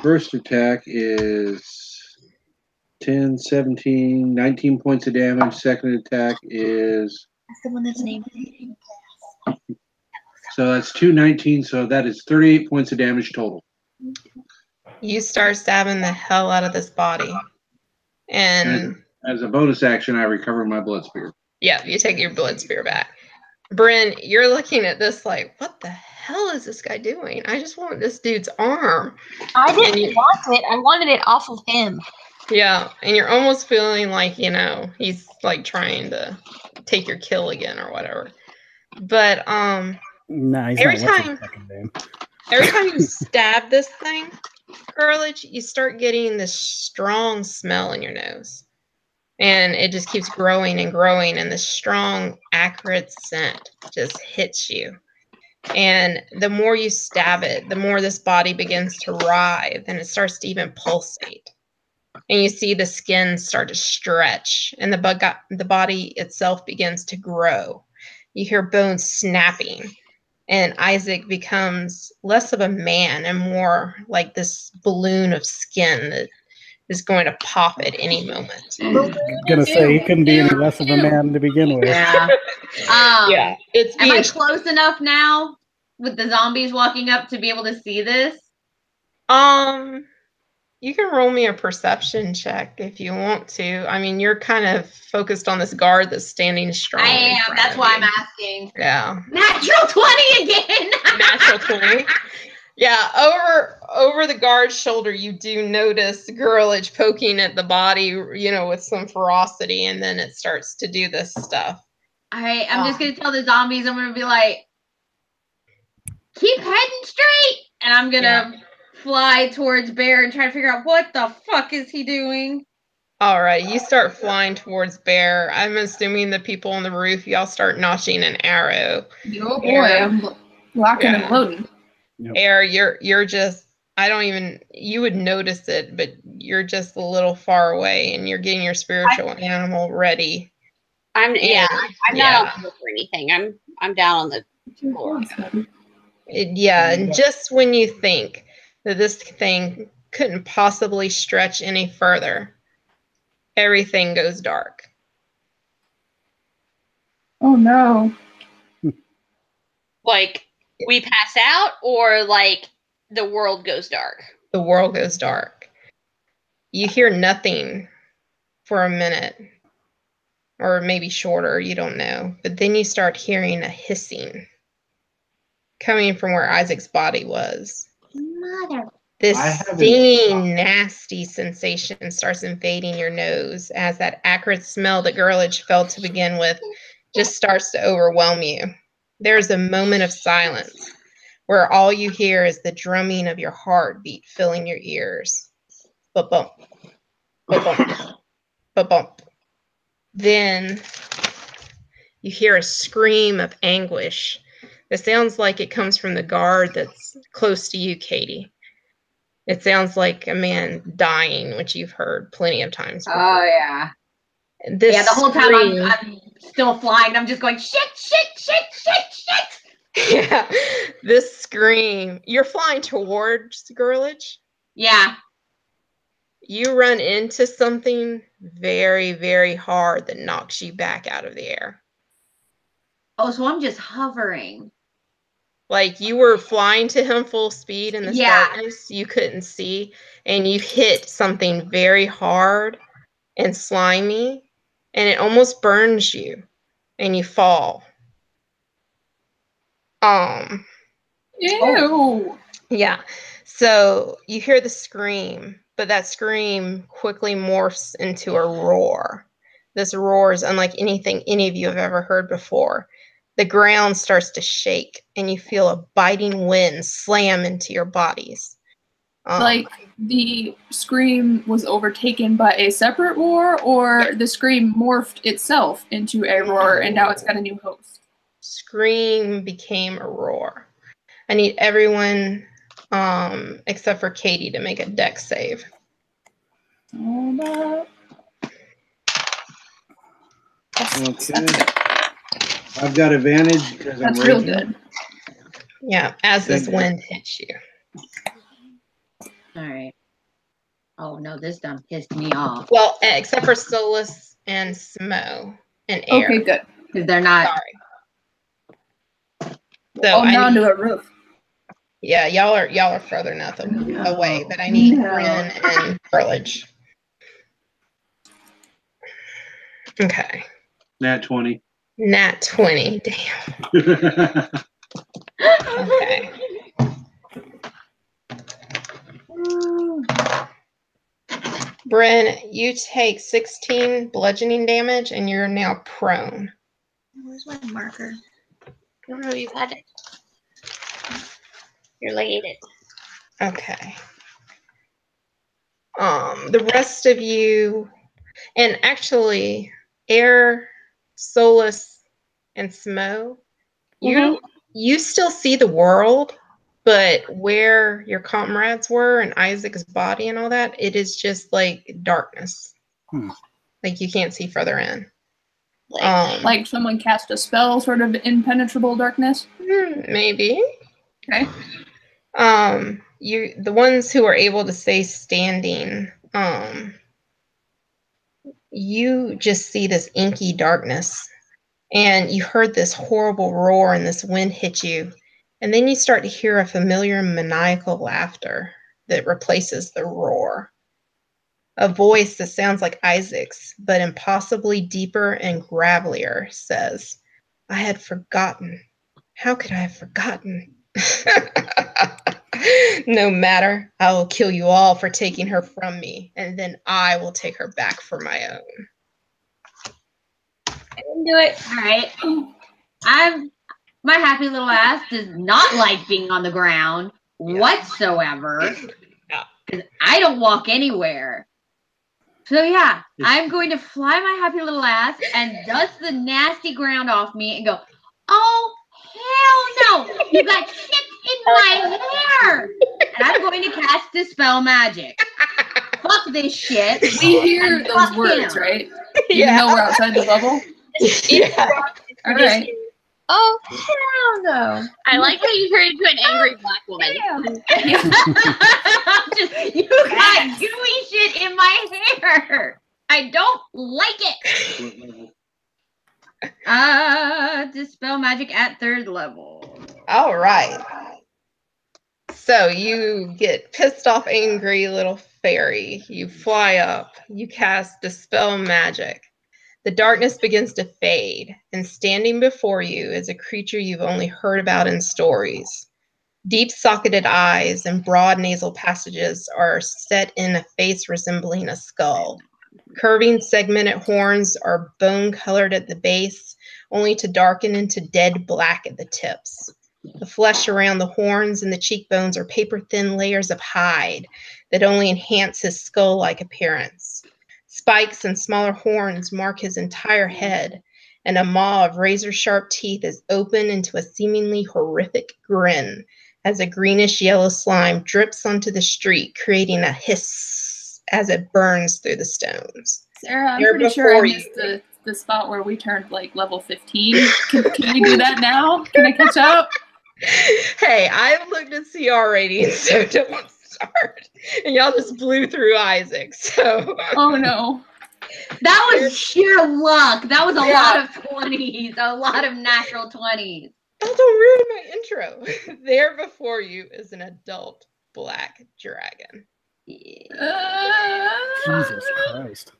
First attack is 10, 17, 19 points of damage. Second attack is... That's the one that's named. So that's 219. So that is 38 points of damage total. You start stabbing the hell out of this body. And as a bonus action, I recover my blood spear. yeah, you take your blood spear back. Bryn, you're looking at this like, what the hell is this guy doing? I just want this dude's arm. I didn't want it. I wanted it off of him. Yeah, and you're almost feeling like, he's like trying to take your kill again or whatever. But Nah, he's every not. What's his time fucking name? every time you stab this thing, Girlich, you start getting this strong smell in your nose. And it just keeps growing and growing, and this strong, acrid scent just hits you. And the more you stab it, the more this body begins to writhe, and it starts to even pulsate. and you see the skin start to stretch, and the body itself begins to grow. You hear bones snapping, and Isaac becomes less of a man and more like this balloon of skin that is going to pop at any moment. I was gonna say he couldn't be any less of a man to begin with. Yeah. Yeah, it's Am I being close enough now with the zombies walking up to be able to see this? You can roll me a perception check if you want to. I mean, you're kind of focused on this guard that's standing strong. I in am. front That's of why you. I'm asking. Yeah. Natural 20 again. Natural 20. Yeah, over the guard's shoulder, you do notice Girlage poking at the body, with some ferocity, and then it starts to do this stuff. All right, I'm just gonna tell the zombies. I'm gonna be like, keep heading straight, and I'm gonna fly towards Bear and try to figure out what the fuck is he doing. All right, you start flying towards Bear. I'm assuming the people on the roof, y'all start notching an arrow. Oh boy, I'm locking and loading. Yep. Air, you're just, you would notice it, but you're just a little far away, and you're getting your spiritual animal ready. I'm not on the roof or anything. I'm down on the floor. And just when you think that this thing couldn't possibly stretch any further, everything goes dark. Oh no. Like, we pass out, or like the world goes dark? The world goes dark. You hear nothing for a minute, or maybe shorter, you don't know. But then you start hearing a hissing coming from where Isaac's body was. Mother. This stinging, nasty sensation starts invading your nose as that acrid smell that Girlage felt to begin with just starts to overwhelm you. There's a moment of silence where all you hear is the drumming of your heartbeat filling your ears. Ba-bump, ba-bump, ba-bump. Then you hear a scream of anguish. It sounds like it comes from the guard that's close to you, Katie. It sounds like a man dying, which you've heard plenty of times before. Oh, yeah. The whole time I'm still flying. I'm just going, shit, shit, shit, shit, shit. Yeah, this scream. You're flying towards Girlage. Yeah. You run into something very, very hard that knocks you back out of the air. Oh, so I'm just hovering. Like you were flying to him full speed in this darkness you couldn't see, and you hit something very hard and slimy, and it almost burns you, and you fall. Ew. Yeah. So you hear the scream, but that scream quickly morphs into a roar. This roar is unlike anything any of you have ever heard before. The ground starts to shake, and you feel a biting wind slam into your bodies. Like the scream was overtaken by a separate roar, or the scream morphed itself into a roar, and now it's got a new host. Scream became a roar. I need everyone, except for Katie, to make a dex save. Okay. I've got advantage because I'm That's real raging. good. Yeah, as this wind hits you. All right. Oh, no, this done pissed me off. Well, except for Solus and Smo and Air. Okay, good. Because they're not. Sorry. So now onto a roof. Yeah, y'all are further enough away, but I need Bryn and Burlage. Okay. Nat 20. Nat 20. Damn. Okay. Bryn, you take 16 bludgeoning damage, and you're now prone. Where's my marker? I don't know you've had it. You're laid it. Okay. The rest of you, and actually, Air, Solus, and Smo, you still see the world, But where your comrades were and Isaac's body and all that, it is just like darkness. Like you can't see further in. Like someone cast a spell, sort of impenetrable darkness? Maybe. Okay. The ones who are able to stay standing, you just see this inky darkness. And you heard this horrible roar and this wind hit you. And then you start to hear a familiar maniacal laughter that replaces the roar. A voice that sounds like Isaac's, but impossibly deeper and gravelier, says, I had forgotten. How could I have forgotten? No matter, I will kill you all for taking her from me, and then I will take her back for my own. I can do it. All right. My happy little ass does not like being on the ground whatsoever. Because I don't walk anywhere. So yeah, I'm going to fly my happy little ass and dust the nasty ground off me and go, oh, hell no. You got shit in my hair. And I'm going to cast Dispel Magic. Fuck this shit. We hear those words, right? Even though we're outside the bubble? Yeah. All right. Oh, hell no. I like how you turned into an angry black woman. You got gooey shit in my hair. I don't like it. Dispel Magic at 3rd level. All right. So you get pissed off, angry little fairy. You fly up. You cast Dispel Magic. The darkness begins to fade, and standing before you is a creature you've only heard about in stories. Deep-socketed eyes and broad nasal passages are set in a face resembling a skull. Curving, segmented horns are bone-colored at the base, only to darken into dead black at the tips. The flesh around the horns and the cheekbones are paper-thin layers of hide that only enhance his skull-like appearance. Spikes and smaller horns mark his entire head, and a maw of razor-sharp teeth is open into a seemingly horrific grin as a greenish-yellow slime drips onto the street, creating a hiss as it burns through the stones. Sarah, I'm pretty sure I missed the spot where we turned like level 15. Can we do that now? Can I catch up? Hey, I looked at CR ratings, so don't start. And y'all just blew through Isaac, so. Oh no. That was sheer luck. That was a lot of 20s, a lot of natural 20s. Don't ruin my intro. There before you is an adult black dragon. Jesus Christ.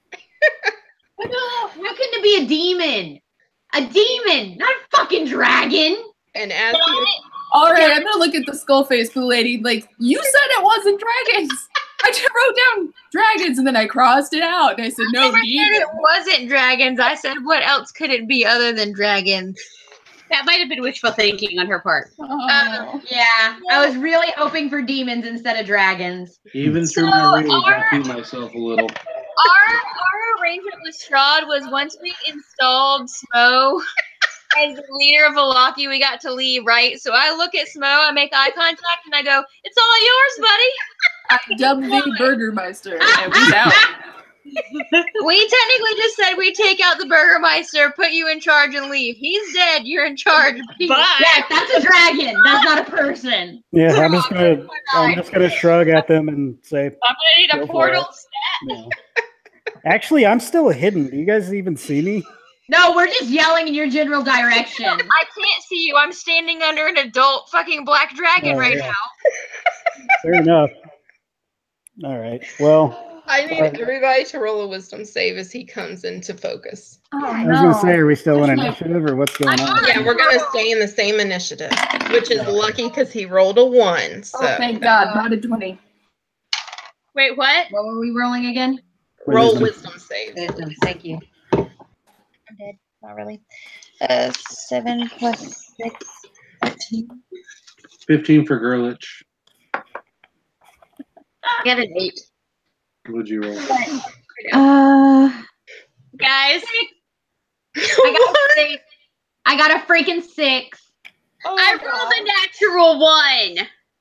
How can it be a demon? A demon, not a fucking dragon. And as you... All right, I'm gonna look at the skull face blue lady. Like, you said it wasn't dragons. I just wrote down dragons and then I crossed it out. And I said, no, I said it wasn't dragons. I said, what else could it be other than dragons? That might have been wishful thinking on her part. Oh. Yeah, I was really hoping for demons instead of dragons. Even through my rage, I beat myself a little. Our arrangement with Strahd was once we installed Smo as the leader of Valaki, we got to leave, right? So I look at Smo, I make eye contact, and I go, it's all yours, buddy. I dubbed the Burgermeister, and we out. We technically just said we take out the Burgermeister, put you in charge, and leave. He's dead. You're in charge. But yeah, that's a dragon. That's not a person. Yeah, I'm just gonna shrug at them and say, I'm gonna need a portal stat. No. Actually, I'm still hidden. Do you guys even see me? No, we're just yelling in your general direction. I can't see you. I'm standing under an adult fucking black dragon now. Fair enough. All right. Well, I need everybody to roll a wisdom save as he comes into focus. Oh, I was going to say, are we still in initiative or what's going on? Yeah, we're going to stay in the same initiative, which is lucky because he rolled a 1. So. Oh, thank God. Not a 20. Wait, what? What were we rolling again? Roll wisdom save. Wisdom, thank you. I'm dead. Not really. 7 plus 6, 13. 15 for Girlich. Get an 8. What'd you roll? Guys, I got a freaking 6. I rolled a natural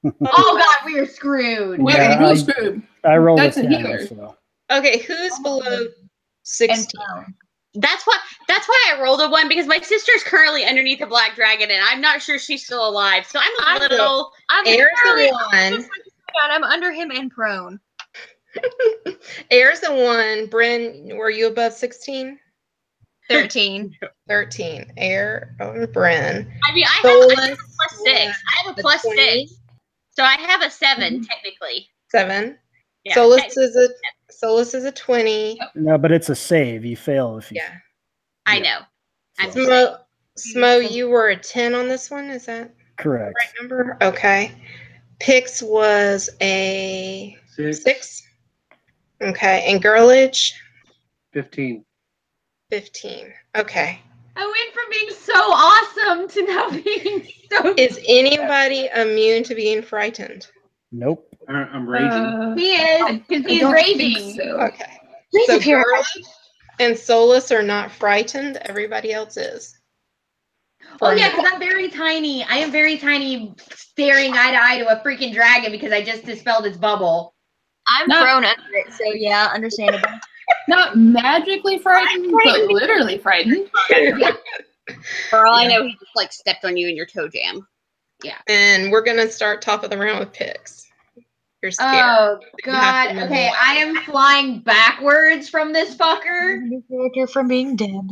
1. Oh god, we are screwed. We're screwed. I rolled That's a a 10, healer. so. Okay, who's below 16? That's why I rolled a 1 because my sister's currently underneath a black dragon and I'm not sure she's still alive. So I'm a little. Air's the one. I'm under him and prone. Air's the one. Bryn, were you above 16? 13. 13. Air over Bryn. I mean, I have a plus 6. I have a plus 20. 6. So I have a 7 technically. 7. Yeah, Solus is a 20. No, but it's a save. You fail if you. Yeah. I know. I'm Smo, you were a 10 on this one. Is that Correct. the right number? Okay. Pix was a 6. Okay. And Girlage? 15. 15. Okay. I went from being so awesome to now being so. Is anybody immune to being frightened? Nope. I'm raging. He is because he's raging. So. Okay. So Girlage and Solus are not frightened. Everybody else is. Oh yeah, because I'm very tiny. I am very tiny, staring eye to eye to a freaking dragon because I just dispelled its bubble. I'm prone under it, so yeah, understandable. Not magically frightened, but literally frightened. For all I know, he just like stepped on you in your toe jam. Yeah. And we're gonna start top of the round with Pix. You're scared. Oh You have god. to move Okay, away. I am flying backwards from this fucker. Character from being dead.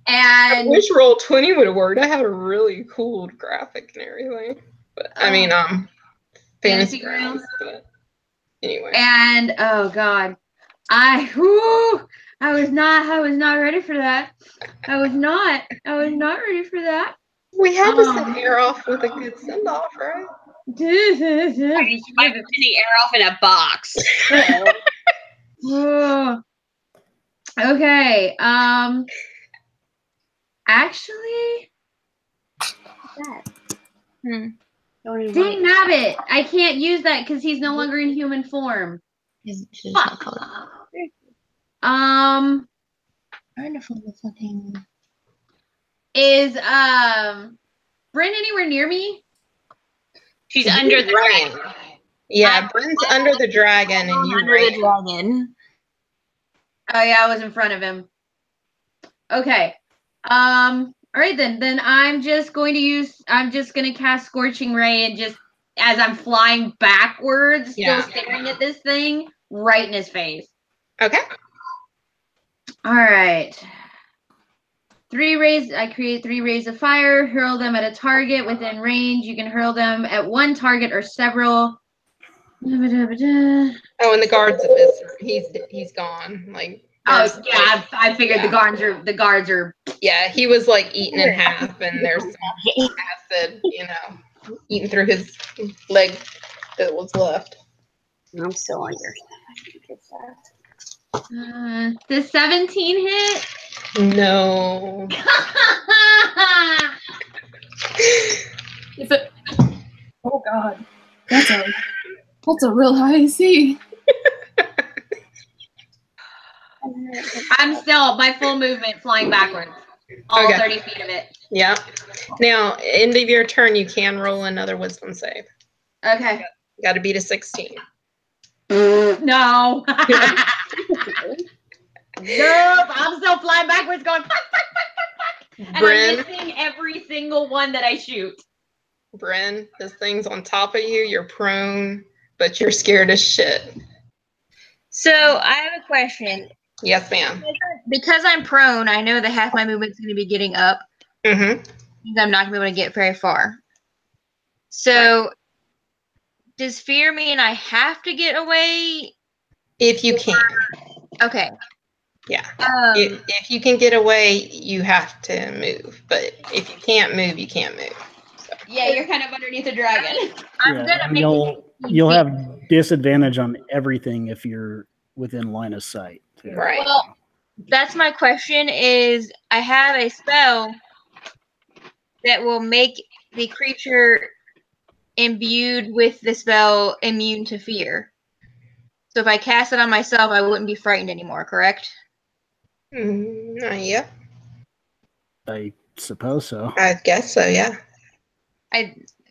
I And wish Roll20 would have worked. I have a really cool graphic and everything. But I mean, Fantasy Grounds. But anyway. and oh god. I was not ready for that. I was not ready for that. We had to send Air off with a good send off, right? I'm sending air off in a box. Oh. Okay. Actually, dang nabbit! I can't use that because he's no longer in human form. Fuck. Is Bryn anywhere near me? She's under the dragon. Yeah, Bryn's under the dragon and you Under the dragon. Oh yeah, I was in front of him. Okay. All right then. Then I'm just going to cast Scorching Ray and just as I'm flying backwards, still staring at this thing, right in his face. Okay. All right. 3 rays. I create 3 rays of fire. Hurl them at a target within range. You can hurl them at one target or several. Oh, and the guards of this, he's gone. Like. Oh yeah, I figured the guards are. Yeah, he was like eaten in half, and there's some acid, eating through his leg that was left. I'm still on your. Does 17 hit? No. If it, oh god, that's a real high AC. I'm still my full movement flying backwards. All 30 feet of it. Yeah. Now, end of your turn, you can roll another wisdom save. Okay. You got to beat a 16. No. Nope. I'm still flying backwards going fuck, fuck, fuck, fuck, fuck. And Bryn, I'm missing every single one that I shoot. Bryn, this thing's on top of you. You're prone, but you're scared as shit. So I have a question. Yes, ma'am. Because I'm prone, I know that half my movement's going to be getting up. Mm-hmm. I'm not going to be able to get very far. So does fear mean I have to get away? If you can. Okay. Yeah. If you can get away, you have to move. But if you can't move, you can't move. So. Yeah, you're kind of underneath a dragon. I'm going to make you'll have disadvantage on everything if you're within line of sight. Right. Well, that's my question is I have a spell that will make the creature imbued with the spell immune to fear. So if I cast it on myself, I wouldn't be frightened anymore, correct? Yeah. I suppose so. I guess so, yeah.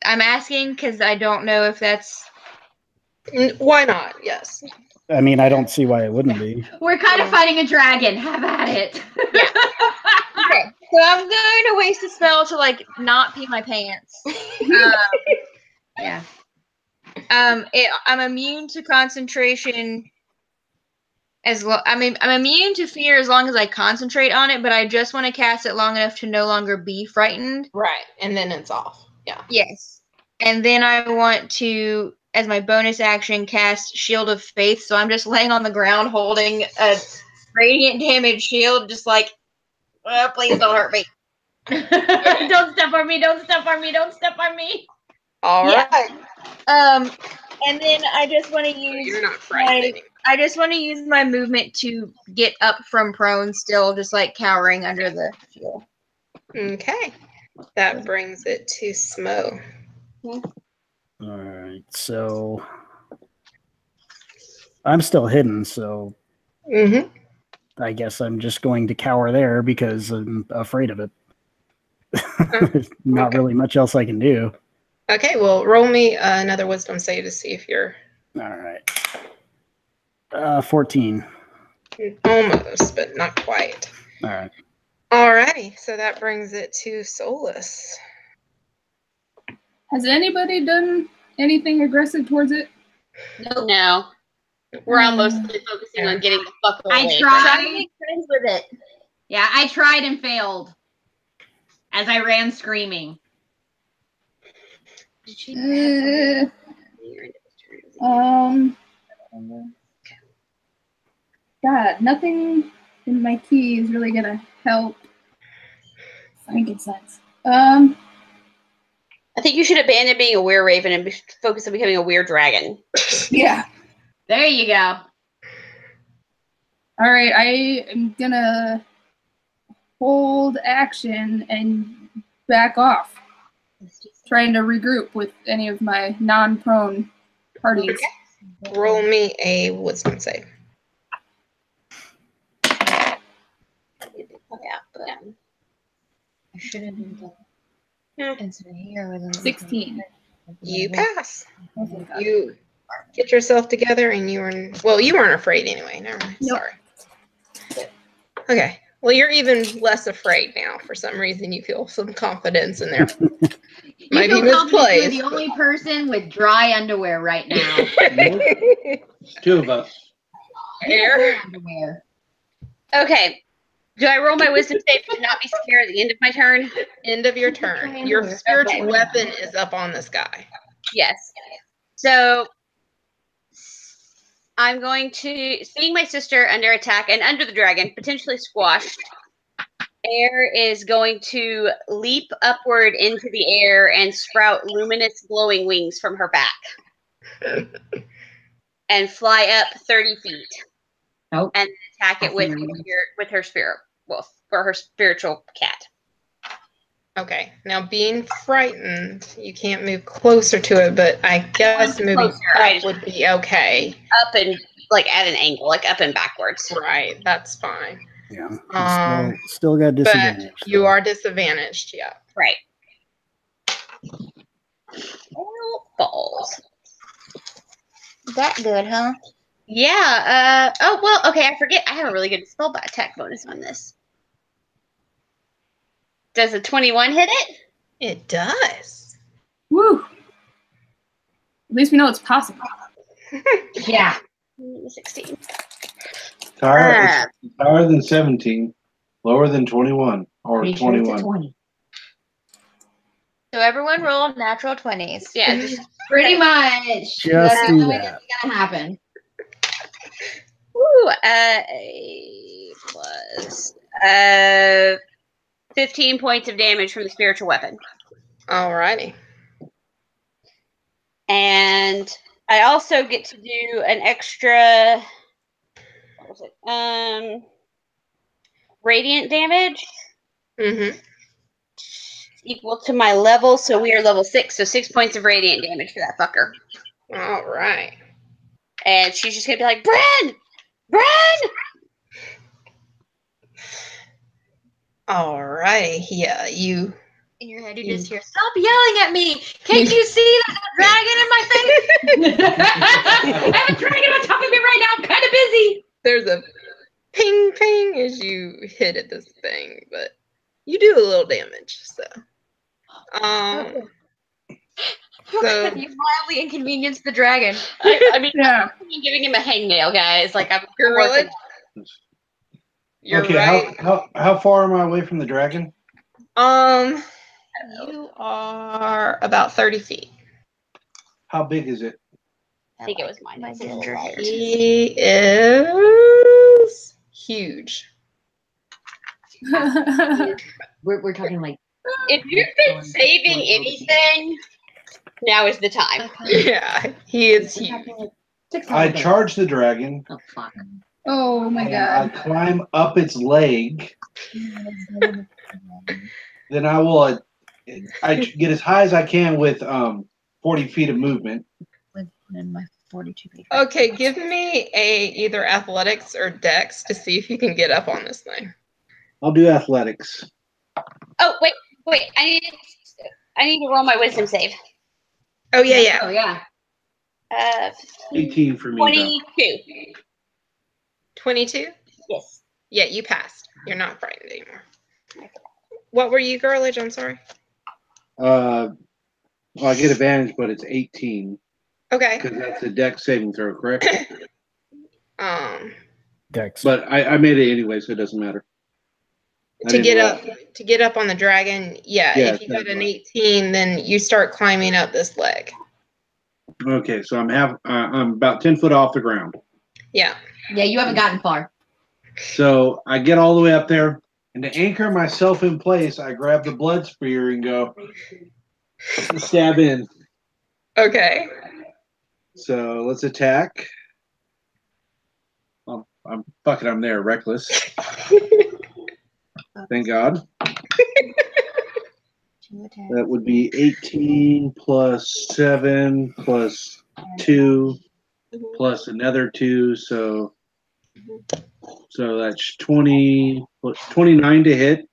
I'm asking because I don't know if that's. Why not? Yes. I mean, I don't see why it wouldn't be. We're kind of fighting a dragon. Have at it. Yeah. Okay, so I'm going to waste a spell to like not pee my pants. Yeah. I'm immune to concentration. I'm immune to fear as long as I concentrate on it, but I just want to cast it long enough to no longer be frightened. Right, and then it's off. Yeah. Yes. And then I want to, as my bonus action, cast Shield of Faith. So I'm just laying on the ground holding a radiant damage shield, just like, please don't hurt me. Don't step on me. Don't step on me. Don't step on me. All right. And then I just want to use. You're not frightened. I just want to use my movement to get up from prone, still just like cowering under the shield. Okay. That brings it to Smo. All right, so I'm still hidden, so I guess I'm just going to cower there because I'm afraid of it. Not really much else I can do. Okay, well, roll me another wisdom save to see if you're... All right. 14. Almost, but not quite. All right. Alrighty, so that brings it to Solus. Has anybody done anything aggressive towards it? No. We're all mostly focusing on getting the fuck away. I tried. Trying to make friends with it. Yeah, I tried and failed as I ran screaming. God, nothing in my key is really gonna help. Frankincense. I think you should abandon being a were-raven and focus on becoming a were-dragon. Yeah. There you go. All right, I am gonna hold action and back off, trying to regroup with any of my non-prone parties. Okay. Roll me a wisdom save. I should have been done. 16. You pass. You get yourself together and you weren't afraid anyway. Never mind. Nope. Sorry. Okay. Well, you're even less afraid now. For some reason, you feel some confidence in there. Might be misplaced. You're the only person with dry underwear right now. Two of us. Underwear. Okay. Do I roll my wisdom save to not be scared at the end of my turn? End of your turn. Your spiritual weapon is up on this guy. Yes. So I'm going to, seeing my sister under attack and under the dragon, potentially squashed, Air is going to leap upward into the air and sprout luminous glowing wings from her back. And fly up 30 feet. Nope. And attack it with her spirit, well, for her spiritual cat. Okay. Now, being frightened, you can't move closer to it, but I guess moving up would be okay. Up and like at an angle, like up and backwards. Right. That's fine. Yeah. Still got disadvantage. But you are disadvantaged, yeah. Right. Oh, balls. That good, huh? Yeah. Oh, well, okay, I forget. I have a really good spell attack bonus on this. Does a 21 hit it? It does. Woo! At least we know it's possible. Yeah. 16. Higher than 17, lower than 21, or Pretty sure 21. it's a 20. So everyone roll natural 20s. Yeah, just Pretty much. Just That's do the way that. it's gonna happen. woo, a plus 15 points of damage from the spiritual weapon. Alrighty. And I also get to do an extra, what was it? Radiant damage equal to my level, so we are level 6, so 6 points of radiant damage for that fucker. All right. And she's just gonna be like, Bren! Bren! All right. Yeah, you In your head, you just hear, Stop yelling at me! Can't you see there's a dragon in my face? I have a dragon on top of me right now. I'm kind of busy. There's a ping ping as you hit at this thing, but you do a little damage. So, so You mildly inconvenienced the dragon. I mean, Yeah. I'm giving him a hangnail, guys. Like, I'm Gorilla, you're Okay, right. how far am I away from the dragon? You are about 30 feet. How big is it? I think it was mine. It's a little ginger lighter. He is huge. We're talking like. If you've been saving anything, now is the time. Yeah, he is We're huge. talking like 6 I hours. charge the dragon. Oh fuck. Oh my And I god. climb up its leg. Then I will. I get as high as I can with 40 feet of movement. In my 42 feet. Okay, give me a either athletics or dex to see if you can get up on this thing. I'll do athletics. Oh, wait. I need to roll my wisdom save. Oh yeah. Oh yeah. 18 for me. 22. 22? Yes. Yeah, you passed. You're not frightened anymore. What were you, girlage? I'm sorry. Well, I get advantage, but it's 18 Okay. because that's a dex saving throw, correct? Dex. But I made it anyway, so it doesn't matter. I to didn't get up on the dragon, yeah, Yeah, if you got an that's 18, then you start climbing up this leg. Okay, so I'm about 10 foot off the ground. Yeah. Yeah, you haven't gotten far. So I get all the way up there, and to anchor myself in place, I grab the blood spear and go stab in. Okay. So let's attack. I'm there, reckless. Thank God. That would be 18 plus 7 plus 2 plus another 2, so that's 29 to hit.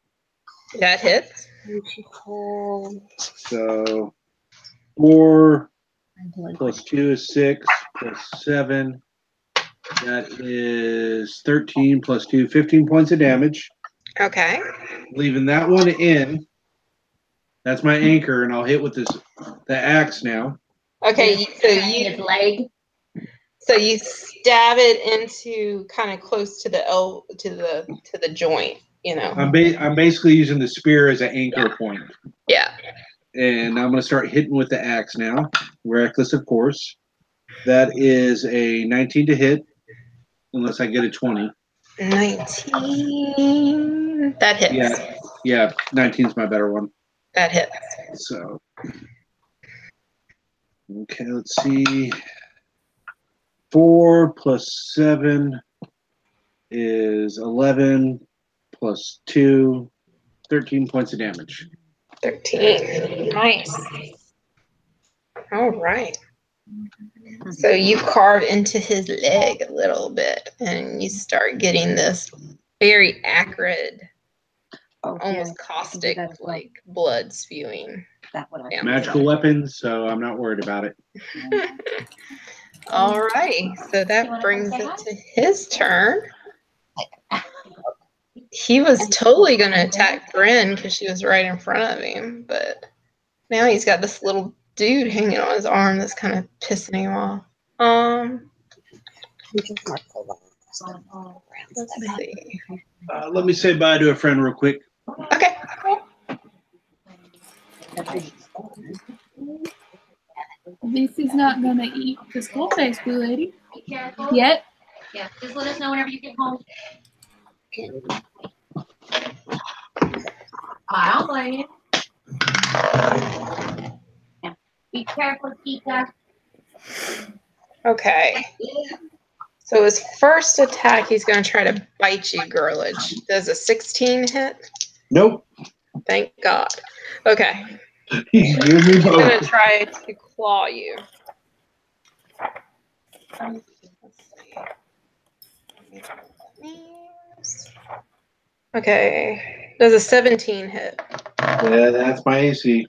That hits. So 4 plus 2 is 6 plus 7. That is 13 plus 2, 15 points of damage. Okay. Leaving that one in. That's my anchor, and I'll hit with the axe now. Okay, His leg. so you stab it into kind of close to the joint, you know. I'm basically using the spear as an anchor point. Yeah. And I'm going to start hitting with the axe now. Reckless, of course. That is a 19 to hit, unless I get a 20. 19. That hits. Yeah, 19 is my better one. That hits. So, okay, let's see. 4 plus 7 is 11 plus 2, 13 points of damage. 13. Nice. All right. So you carve into his leg a little bit, and you start getting this very acrid, almost caustic, like blood spewing. That what I Yeah. Magical weapons, so I'm not worried about it. All righty. So that brings it to his turn. He was totally going to attack Bryn because she was right in front of him, but now he's got this little dude hanging on his arm that's kind of pissing him off. Let's see. Let me say bye to a friend real quick. Okay. At least he's not gonna eat the skull face, blue lady. Be careful. Yet. Yeah, just let us know whenever you get home. I don't blame you. Be careful, Chica. Okay. So his first attack, he's going to try to bite you, girlage. Does a 16 hit? Nope. Thank God. Okay. He's He's going to try to claw you. Let's see. Okay. Does a 17 hit? Yeah, that's my AC.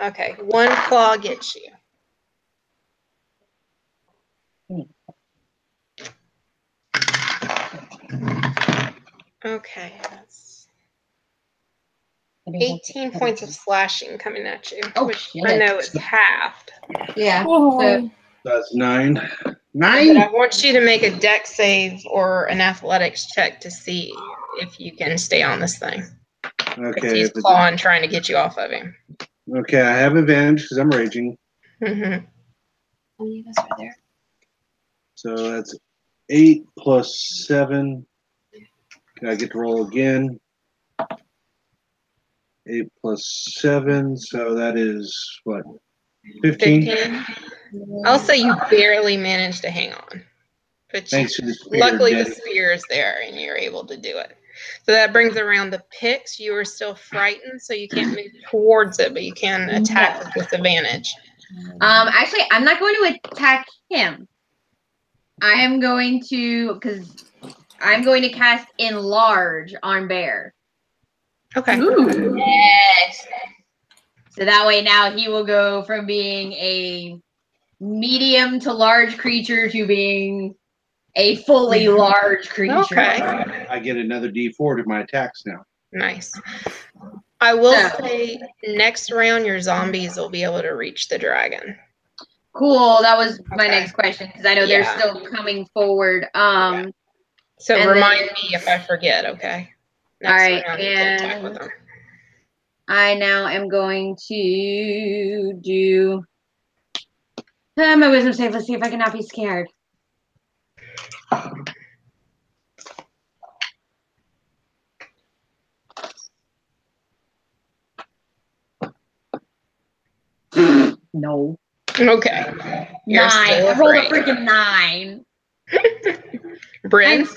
Okay, 1 claw gets you. Okay, that's 18 points of slashing coming at you, which I know is halved. Yeah. Whoa. That's 9. But 9? I want you to make a dex save or an athletics check to see if you can stay on this thing. Okay. He's clawing, trying to get you off of him. Okay, I have advantage because I'm raging. Mm-hmm. Oh, you guys are there. So that's 8 plus 7. Can I get to roll again? 8 plus 7, so that is what? 15? I'll say you barely managed to hang on. But Thanks to the spear, luckily the Daddy. spear is there and you're able to do it. So that brings around the picks. You are still frightened, so you can't move towards it, but you can attack with disadvantage. Actually, I'm not going to attack him. I am going to, because I'm going to cast Enlarge on Bear. Okay. Ooh. Yes. So that way now he will go from being a medium to large creature to being a fully large creature. Okay. I get another D4 to my attacks now. Nice. I will So. say next round your zombies will be able to reach the dragon. Cool. That was my Okay. next question because I know they're Yeah. still coming forward. So And remind then- me if I forget, okay? Next All right, round you can attack with and- them. I now am going to do my wisdom save. Let's see if I cannot be scared. No. Okay. You're 9. still I rolled a afraid. freaking 9. Bryn,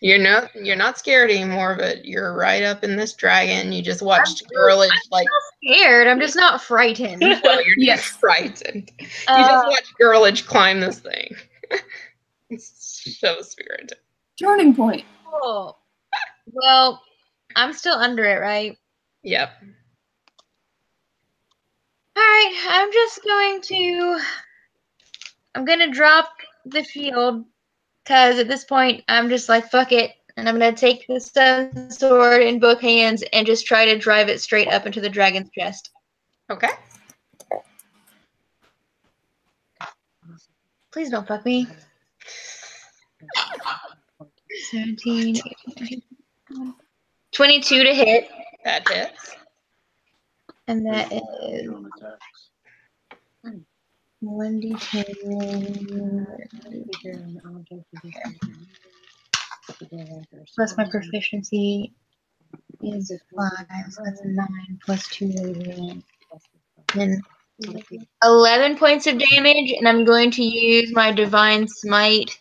you're not scared anymore, but you're right up in this dragon. You just watched Girlage like Scared. I'm just not frightened. well, you're Yes. just frightened. You just watched Girlage climb this thing. Show spirit. Turning point. Oh. Well, I'm still under it, right? Yep. Alright, I'm gonna drop the shield because at this point I'm just like fuck it, and I'm gonna take the stone sword in both hands and just try to drive it straight up into the dragon's chest. Okay. Please don't fuck me. 17, 18, 22 to hit, That hits. and that is 1d10 plus my proficiency is 5, so that's 9 plus 2 radiant. Then 11 points of damage, and I'm going to use my divine smite.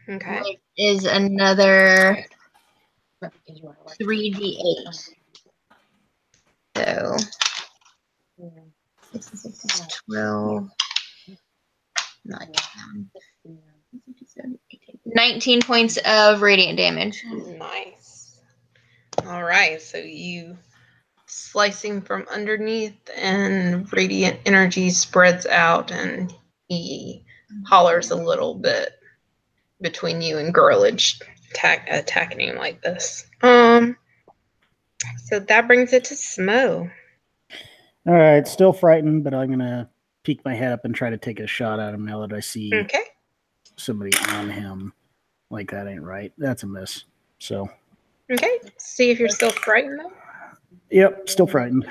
Okay. It is another 3d8. So 6 and 6 is 12. 19 points of radiant damage. Nice. All right. So you slicing from underneath, and radiant energy spreads out, and he hollers a little bit between you and Girlage attacking him like this. So that brings it to Smo. All right, still frightened, but I'm gonna peek my head up and try to take a shot at him now that I see Okay. somebody on him. Like that ain't right. That's a miss. So. Okay. See if you're still frightened though. Yep, still frightened.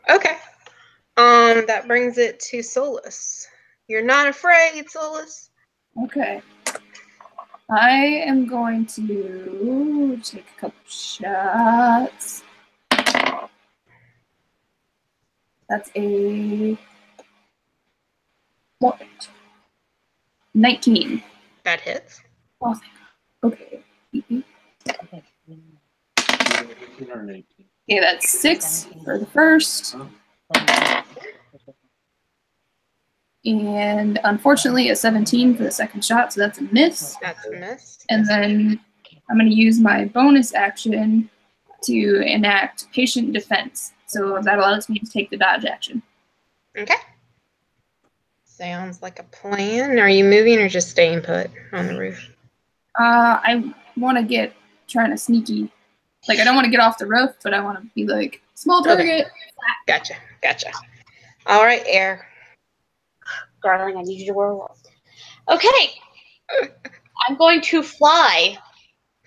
Okay. That brings it to Solus. You're not afraid, Solus. Okay. I am going to take a couple shots. That's a 19. That hits. Oh, okay. Okay, that's 6 for the first. And unfortunately, a 17 for the second shot, so that's a miss. That's a miss. And then I'm going to use my bonus action to enact patient defense. So that allows me to take the dodge action. Okay. Sounds like a plan. Are you moving or just staying put on the roof? I want to get trying to sneaky. Like, I don't want to get off the roof, but I want to be like, small target. Okay. Gotcha. All right, Air. Darling, I need you to roll. Okay. I'm going to fly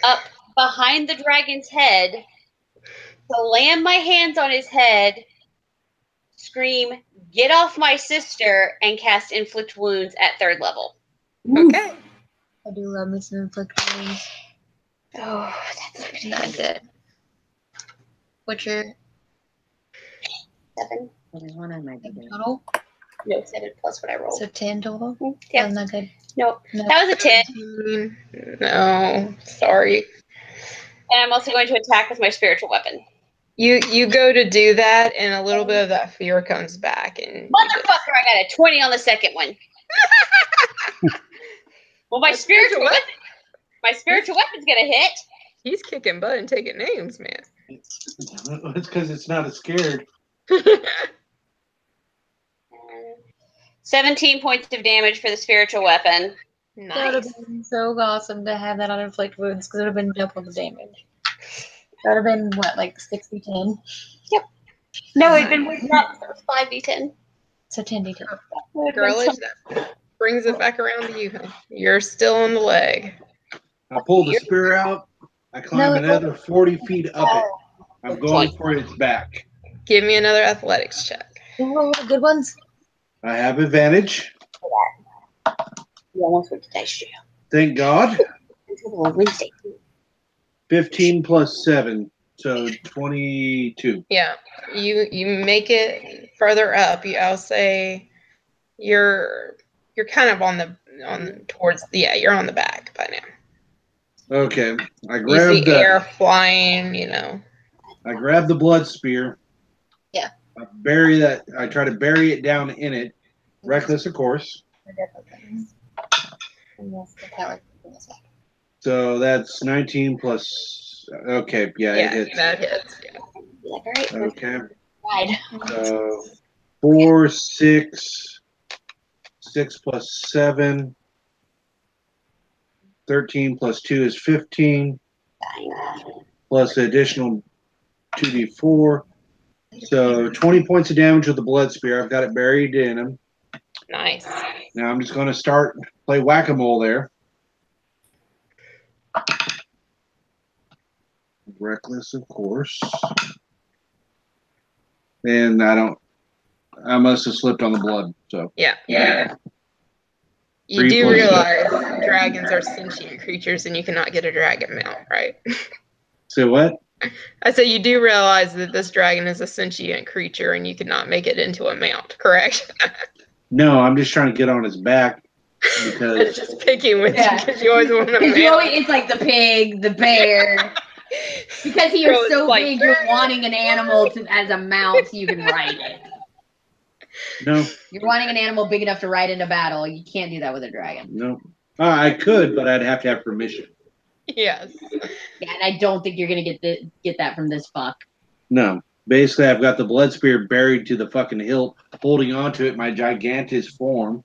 up behind the dragon's head to land my hands on his head, scream, "Get off my sister," and cast Inflict Wounds at 3rd level. Okay. I do love me some inflict wounds. Oh, that's Not good. What's your 7. total? No, 7 plus what I rolled. So 10 total? Yeah. That's not good. Nope. No. That was a 10. No, sorry. And I'm also going to attack with my spiritual weapon. You go to do that, and a little bit of that fear comes back. And Motherfucker, I got a 20 on the second one. Well, my spiritual weapon's gonna hit. He's kicking butt and taking names, man. It's because it's not as scared. 17 points of damage for the spiritual weapon. That would have been so awesome to have that on inflict wounds because it would have been double the damage. That would have been, what, like 60-10? Yep. No, it'd been not 5d10. So 10d10. Girlish, that brings it back around to you. Huh? You're still on the leg. I pull the spear out. I climb another 40 feet up it. I'm going for its back. Give me another athletics check. You roll the good ones? I have advantage. You almost went to dice jail. Thank God. Until Wednesday. 15 plus 7, so 22. Yeah, you make it further up. I'll say you're kind of you're on the back by now. Okay, I You grab see air flying, I grab the blood spear. Yeah. I try to bury it down in it. Reckless, of course. So that's 19 plus. Okay, yeah, it hits. That hits. Yeah. Okay. Right. So 4, 6, 6 plus 7, 13 plus 2 is 15, plus the additional 2d4. So 20 points of damage with the blood spear. I've got it buried in him. Nice. Now I'm just going to play whack-a-mole there. Reckless, of course. And I must have slipped on the blood. So Yeah. You 3 do plus realize dragons are sentient creatures and you cannot get a dragon mount, right? Say what? I said you do realize that this dragon is a sentient creature and you cannot make it into a mount, correct? No, I'm just trying to get on his back It's because just picking with you because you always want to It's like the pig, the bear. Because you're so like, big, you're wanting an animal as a mount so you can ride it. no. You're wanting an animal big enough to ride into battle. You can't do that with a dragon. No. I could, but I'd have to have permission. Yes. Yeah, and I don't think you're gonna get that from this fuck. No. Basically, I've got the blood spear buried to the fucking hilt, holding onto it in my gigantic form,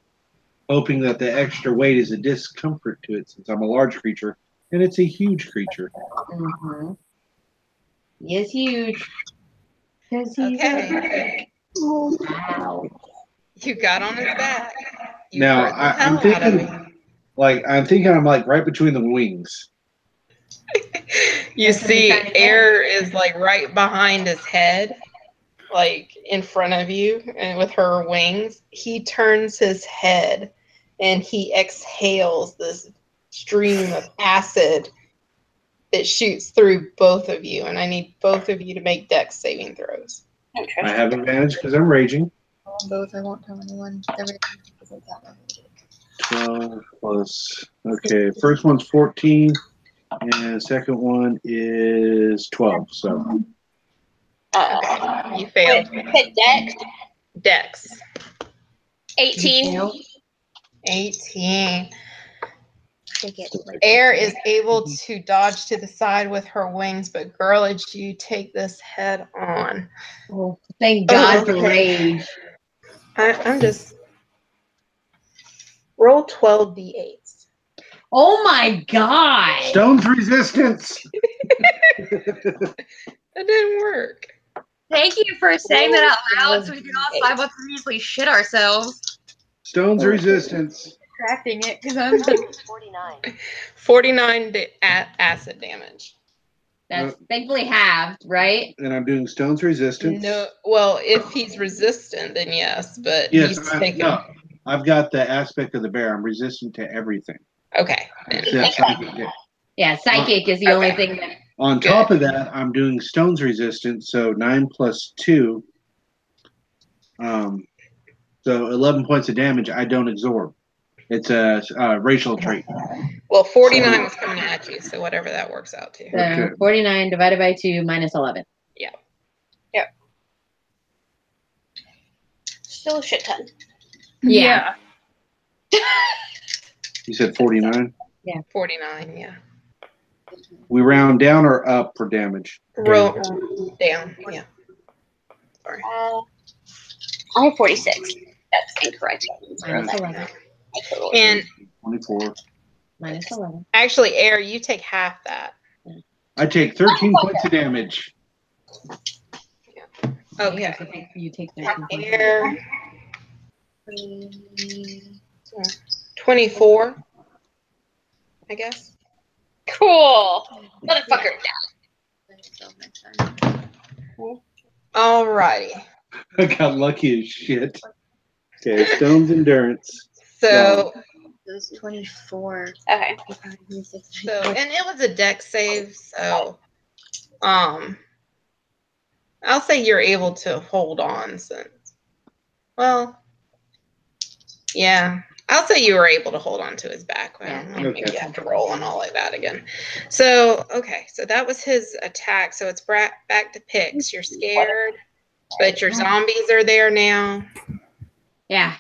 hoping that the extra weight is a discomfort to it since I'm a large creature, and it's a huge creature. Mm-hmm. He is huge. Okay. Wow. You got on his back. You Now, hurt the I'm hell out of thinking, him. I'm like right between the wings. You That's what he's see trying to get. air is like right behind his head, like in front of you, and with her wings. He turns his head and he exhales this stream of acid that shoots through both of you, and I need both of you to make dex saving throws. I have advantage because I'm raging. Both. I won't tell anyone. 12 plus. Okay, first one's 14, and second one is 12. So You failed. Dex. Dex. 18. 18. take it. Like, Air is able to dodge to the side with her wings, but Girlage, you take this head on. Oh, thank God for okay. rage. I'm just roll 12d8s. Oh my God. Stone's resistance. That didn't work. Thank you for saying that out loud so we can all simultaneously shit ourselves. Stone's resistance. Crafting it because I'm 49 acid damage. That's thankfully halved, right? And I'm doing Stone's resistance. No, well, if he's resistant, then yes, but Yes, he's taking. no, I've got the aspect of the bear. I'm resistant to everything. Okay. Except psychic. Yeah, psychic is the only thing that. On top of that, I'm doing Stone's resistance, so 9 plus 2. So 11 points of damage I don't absorb. It's a racial trait. Well, 49 was coming at you, so whatever that works out to. So Okay. 49 divided by 2 minus 11. Yeah. Yep. Still a shit ton. Yeah. You said 49? 49, yeah. We round down or up for damage? Roll down, yeah. Sorry. I have 46. That's incorrect. Minus 11. And 24. Minus 11. actually, Air, you take half that. I take 13 points of damage. Okay. So you take 13. Air. 24, I guess. Cool. Motherfucker. Alrighty. I got lucky as shit. Okay, Stone's endurance. So, It was 24. Okay. and it was a deck save, so I'll say you're able to hold on since, well, yeah, I'll say you were able to hold on to his back. I don't know, maybe you have to roll and all like that again. So, okay, so that was his attack. So it's back to Pix. You're scared, but your zombies are there now. Yeah.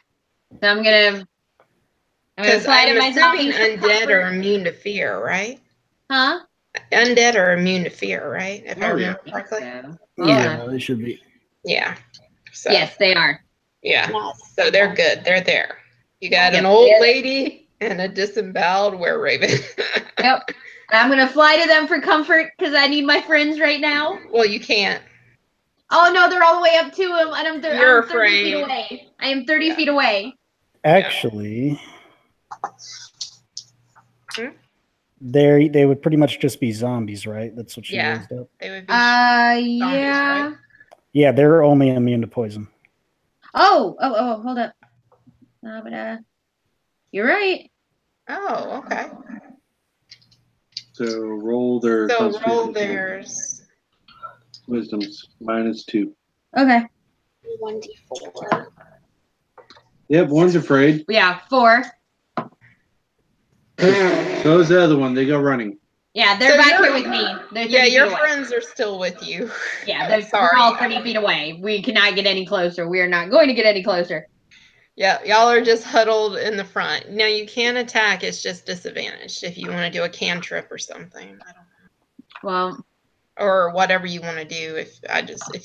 So I'm gonna Because fly to I'm my assuming zombies. undead are immune to fear, right? Huh? Undead are immune to fear, right? If I Oh, remember So, correctly. Yeah, they should be. Yeah. So, yes, they are. yeah. So they're good. They're there. You got an Yep. old lady and a disemboweled were-raven. Yep. I'm gonna fly to them for comfort because I need my friends right now. Well, you can't. Oh no, they're all the way up to him, and I'm 30 afraid. feet away. I am 30 feet away. Actually, Hmm? they would pretty much just be zombies, right? That's what she Yeah. raised up. They would be Yeah. right? Yeah, they're only immune to poison. Oh, hold up. You're right. Oh, okay. So roll their So roll constitution theirs. wisdoms -2. Okay. 1d4. Yep, one's afraid. Yeah, 4. So is the other one. They go running. Yeah, they're So back you're- here with me. They're 30 Yeah, feet your away. friends are still with you. Yeah, they're Sorry. all 30 feet away. We cannot get any closer. We are not going to get any closer. Yeah, y'all are just huddled in the front. Now you can attack, it's just disadvantaged if you want to do a cantrip or something. I don't know. Well, Or whatever you want to do if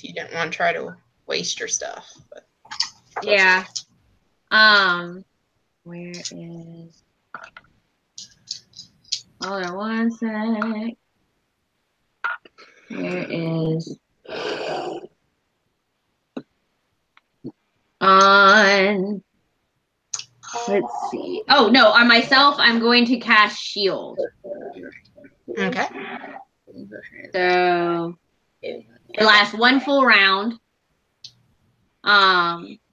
you didn't want to try to waste your stuff. But yeah. Where is? Hold on one sec. Where is? On. Let's see. Oh no, on myself, I'm going to cast shield. okay. So it lasts one full round.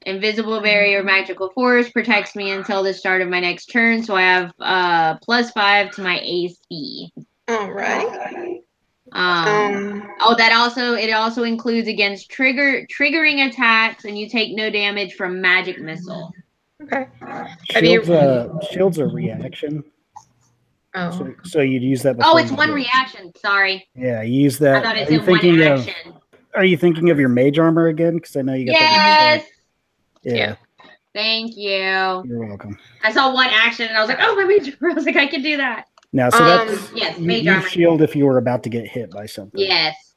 Invisible barrier magical force protects me until the start of my next turn, so I have +5 to my AC. All right. It also includes against triggering attacks, and you take no damage from magic missile. Okay. Have you- Shield's a reaction. Oh. So you'd use that before. Oh, it's you one do it. reaction. Sorry. Yeah, you use I that. thought it's Are you in one thinking action. Are you thinking of your mage armor again? Because I know you got Yes. that. Yeah. Thank you. You're welcome. I saw one action and I was like, oh, my mage armor. I was like, I can do that. Now, so that's Yes, you mage armor. shield if you were about to get hit by something. Yes.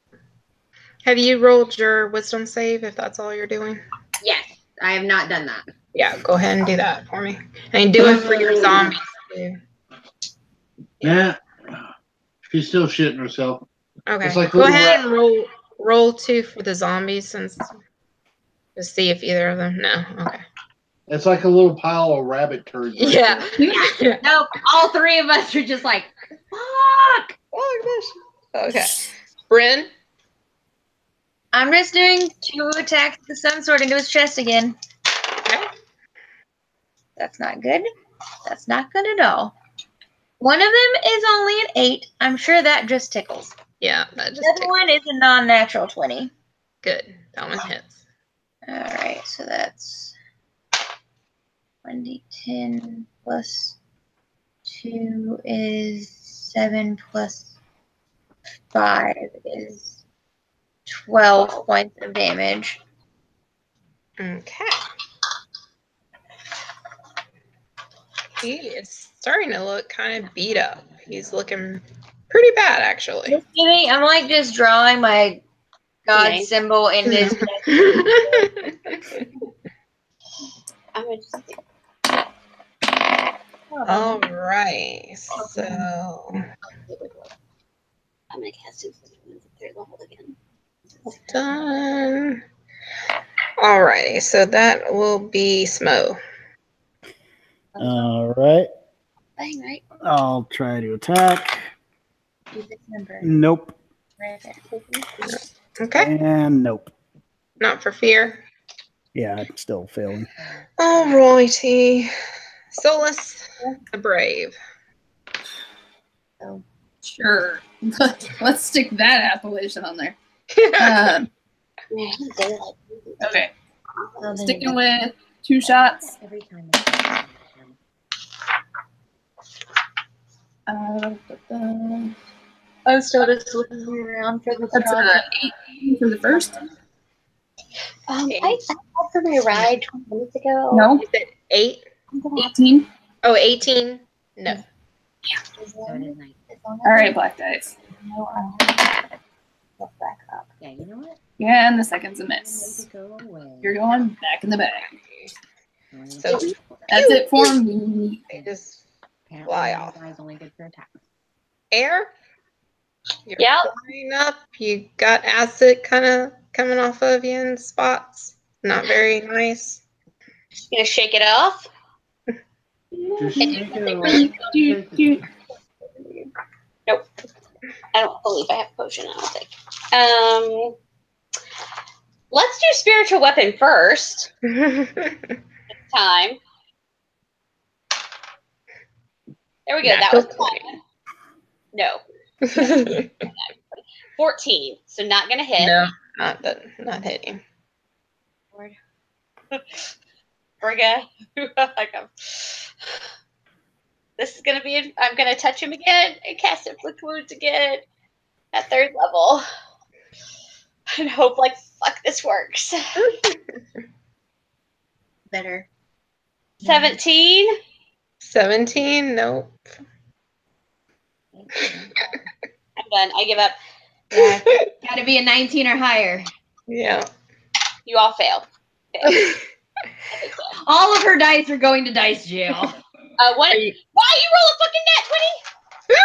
Have you rolled your wisdom save if that's all you're doing? Yes. I have not done that. Yeah, go ahead and do that for me. And do it for your zombies too. Yeah. She's still shitting herself. Okay. It's like Go little ahead and roll 2 for the zombies since to see if either of them. No. Okay. It's like a little pile of rabbit turds. Right Yeah. Yeah. Nope. All three of us are just like, fuck. Okay. Bryn? I'm just doing 2 attacks with the sun sword into his chest again. Okay. That's not good. That's not good at all. One of them is only an 8. I'm sure that just tickles. Yeah, that just The other one is a non-natural 20. good. That one hits. Alright, so that's 1d10 plus 2 is 7 plus 5 is 12 points of damage. Okay. He is starting to look kind of beat up. He's looking pretty bad, actually. Just kidding. I'm like just drawing my god Okay. symbol in this. I'm gonna just All right. So I'm gonna cast it at third level again. done. All righty. So that will be Smo. All right. Bang, right? I'll try to attack. Use this number Nope. right there. Okay. And nope. Not for fear. Yeah, I'm still failing. All righty. Solus the Brave. Sure. Let's stick that appellation on there. Okay. Sticking with 2 shots. Every time. I'm still just looking around for the That's 18 for the first. I had for my ride 20 minutes ago. No, You said 8? 18. Oh, 18? No. So it is nice. All right, black dice. back up. Yeah, you know what? Yeah, and the second's a Need miss. to go away. You're going back in the bag. So That's it for me. they just Apparently, fly that off. guy's only good for attacks. air. You're Yep. flying up. You got acid kind of coming off of you in spots. Not very nice. Just gonna shake it off. Just And shake do it something off. really Nope. I don't believe I have a potion, I don't think. Let's do spiritual weapon first. Time. There we go. That was Natural fun. No. 14. So not gonna hit. No, not hitting. We're gonna this is gonna be I'm gonna touch him again and cast inflict wounds again at 3rd level. And hope like fuck this works. Better. 17. 17? Nope. I'm done. I give up. Yeah, gotta be a 19 or higher. Yeah. You all fail. All of her dice are going to dice jail. Why you roll a fucking net 20?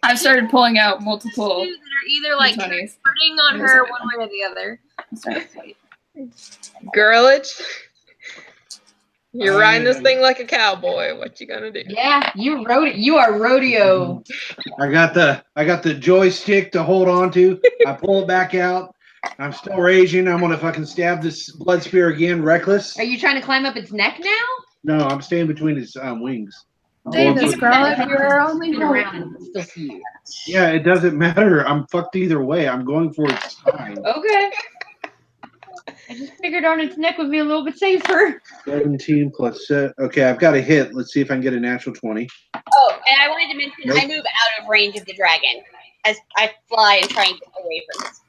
I've started pulling out multiple Two that are either like d20s. hurting on her one way or the other. I'm starting to fight. Girlage. You're riding this thing like a cowboy. What you gonna do? Yeah, you are rodeo. I got the joystick to hold on to. I pull it back out. I'm still raging. I'm gonna fucking stab this blood spear again, reckless. Are you trying to climb up its neck now? No, I'm staying between his wings. Say this, Scarlet, you're only Turn around and still see you. Yeah, it doesn't matter. I'm fucked either way. I'm going for its spine. Okay. I just figured on its neck would be a little bit safer. 17 plus 7. Okay, I've got a hit. Let's see if I can get a natural 20. Oh, and I wanted to mention Nope. I move out of range of the dragon as I fly and try and get away from his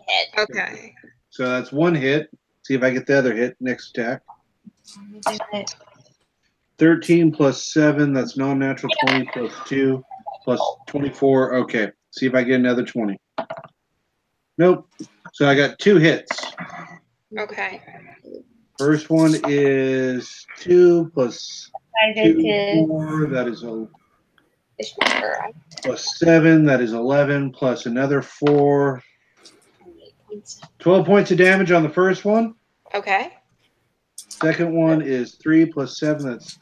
head. Okay. So that's one hit. See if I get the other hit. Next attack. 13 plus 7, that's non-natural 20 plus 2 plus 24. Okay, see if I get another 20. Nope. So I got 2 hits. Okay. First one is 2 plus I did 2, too. 4. That is plus 7. That is 11 plus another 4. 12 points of damage on the first one. Okay. Second one is 3 plus 7. That's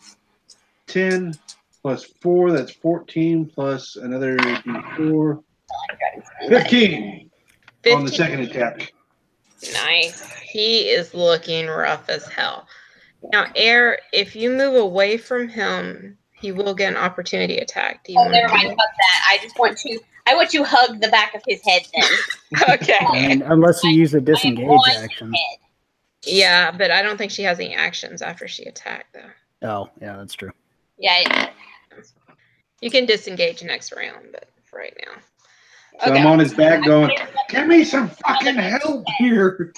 10 plus 4. That's 14 plus another D4. 15 on the second attack. Nice. He is looking rough as hell. Now, Air, if you move away from him, he will get an opportunity attack. Do you want Never to mind. do Fuck that. I want to hug the back of his head then. it? Okay. And unless you use a disengage action. Yeah, but I don't think she has any actions after she attacked, though. Oh, yeah, that's true. Yeah. You can disengage next round, but for right now. So I'm on his back going, give me some fucking help here.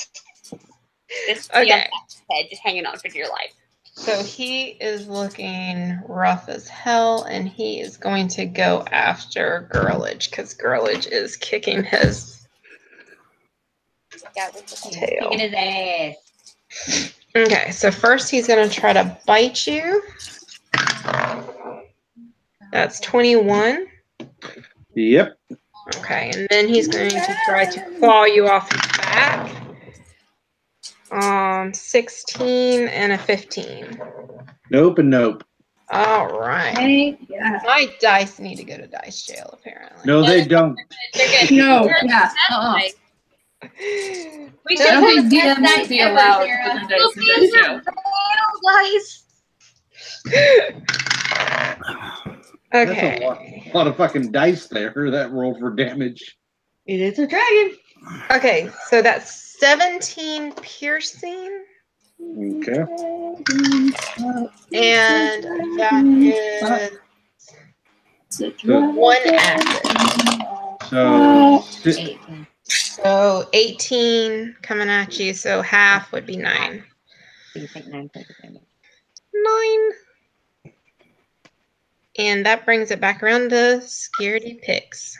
Okay. Head, just hanging on for dear life. So he is looking rough as hell, and he is going to go after Girlage, because Girlage is kicking his tail. Kicking his ass. Okay, so first he's going to try to bite you. That's 21. Yep. Okay, and then he's going to try to claw you off his back. 16 and a 15. Nope and nope. All right. Hey, yeah. My dice need to go to dice jail, apparently. No, they don't. They're good. No, yeah. We I don't think have DM should be allowed to put their dice in dice jail. Okay. That's a lot of fucking dice there that roll for damage. It is a dragon. Okay, so that's 17 piercing, Okay. and that is 1 acid. So, 18. So 18 coming at you, so half would be 9. So you take 9 points of damage. 9. And that brings it back around to Scaredy Picks.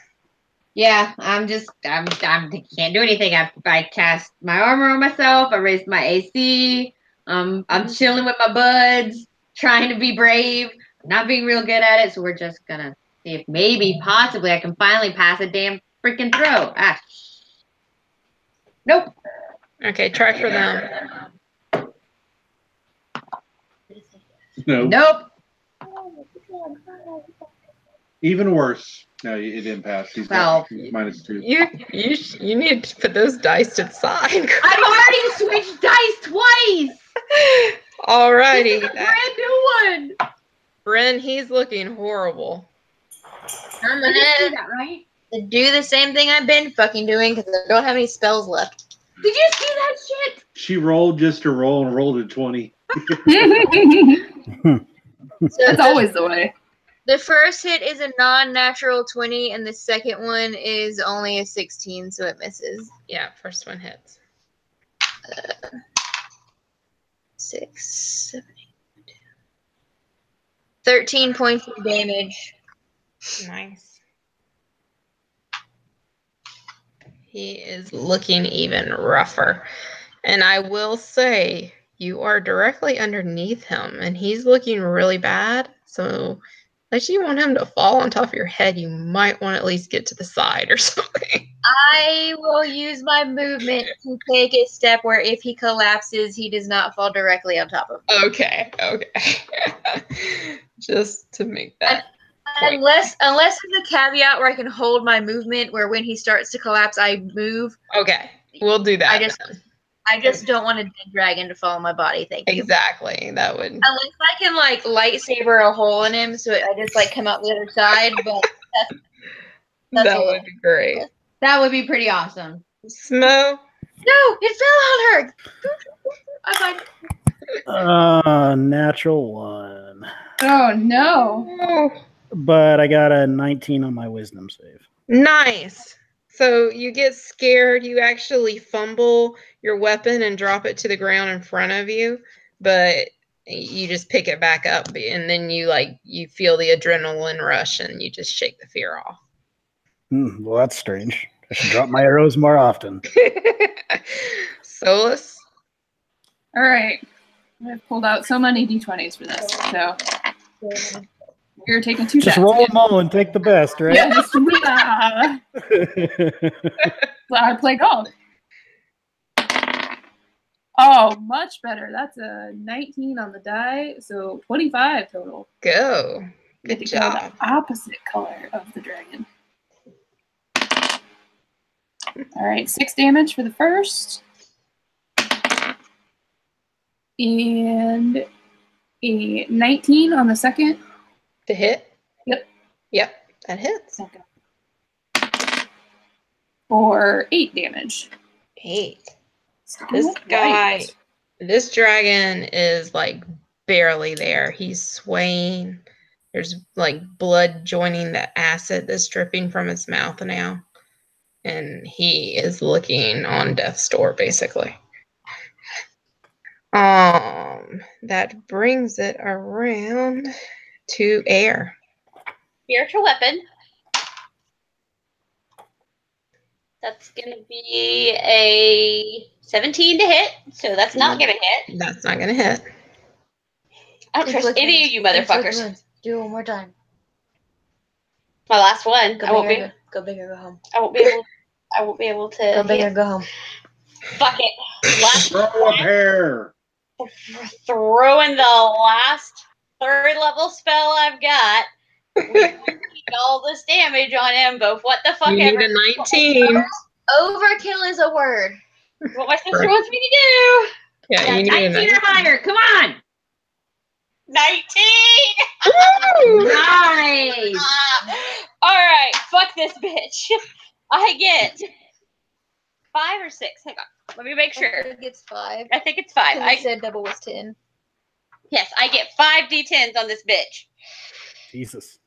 Yeah, I can't do anything. I cast my armor on myself. I raised my AC. I'm chilling with my buds, trying to be brave, not being real good at it. So we're just gonna see if maybe, possibly, I can finally pass a damn freaking throw. Nope. Okay, try for them. no. Nope. Even worse. No, it didn't pass. He's Well, he's -2. You need to put those dice to the side. I've already switched dice twice. Alrighty. Brand new one. Bren, he's looking horrible. I'm gonna Right? do the same thing I've been fucking doing because I don't have any spells left. Did you see that shit? She rolled just to roll and rolled a 20. So That's always the way. the first hit is a non-natural 20, and the second one is only a 16, so it misses. Yeah, first one hits. 6, 7, 8, 10. 13 points of damage. Nice. He is looking even rougher. And I will say, you are directly underneath him, and he's looking really bad. So, unless you want him to fall on top of your head, you might want to at least get to the side or something. I will use my movement to take a step where if he collapses, he does not fall directly on top of me. Okay. Just to make that. Unless there's a caveat where I can hold my movement where when he starts to collapse, I move. Okay, we'll do that. I just don't want a dead dragon to fall on my body. Thank you. Exactly. That would. Unless I can like lightsaber a hole in him, so I just like come out the other side. But that's That would be great. That would be pretty awesome. Smo. No, it fell on her. I'm fine. Natural 1. Oh no. Oh, But I got a 19 on my wisdom save. nice. So you get scared. You actually fumble your weapon and drop it to the ground in front of you. But you just pick it back up, and then you feel the adrenaline rush, and you just shake the fear off. Well, that's strange. I should drop my arrows more often. Solus? All right. I've pulled out so many d20s for this. So you're taking 2 Just shots. roll them all and take the best, right? Yeah, just, I play golf. Oh, much better. That's a 19 on the die, so 25 total. Go. Good Good job. job. The opposite color of the dragon. All right, 6 damage for the first. And a 19 on the second. To hit? Yep. Yep, that hits. Second. For 8 damage. 8. This guy, this dragon is barely there. He's swaying. There's blood joining the acid that's dripping from his mouth now. And he is looking on death's door, basically. That brings it around to air. Spiritual weapon. That's going to be a 17 to hit, so that's not going to hit. That's not going to hit. I don't trust any of you motherfuckers. Do it one more time. My last one. Go big or go home. I won't be able to. Go big or go home. Fuck it. Last Throw a pair. Throwing the last 3rd level spell I've got. We need all this damage on Embo. What the fuck You ever. need a 19. Overkill is a word. What my sister wants me to do. Yeah, you need a 19 or higher. Come on. 19! Nice. Alright, fuck this bitch. I get 5 or 6. Hang on. Let me make sure. I think it's 5. I think it's 5. I said double was 10. Yes, I get 5 d10s on this bitch. Jesus.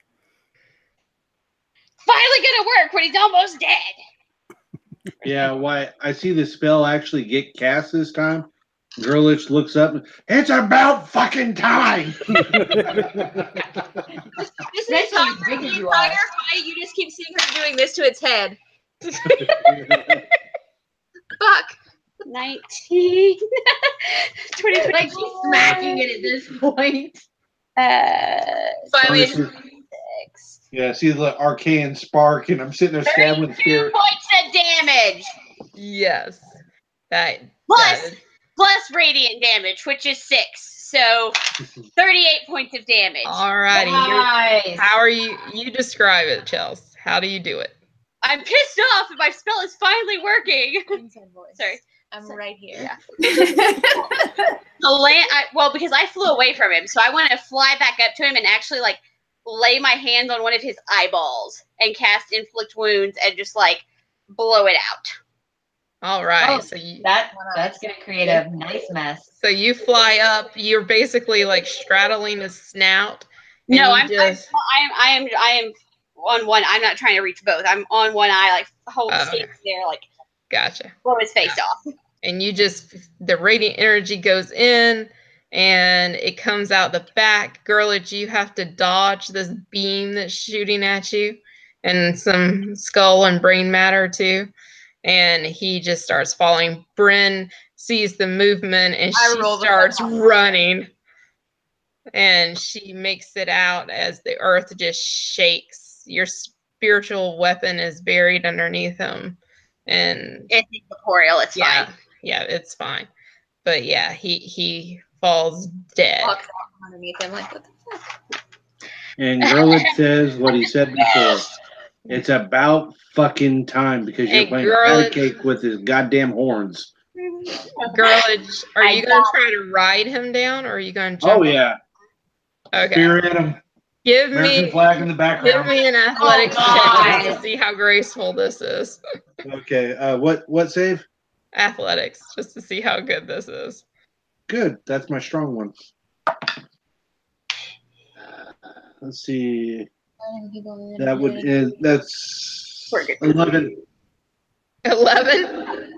Finally gonna work when he's almost dead. Yeah, why? I see the spell actually get cast this time. Girlich looks up. It's about fucking time. This is Especially the as big as you entire are. fight. You just keep seeing her doing this to its head. Fuck. 19. 20, Like she's smacking it at this point. Finally, Honestly. Yeah, see the arcane spark, and I'm sitting there stabbing with the 32 spear. points of damage. Yes. That Plus, does. plus radiant damage, which is 6. So 38 points of damage. Alrighty. Nice. How are you? You describe it, Chelsea. How do you do it? I'm pissed off that my spell is finally working. Inside voice. Sorry. I'm right here. Because I flew away from him, so I want to fly back up to him and actually lay my hands on one of his eyeballs and cast inflict wounds and just blow it out. All right. Oh, So you that's gonna create a nice mess. so you fly up. You're basically straddling his snout. and No, you I am on one. I'm not trying to reach both. I'm on one eye, hold Oh, stands there, Gotcha. blow his face off. And you the radiant energy goes in and it comes out the back. Girlich, you have to dodge this beam that's shooting at you and some skull and brain matter too. And he just starts falling. Bryn sees the movement and she starts running. And she makes it out as the earth just shakes. Your spiritual weapon is buried underneath him. And It's incorporeal. It's yeah, fine. yeah, it's fine. But yeah, he falls dead. Walks out underneath him what the fuck? And Girlich says what he said before. It's about fucking time because you're Hey, playing Girlich. patty cake with his goddamn horns. Girlich, are you going to try to ride him down, or are you going to jump? Oh yeah, Okay. spear at him. Give American me flag in the background. give me an athletics check just to see how graceful this is. Okay, what save? Athletics, just to see how good this is. Good, that's my strong one. Let's see. That's 11. 11.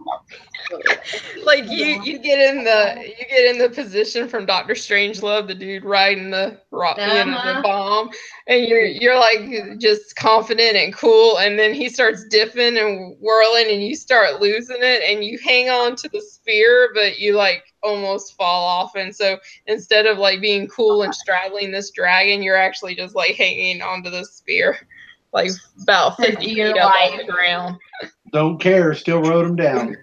Like you get in the position from Doctor Strangelove, the dude riding the rock, the bomb, and you're like just confident and cool, and then he starts dipping and whirling, and you start losing it, and you hang on to the spear, but you like almost fall off, and so instead of like being cool and straddling this dragon, you're actually just like hanging onto the spear, like about 50 feet up off the ground. Don't care, still rode him down.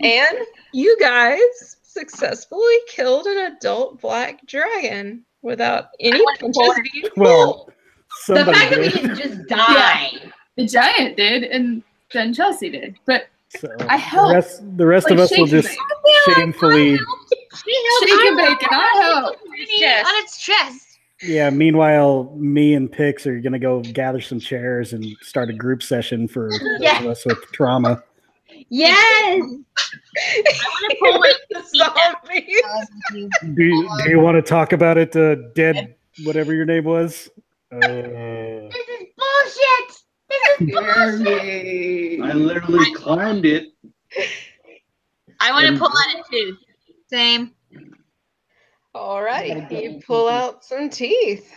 And you guys successfully killed an adult black dragon without any punches being pulled. The fact that we didn't just die. Yeah, the giant did, and then Chelsea did. But So I helped. the rest of us will just shamefully. Shake and bake, and I help. On its chest. Yeah. Meanwhile, me and Pix are gonna go gather some chairs and start a group session for those of us with trauma. Yes. I want to pull it. Do you want to talk about it, dead, whatever your name was? This is bullshit. This is bullshit. I literally climbed it. I want to pull on it too. Same. All right, you pull out some teeth.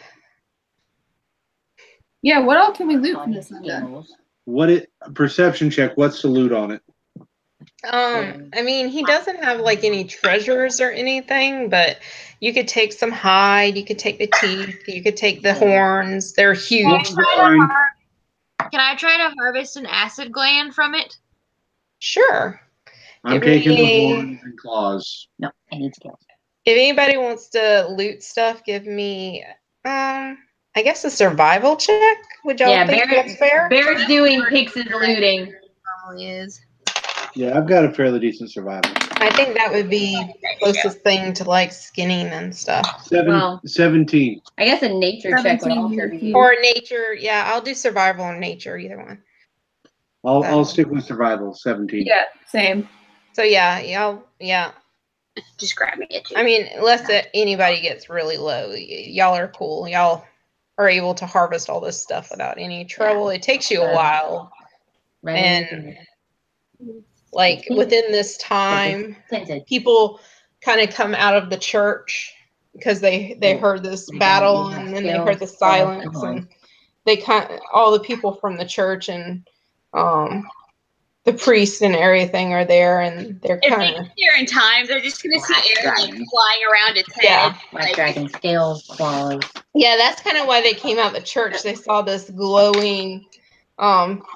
Yeah, what all can we loot from this one? Perception check? What's the loot on it? I mean, he doesn't have like any treasures or anything, but you could take some hide, you could take the teeth, you could take the horns. They're huge. Can I try to harvest an acid gland from it? Sure. I'm taking the horns and claws. No, I need skills. If anybody wants to loot stuff, give me, I guess a survival check. Would y'all think that's fair? Bear's doing Pix's looting. Probably is. Yeah, I've got a fairly decent survival. I think that would be the closest thing to like skinning and stuff. 17. I guess a nature check would also be. Or nature, yeah, I'll do survival and nature, either one. I'll stick with survival, 17. Yeah, same. So yeah. Just grab me it. I mean, unless anybody gets really low, y'all are cool. Y'all are able to harvest all this stuff without any trouble. It takes you a while. And like within this time, people kind of come out of the church because they heard this battle, and then they heard the silence, and they all the people from the church and the priest and everything are there, and they're kind of here in time. They're just gonna see air like flying around its head. Yeah, like dragon scales, claws. Yeah, that's kind of why they came out the church. They saw this glowing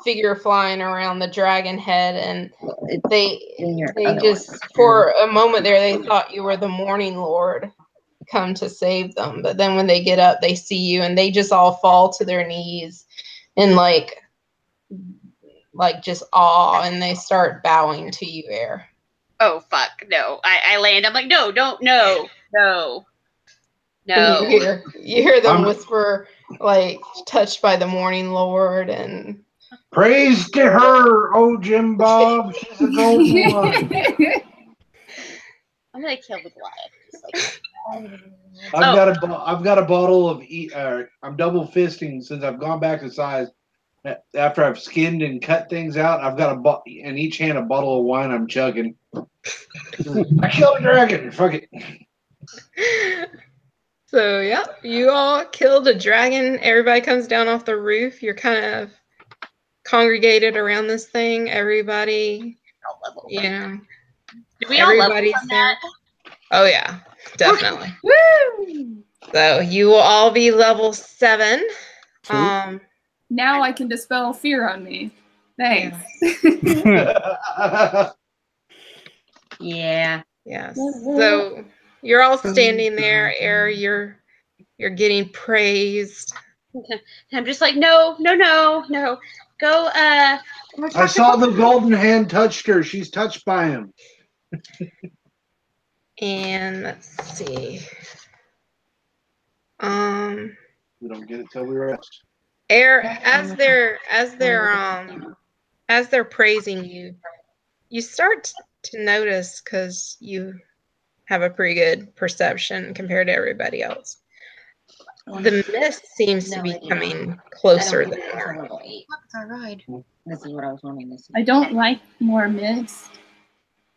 figure flying around the dragon head, and they just for a moment there they thought you were the Morning Lord come to save them. But then when they get up, they see you, and they just all fall to their knees and like just awe, and they start bowing to you, Air. Oh fuck no! I land. I'm like, no, don't, no. You hear them whisper, like, touched by the Morning Lord, and praise to her, oh Jim Bob, she's a golden one. I'm gonna kill the Goliath. I've got a bottle of I'm double fisting since I've gone back to size. After I've skinned and cut things out, I've got in each hand a bottle of wine I'm chugging. I killed a dragon. Fuck it. So, yeah, you all killed a dragon. Everybody comes down off the roof. You're kind of congregated around this thing. Everybody, Did we all level from that? Oh, yeah, definitely. Woo! So, you will all be level 7. Now I can dispel fear on me. Thanks. Yeah. Yes. So you're all standing there, Air. You're getting praised. I'm just like, no. Go. I saw the golden hand touched her. She's touched by him. And let's see. We don't get it till we rest. Air, as they're praising you, you start to notice, because you have a pretty good perception compared to everybody else. The mist seems to be coming closer than ever. level 8. It's our ride. This is what I was wanting to see. I don't like more mist.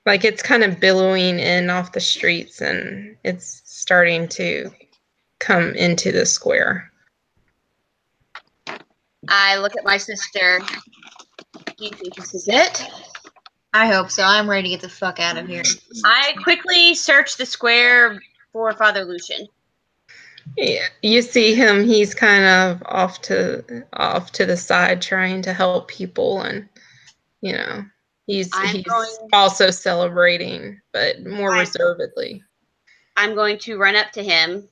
Like it's kind of billowing in off the streets and it's starting to come into the square. I look at my sister. Do you think this is it? I hope so. I'm ready to get the fuck out of here. I quickly search the square For Father Lucian. Yeah, you see him. He's kind of off to the side, trying to help people, and you know, he's also celebrating, but more reservedly. I'm going to run up to him.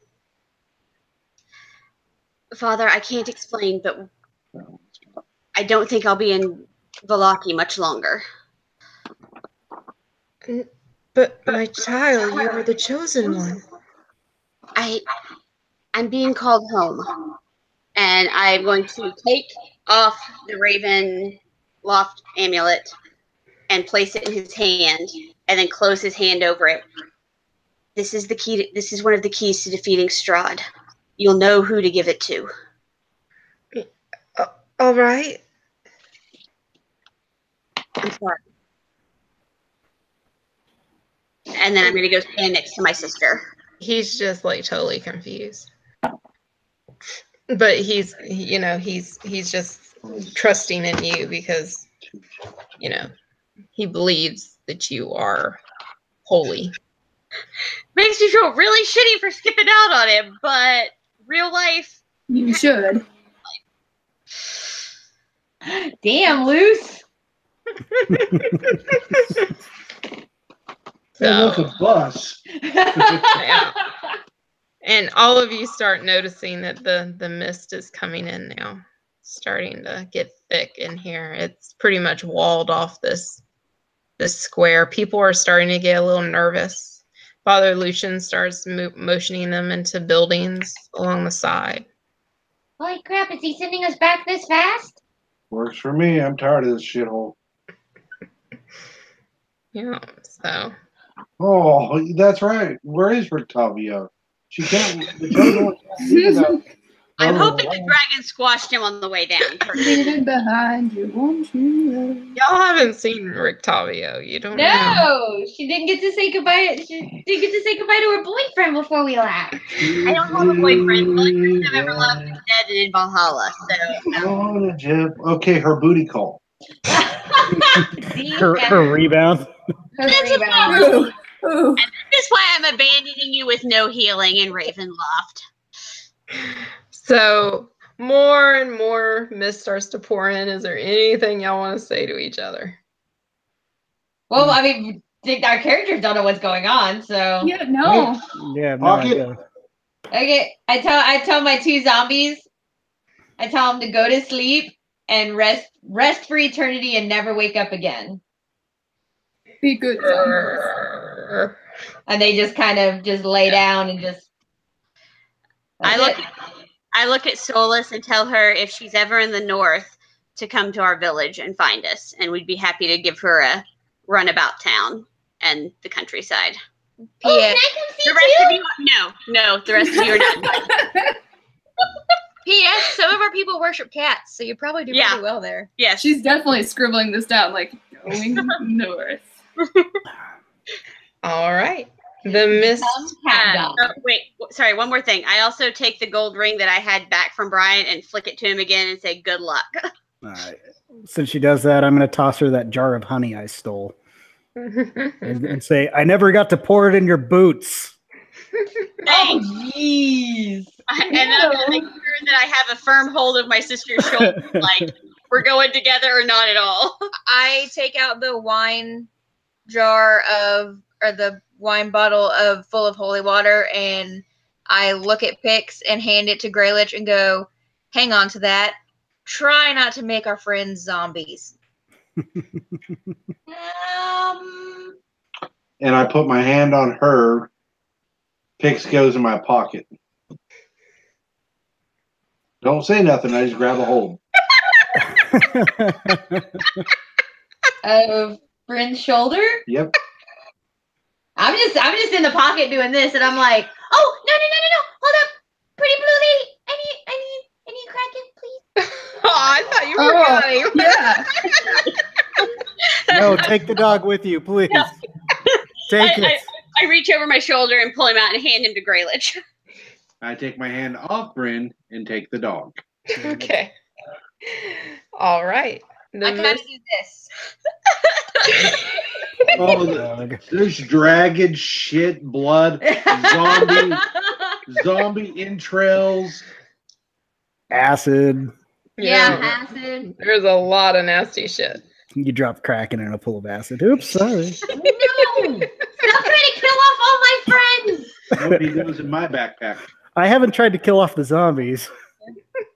Father, I can't explain, but I don't think I'll be in Valaki much longer. But my child, you are the chosen one. I'm being called home, and I'm going to take off the Raven Loft amulet and place it in his hand, and then close his hand over it. This is the key. This is one of the keys to defeating Strahd. You'll know who to give it to. All right. I'm sorry. And then I'm going to go stand next to my sister. He's just like totally confused. But he's just trusting in you because, you know, he believes that you are holy. Makes me feel really shitty for skipping out on him, but real life. You should. Damn, Luce. Hey, look, a bus. Yeah. And all of you start noticing that the mist is coming in now. Starting to get thick in here. It's pretty much walled off this square. People are starting to get a little nervous. Father Lucian starts motioning them into buildings along the side. Holy crap, is he sending us back this fast? Works for me. I'm tired of this shithole. Yeah, so. Oh, that's right. Where is Rictavio? She can't. The chosen one can't leave without- I'm hoping the dragon squashed him on the way down. Leaving behind you, won't you? Y'all haven't seen Rictavio. You don't know. No, she didn't get to say goodbye. She didn't get to say goodbye to her boyfriend before we left. I don't have a boyfriend. The only person I've ever loved is dead and in Valhalla. So Okay, her booty call. her rebound. Ooh. and this is why I'm abandoning you with no healing in Ravenloft. So more and more mist starts to pour in. Is there anything y'all want to say to each other? Well, I mean, our characters don't know what's going on, so. Yeah, no. Yeah, no Pocket. idea. Okay, I tell my two zombies, I tell them to go to sleep and rest for eternity and never wake up again. Be good. Zombies. And they just kind of just lay down and just. I look at Solus and tell her if she's ever in the north to come to our village and find us, and we'd be happy to give her a run about town and the countryside. Oh, can I come see The rest you? of you, no, the rest of you are not. P.S. Some of our people worship cats, so you probably do Yeah. really well there. Yes. She's definitely scribbling this down, like going north. All right. The mist. Wait, sorry, one more thing. I also take the gold ring that I had back from Brian and flick it to him again and say, good luck. All right. Since she does that, I'm going to toss her that jar of honey I stole and say, I never got to pour it in your boots. Thanks. Jeez. And then I'm going to make sure that I have a firm hold of my sister's shoulder, like, we're going together or not at all. I take out the wine jar or the wine bottle full of holy water, and I look at Pix and hand it to Greylich and go, hang on to that. Try not to make our friends zombies. And I put my hand on her. Pix goes in my pocket. Don't say nothing. I just grab a hold. Of Bryn's shoulder? Yep. I'm just in the pocket doing this, and I'm like, Oh, no. Hold up. Pretty I thought you were going. Yeah. No, take the dog with you, please. Take it. I reach over my shoulder and pull him out and hand him to Greylich. I take my hand off Bryn and take the dog. Okay. All right. I gotta do this. Oh, there's dragon shit, blood, zombie entrails. Acid. Yeah, acid. There's a lot of nasty shit. You drop Kraken in a pool of acid. Oops, sorry. No! Stop trying to kill off all my friends! Nobody goes in my backpack. I haven't tried to kill off the zombies.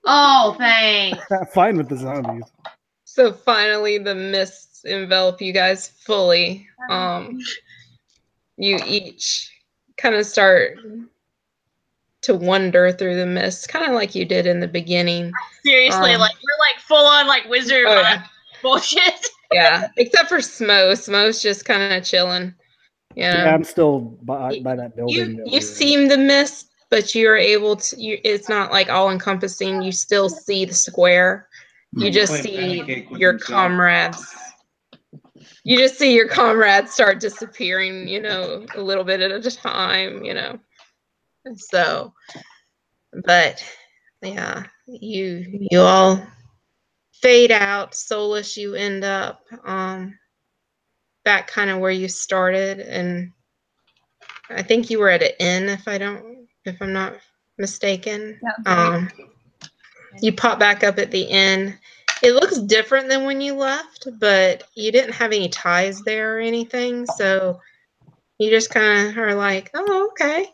Oh, thanks. I'm fine with the zombies. So finally the mists envelop you guys fully. You each kind of start to wander through the mist, kind of like you did in the beginning. Seriously, like we're like full on like wizard bullshit. Yeah, except for Smo. Smo's just kind of chilling. Yeah, I'm still by that building. You seem the mist, but you're able to. It's not like all encompassing. You still see the square. You just see your comrades. You just see your comrades start disappearing. A little bit at a time. So, but yeah, you all fade out. Soulless, you end up back kind of where you started, and I think you were at an inn, if I'm not mistaken. Yeah. You pop back up at the inn. It looks different than when you left, but you didn't have any ties there or anything, so you just kind of are like, oh, okay.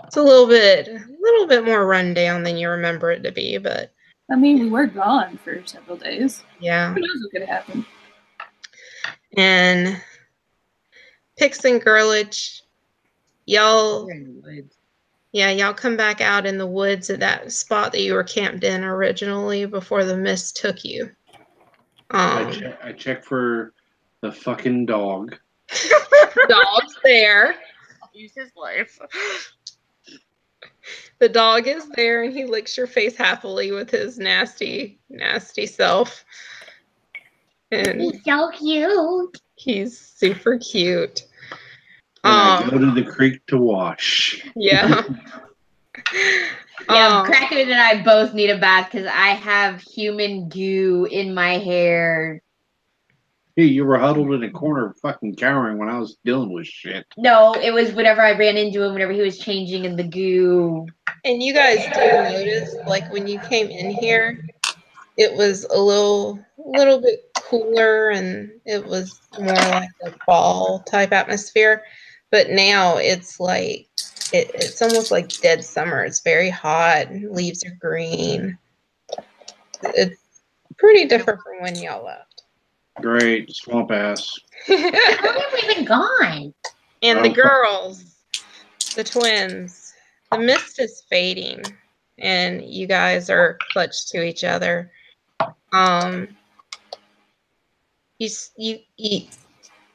It's a little bit more rundown than you remember it to be, but I mean, we were gone for several days. yeah. Who knows what could happen? And Pix and Girlich, y'all come back out in the woods at that spot that you were camped in originally before the mist took you. I check for the fucking dog. Dog's there. Use his life. The dog is there, and he licks your face happily with his nasty, nasty self. And He's so cute. he's super cute. And I go to the creek to wash. Yeah. Yeah, Kraken and I both need a bath because I have human goo in my hair. Hey, you were huddled in a corner fucking cowering when I was dealing with shit. No, it was whenever I ran into him, whenever he was changing in the goo. And you guys do notice, like when you came in here, it was a little bit cooler, and it was more like a fall type atmosphere. But now it's like it's almost like dead summer. It's very hot. Leaves are green. It's pretty different from when y'all left. Great, swamp ass. How long have we been gone? And the girls, the twins, the mist is fading, and you guys are clutched to each other. You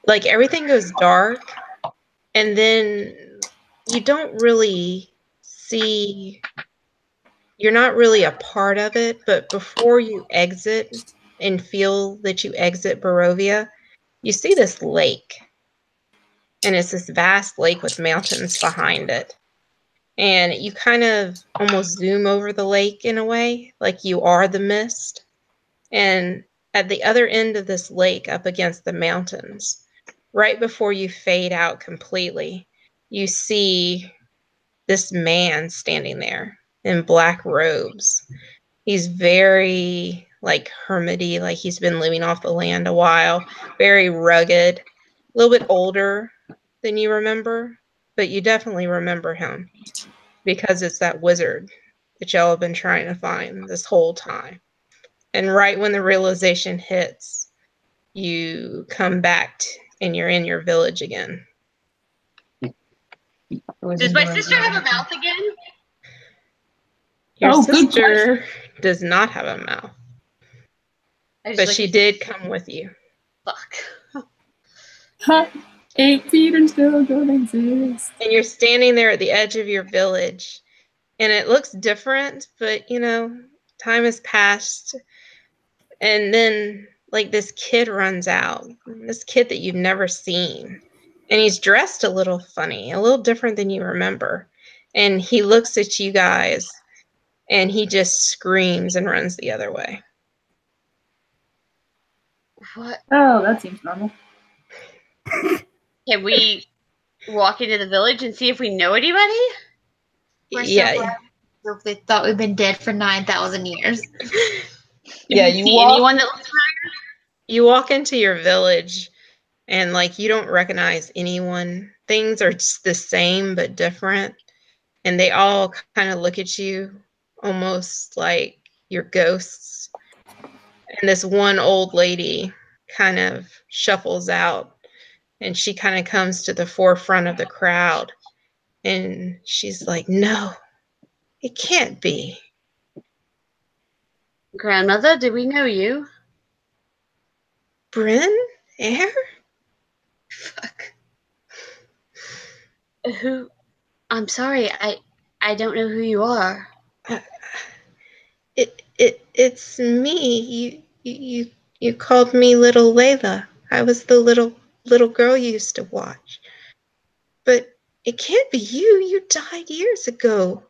like everything goes dark, and then you don't really see. You're not really a part of it, but before you exit and feel that you exit Barovia, you see this lake. And it's this vast lake with mountains behind it. And you kind of almost zoom over the lake in a way, like you are the mist. And at the other end of this lake, up against the mountains, right before you fade out completely, you see this man standing there in black robes. He's very like hermity, like he's been living off the land a while, very rugged, a little bit older than you remember, but you definitely remember him because it's that wizard that y'all have been trying to find this whole time. And right when the realization hits, you come back and you're in your village again. Does my sister have a mouth again? Your sister does not have a mouth. But she did come with you. Fuck. Huh. 8 feet and still don't exist. And you're standing there at the edge of your village. And it looks different, but time has passed. And then like this kid runs out, this kid that you've never seen. And he's dressed a little funny, a little different than you remember. And he looks at you guys and he just screams and runs the other way. What? Oh, that seems normal. Can we walk into the village and see if we know anybody? We're so Yeah. far. They thought we've been dead for 9,000 years. Yeah, you see anyone that looks you walk into your village and like you don't recognize anyone. Things are just the same but different. And they all kind of look at you almost like you're ghosts. And this one old lady kind of shuffles out and she kind of comes to the forefront of the crowd. And she's like, no, it can't be. Grandmother, do we know you? Bryn? Air? Fuck. Who? I'm sorry, I don't know who you are. It's me. You called me Little Layla. I was the little girl you used to watch. But it can't be you. You died years ago.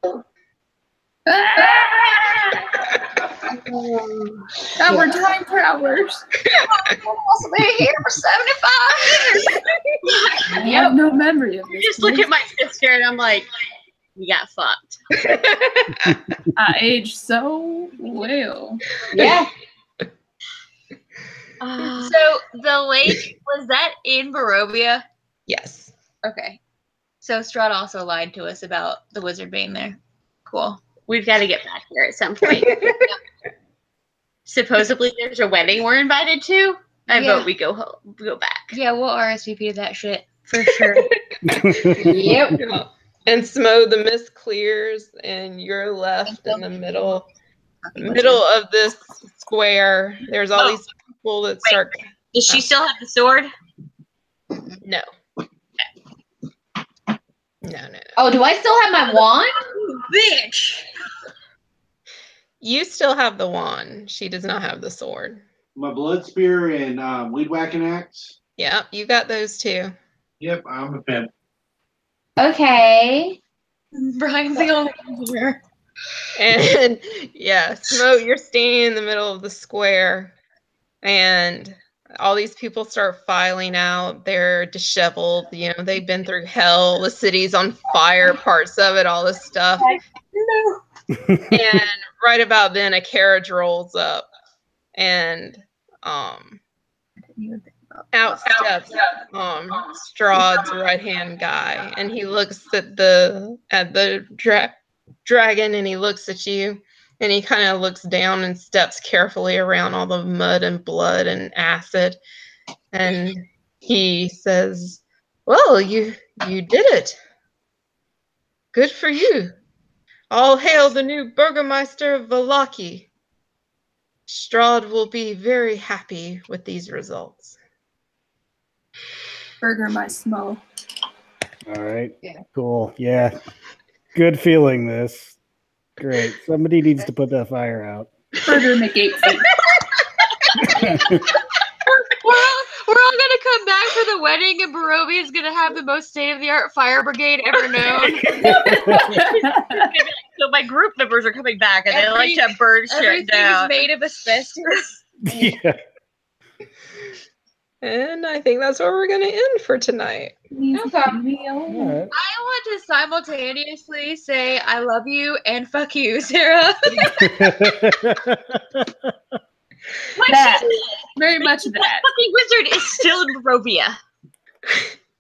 That were time prowlers. I've been here for 75 years. I have no memory of You this. just look at my sister and I'm like, we got fucked. I aged so well. Yeah. So the lake, was that in Barovia? Yes. Okay. So Strahd also lied to us about the wizard being there. Cool. We've got to get back there at some point. Supposedly there's a wedding we're invited to. I vote we go home, go back. Yeah, we'll RSVP to that shit for sure. Yep. And Smo, the mist clears, and you're left in the middle of this square. There's all these people that start. Does she still have the sword? No. No. Oh, do I still have my wand? Bitch! You still have the wand. She does not have the sword. My blood spear and weed whacking axe. Yep, you got those too. Yep, I'm a pimp. Okay. Brian's the only one here. And yeah, Smo, you're standing in the middle of the square, and all these people start filing out. They're disheveled. You know, they've been through hell. The city's on fire, parts of it, all this stuff. No. And right about then, a carriage rolls up, and out steps Strahd's right-hand guy, and he looks at the dragon, and he looks at you, and he kind of looks down and steps carefully around all the mud and blood and acid, and he says, "Well, you did it. Good for you. All hail the new Burgermeister of Vallaki. Strahd will be very happy with these results." Burger my smo. All right. Cool. Yeah. Good feeling this. Great. Somebody needs to put that fire out. Burger McGate. We're all gonna come back for the wedding, and Barovia is gonna have the most state-of-the-art fire brigade ever known. So my group members are coming back, and they like to burn shit Everything's down. made of asbestos. Yeah. And I think that's where we're going to end for tonight. All right. I want to simultaneously say I love you and fuck you, Sarah. That. Very much that. Fucking wizard is still in Barovia.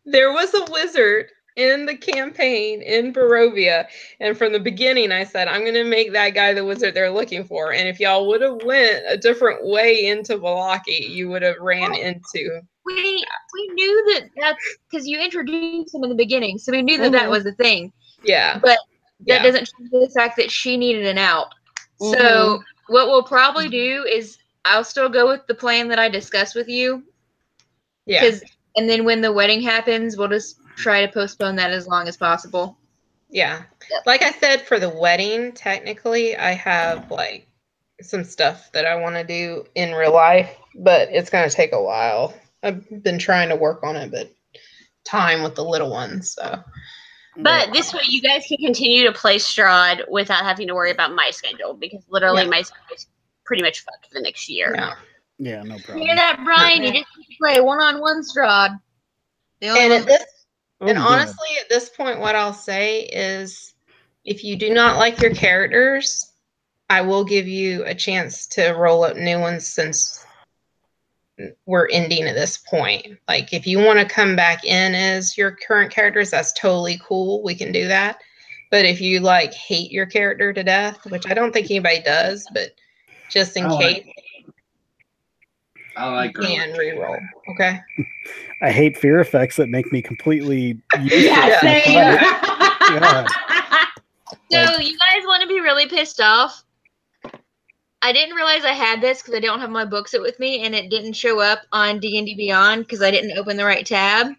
There was a wizard in the campaign in Barovia, and from the beginning I said, I'm going to make that guy the wizard they're looking for, and if y'all would have went a different way into Vallaki, you would have ran into... We knew that's because you introduced him in the beginning, so we knew that was the thing. Yeah. But that doesn't change the fact that she needed an out. So what we'll probably do is I'll still go with the plan that I discussed with you. Yeah. And then when the wedding happens, we'll just try to postpone that as long as possible. Yeah. Like I said, for the wedding, technically, I have like some stuff that I want to do in real life, but it's going to take a while. I've been trying to work on it, but time with the little ones. So, But this way, you guys can continue to play Strahd without having to worry about my schedule, because literally my schedule is pretty much fucked for the next year. Yeah, no problem. Hear that, Brian? You just need to play one-on-one Strahd. And honestly, at this point, what I'll say is, if you do not like your characters, I will give you a chance to roll up new ones since we're ending at this point. Like, if you want to come back in as your current characters, that's totally cool. We can do that. But if you like hate your character to death, which I don't think anybody does, but just in case, I like you can reroll. Okay. I hate fear effects that make me completely. Yeah, same. God. So you guys want to be really pissed off? I didn't realize I had this because I don't have my books with me, and it didn't show up on D&D Beyond because I didn't open the right tab.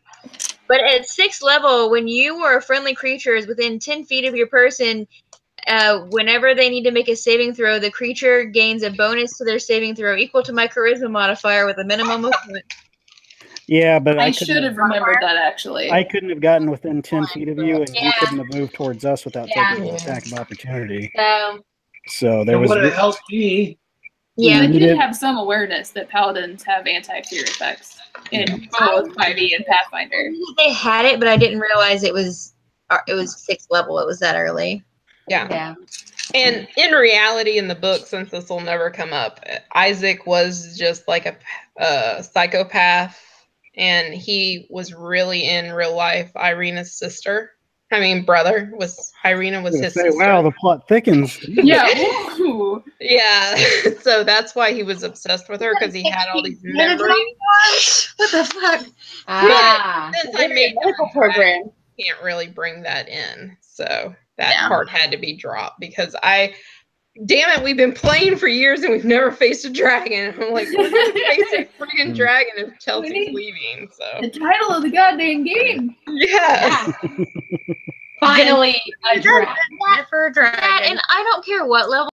But at 6th level, when you or a friendly creature is within 10 feet of your person, whenever they need to make a saving throw, the creature gains a bonus to their saving throw equal to my charisma modifier with a minimum of 1. Yeah, but I should have remembered that, actually. I couldn't have gotten within 10 feet of you, and you couldn't have moved towards us without taking an attack of opportunity. So there was. It would have helped me. Yeah, I did have some awareness that paladins have anti-fear effects in both 5e and Pathfinder. They had it, but I didn't realize it was 6th level. It was that early. Yeah. And in reality, in the book, since this will never come up, Isaac was just like a psychopath, and he was really in real life Irina's brother. Irina was his sister. Wow, the plot thickens. Yeah. Yeah. So that's why he was obsessed with her, because he had all these memories. What the fuck? Since I made the program, can't really bring that in. So that part had to be dropped, because damn it, we've been playing for years and we've never faced a dragon. I'm like, we're gonna face a freaking dragon if Chelsea's leaving. So the title of the goddamn game. Yeah. Finally, a dragon. And I don't care what level